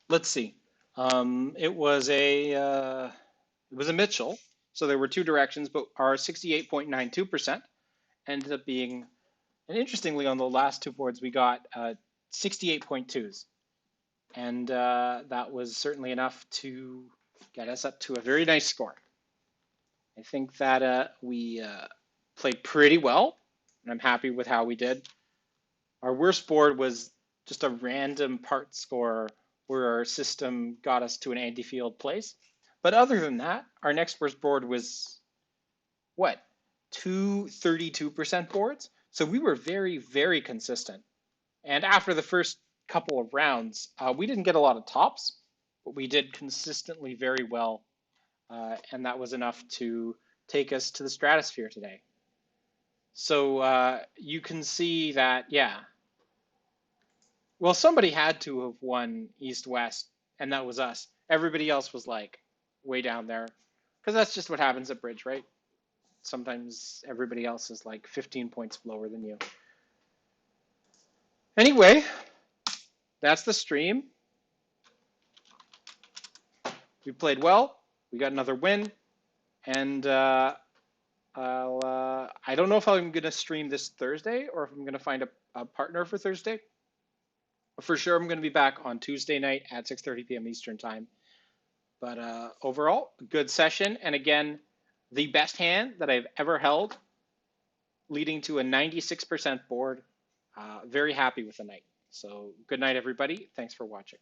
Let's see. It was a Mitchell, so there were 2 directions, but our 68.92% ended up being, and interestingly, on the last 2 boards, we got 68.2s. And that was certainly enough to get us up to a very nice score. I think that we played pretty well, and I'm happy with how we did. Our worst board was just a random part score where our system got us to an anti-field place. But other than that, our next worst board was, what, 2 32% boards? So we were very, very consistent. And after the first couple of rounds, we didn't get a lot of tops, but we did consistently very well. And that was enough to take us to the stratosphere today. So you can see that, yeah. Well, somebody had to have won East-West and that was us. Everybody else was like way down there, because that's just what happens at bridge, right? Sometimes everybody else is like 15 points lower than you. Anyway, that's the stream. We played well. We got another win, and I don't know if I'm going to stream this Thursday or if I'm going to find a partner for Thursday. For sure, I'm going to be back on Tuesday night at 6:30 p.m. Eastern time. But overall, good session. And again, the best hand that I've ever held, leading to a 96% board. Very happy with the night. So good night, everybody. Thanks for watching.